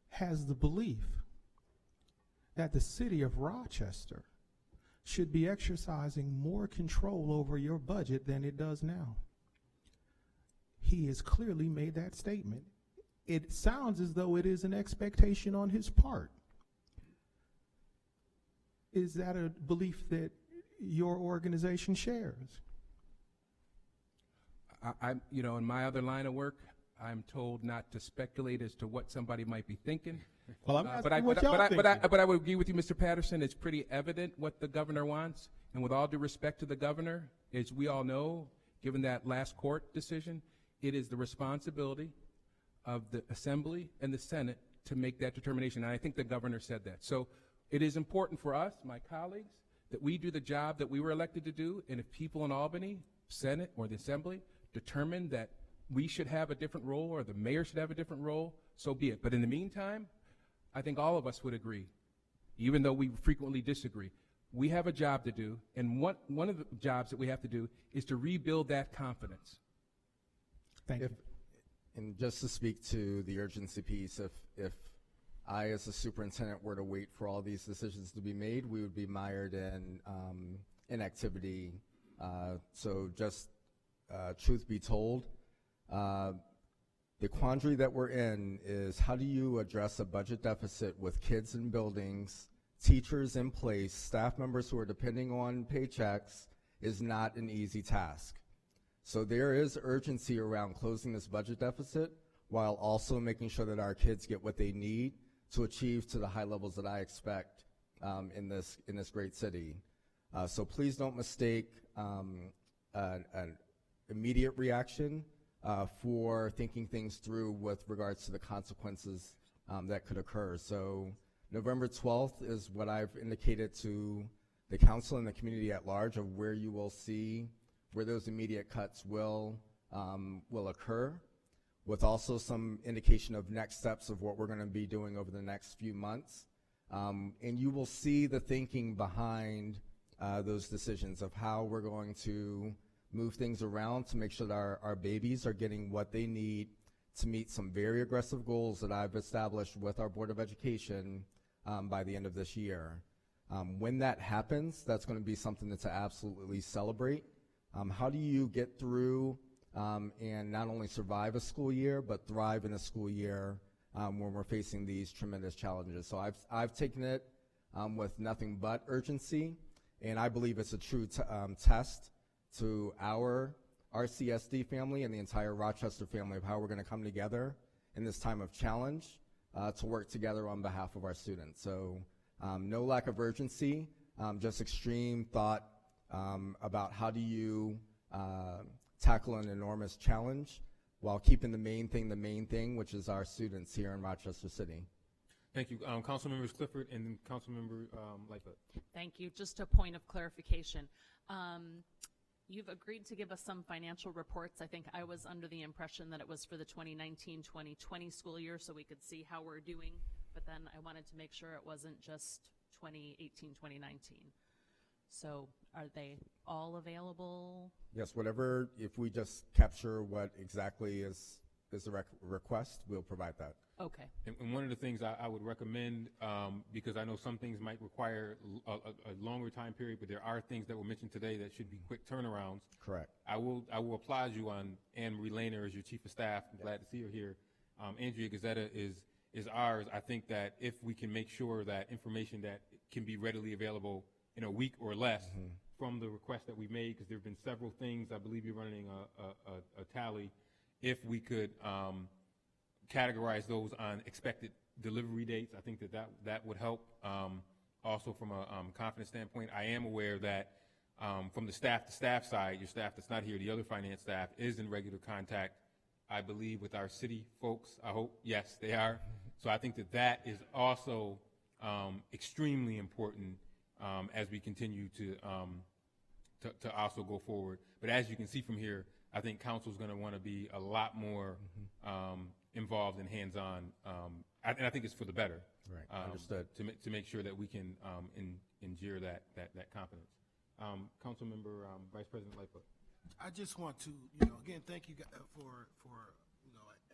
has the belief that the city of Rochester should be exercising more control over your budget than it does now. He has clearly made that statement. It sounds as though it is an expectation on his part. Is that a belief that your organization shares? In my other line of work, I'm told not to speculate as to what somebody might be thinking. Well, I'm asking what y'all thinking. But I would agree with you, Mr. Patterson. It's pretty evident what the governor wants. And with all due respect to the governor, as we all know, given that last court decision, it is the responsibility of the Assembly and the Senate to make that determination. And I think the governor said that. So it is important for us, my colleagues, that we do the job that we were elected to do. And if people in Albany, Senate, or the Assembly determine that we should have a different role or the mayor should have a different role, so be it. But in the meantime, I think all of us would agree, even though we frequently disagree, we have a job to do, and one of the jobs that we have to do is to rebuild that confidence. Thank you. And just to speak to the urgency piece, if I as a superintendent were to wait for all these decisions to be made, we would be mired in inactivity. So just truth be told, the quandary that we're in is how do you address a budget deficit with kids in buildings, teachers in place, staff members who are depending on paychecks is not an easy task. So there is urgency around closing this budget deficit while also making sure that our kids get what they need to achieve to the high levels that I expect in this great city. So please don't mistake an immediate reaction for thinking things through with regards to the consequences that could occur. So November 12th is what I've indicated to the council and the community at large of where you will see where those immediate cuts will occur, with also some indication of next steps of what we're going to be doing over the next few months. And you will see the thinking behind those decisions of how we're going to move things around to make sure that our babies are getting what they need to meet some very aggressive goals that I've established with our Board of Education by the end of this year. When that happens, that's going to be something to absolutely celebrate. How do you get through and not only survive a school year, but thrive in a school year when we're facing these tremendous challenges? So I've taken it with nothing but urgency, and I believe it's a true test to our RCSD family and the entire Rochester family of how we're going to come together in this time of challenge to work together on behalf of our students. So no lack of urgency, just extreme thought about how do you tackle an enormous challenge while keeping the main thing, which is our students here in Rochester City. Thank you. Council members Clifford and then Council member Lightfoot. Thank you. Just a point of clarification. You've agreed to give us some financial reports. I think I was under the impression that it was for the 2019-2020 school year so we could see how we're doing, but then I wanted to make sure it wasn't just 2018-2019. So are they all available? Yes, whatever, if we just capture what exactly is the request, we'll provide that. Okay. And one of the things I would recommend, because I know some things might require a longer time period, but there are things that were mentioned today that should be quick turnarounds. Correct. I will applaud you on Anne Marie Lehner as your Chief of Staff. I'm glad to see her here. Andrea Gazzetta is ours. I think that if we can make sure that information that can be readily available in a week or less from the request that we made, because there have been several things, I believe you're running a tally, if we could categorize those on expected delivery dates, I think that would help. Also from a confidence standpoint, I am aware that from the staff-to-staff side, your staff that's not here, the other finance staff is in regular contact, I believe, with our city folks. I hope, yes, they are. So I think that is also extremely important as we continue to also go forward. But as you can see from here, I think council's going to want to be a lot more involved and hands-on, and I think it's for the better. Right. Understood. To make sure that we can endure that confidence. Councilmember Vice President Lightfoot. I just want to, again, thank you for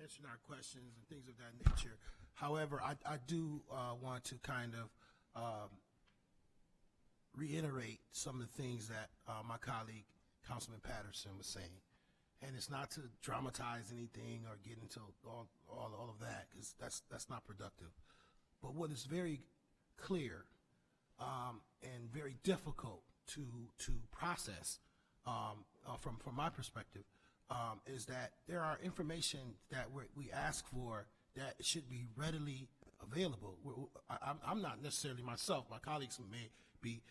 answering our questions and things of that nature. However, I do want to kind of reiterate some of the things that my colleague, Councilman Patterson, was saying. And it's not to dramatize anything or get into all of that, because that's not productive. But what is very clear and very difficult to process from my perspective is that there are information that we ask for that should be readily available. I'm not necessarily myself. My colleagues may be.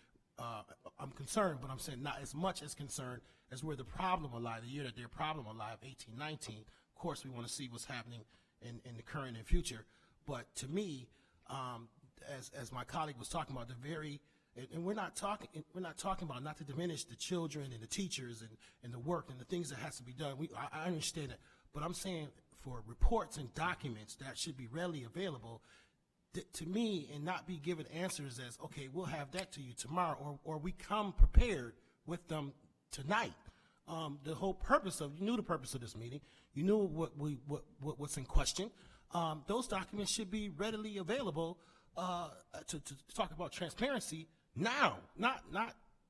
I'm concerned, but I'm saying not as much as concerned as where the problem will lie, the year that their problem will lie of 18-19. Of course, we want to see what's happening in the current and future. But to me, as my colleague was talking about, and we're not talking about, not to diminish the children and the teachers and the work and the things that has to be done. I understand it, but I'm saying for reports and documents that should be readily available to me, and not be given answers as, okay, we'll have that to you tomorrow, or we come prepared with them tonight. The whole purpose you knew the purpose of this meeting. You knew what's in question. Those documents should be readily available to talk about transparency now, not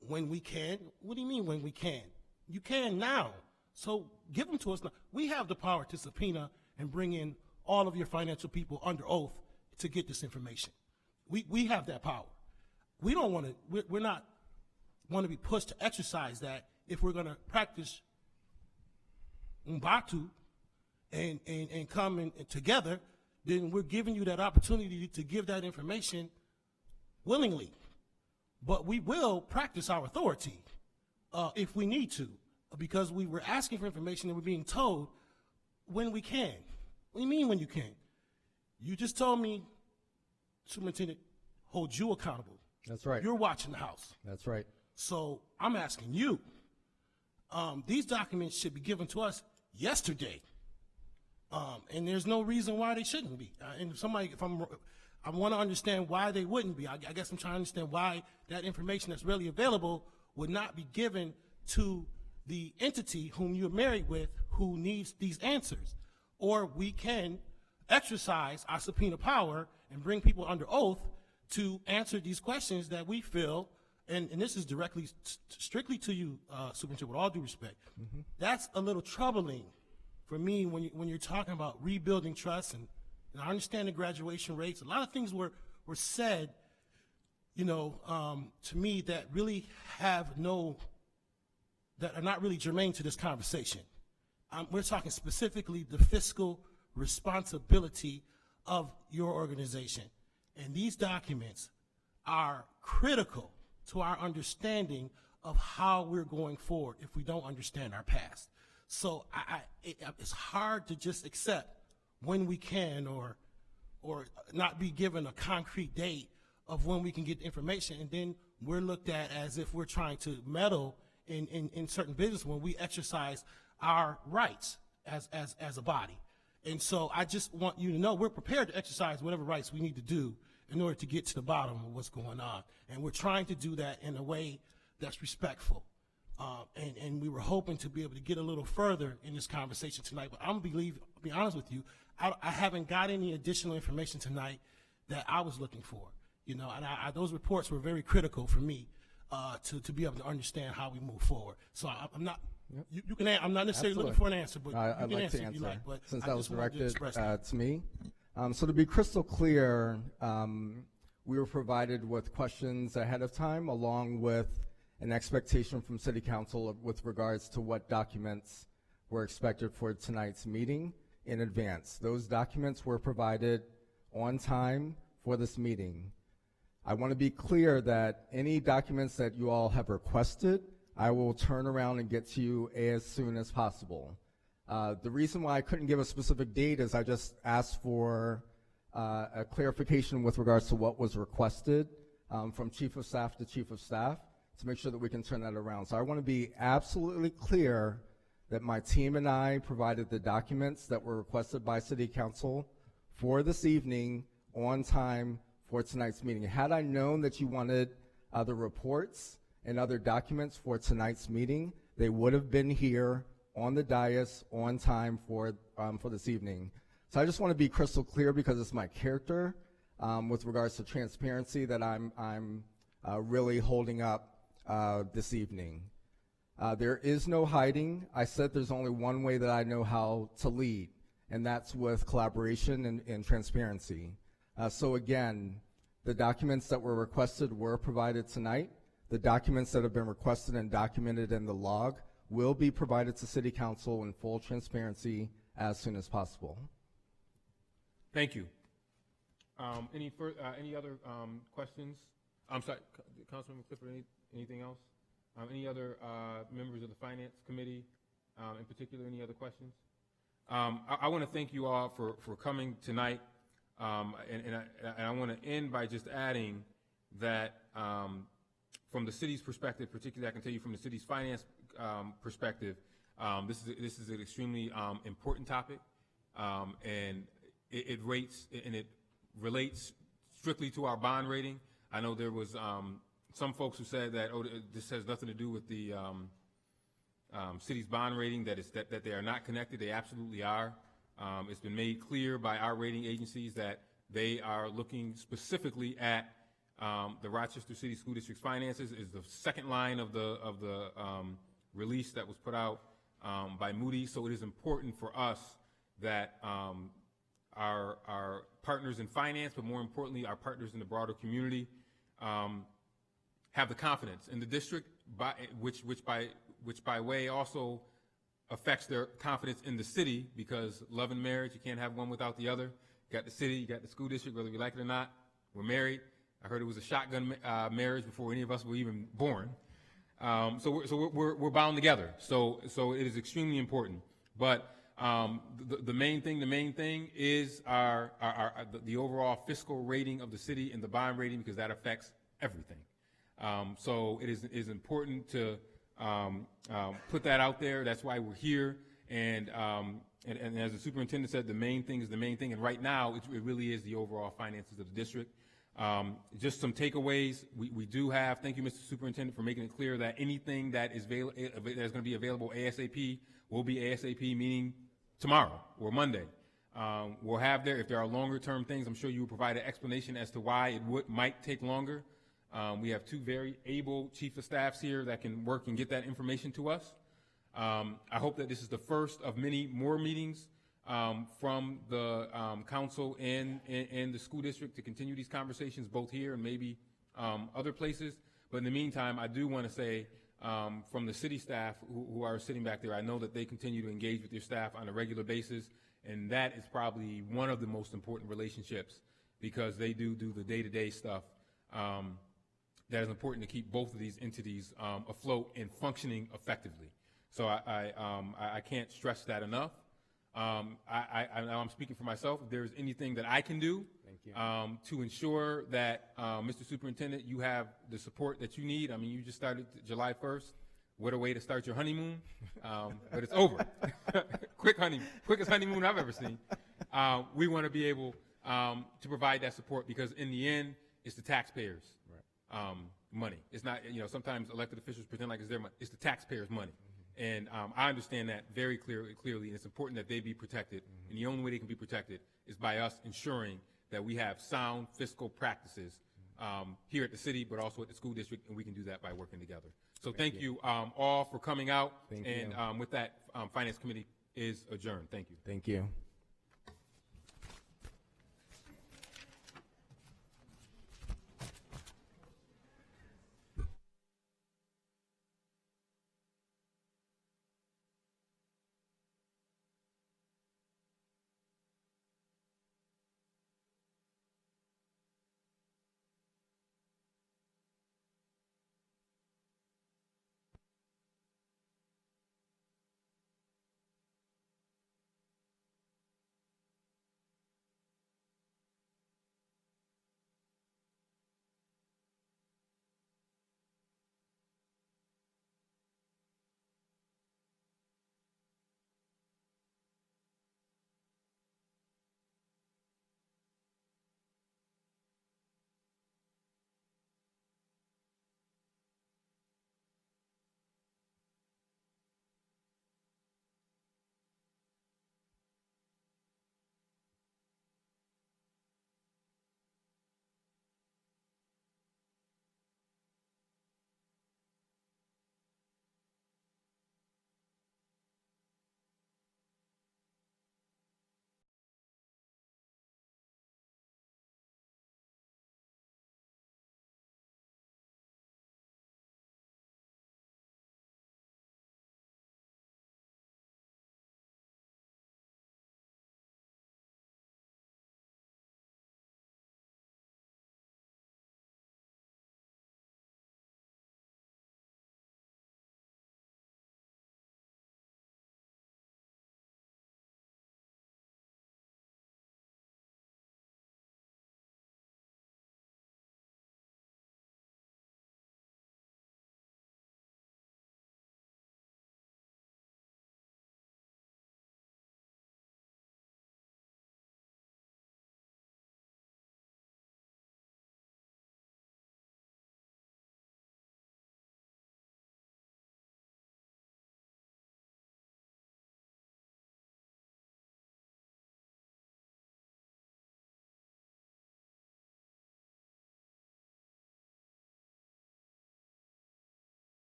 when we can. What do you mean when we can? You can now. So give them to us now. We have the power to subpoena and bring in all of your financial people under oath to get this information. We have that power. We don't want to, we're not want to be pushed to exercise that if we're going to practice Mbatu and come in together, then we're giving you that opportunity to give that information willingly. But we will practice our authority if we need to. because we were asking for information and we're being told when we can. What do you mean when you can? You just told me, Superintendent, hold you accountable. That's right. You're watching the house. That's right. So I'm asking you, these documents should be given to us yesterday. And there's no reason why they shouldn't be. And I want to understand why they wouldn't be. I guess I'm trying to understand why that information that's really available would not be given to the entity whom you're married with who needs these answers. Or we can exercise our subpoena power and bring people under oath to answer these questions that we feel, and this is directly, strictly to you, Superintendent, with all due respect. That's a little troubling for me when you're talking about rebuilding trust, and I understand the graduation rates. A lot of things were said, to me that really that are not really germane to this conversation. We're talking specifically the fiscal responsibility of your organization. And these documents are critical to our understanding of how we're going forward if we don't understand our past. So it's hard to just accept when we can or not be given a concrete date of when we can get the information, and then we're looked at as if we're trying to meddle in certain business when we exercise our rights as a body. And so I just want you to know we're prepared to exercise whatever rights we need to do in order to get to the bottom of what's going on. And we're trying to do that in a way that's respectful. And we were hoping to be able to get a little further in this conversation tonight. But I'll be honest with you, I haven't got any additional information tonight that I was looking for. And those reports were very critical for me to be able to understand how we move forward. So I'm not. Yep. You can. I'm not necessarily Absolutely. looking for an answer, but I'd you can like answer to if you answer, like. But since I that was just wanted to directed express that. to me. So to be crystal clear, we were provided with questions ahead of time, along with an expectation from City Council with regards to what documents were expected for tonight's meeting in advance. Those documents were provided on time for this meeting. I want to be clear that any documents that you all have requested, I will turn around and get to you as soon as possible. The reason why I couldn't give a specific date is I just asked for a clarification with regards to what was requested from Chief of Staff to Chief of Staff to make sure that we can turn that around. So I want to be absolutely clear that my team and I provided the documents that were requested by City Council for this evening on time for tonight's meeting. Had I known that you wanted other reports and other documents for tonight's meeting, they would have been here on the dais on time for this evening. So I just want to be crystal clear because it's my character with regards to transparency that I'm really holding up this evening. There is no hiding. I said there's only one way that I know how to lead, and that's with collaboration and transparency. So again, the documents that were requested were provided tonight. The documents that have been requested and documented in the log will be provided to City Council in full transparency as soon as possible. Thank you. Any other questions? I'm sorry, Councilman Clifford, anything else? Any other members of the Finance Committee, in particular, any other questions? I want to thank you all for coming tonight, and I want to end by just adding that from the city's perspective, particularly I can tell you from the city's finance perspective, this is an extremely important topic, and it relates strictly to our bond rating. I know there was some folks who said that, oh, this has nothing to do with the city's bond rating, that they are not connected. They absolutely are. It's been made clear by our rating agencies that they are looking specifically at the Rochester City School District's finances. Is the second line of the release that was put out by Moody's. So it is important for us that our partners in finance, but more importantly, our partners in the broader community, have the confidence in the district, which by way also affects their confidence in the city, because love and marriage, you can't have one without the other. You got the city, you got the school district, whether we like it or not. We're married. I heard it was a shotgun marriage before any of us were even born. So we're bound together. So it is extremely important. But the main thing is the overall fiscal rating of the city and the bond rating, because that affects everything. So it is important to put that out there. That's why we're here. And as the superintendent said, the main thing is the main thing. And right now, it really is the overall finances of the district. Just some takeaways. We do have, thank you, Mr. Superintendent, for making it clear that anything that is that's going to be available ASAP will be ASAP, meaning tomorrow or Monday. We'll have there, if there are longer term things, I'm sure you will provide an explanation as to why it might take longer. We have two very able chief of staffs here that can work and get that information to us. I hope that this is the first of many more meetings from the council and the school district to continue these conversations both here and maybe other places. But in the meantime, I do want to say from the city staff who are sitting back there, I know that they continue to engage with their staff on a regular basis, and that is probably one of the most important relationships, because they do the day-to-day stuff that is important to keep both of these entities afloat and functioning effectively. So I can't stress that enough. I'm speaking for myself. If there's anything that I can do to ensure that, Mr. Superintendent, you have the support that you need. I mean, you just started July 1st. What a way to start your honeymoon. But it's over. Quickest honeymoon I've ever seen. We want to be able to provide that support, because in the end, it's the taxpayers' money. It's not, sometimes elected officials pretend like it's their money. It's the taxpayers' money. And I understand that very clearly, and it's important that they be protected. And the only way they can be protected is by us ensuring that we have sound fiscal practices here at the city, but also at the school district, and we can do that by working together. So thank you all for coming out. With that, Finance Committee is adjourned. Thank you. Thank you.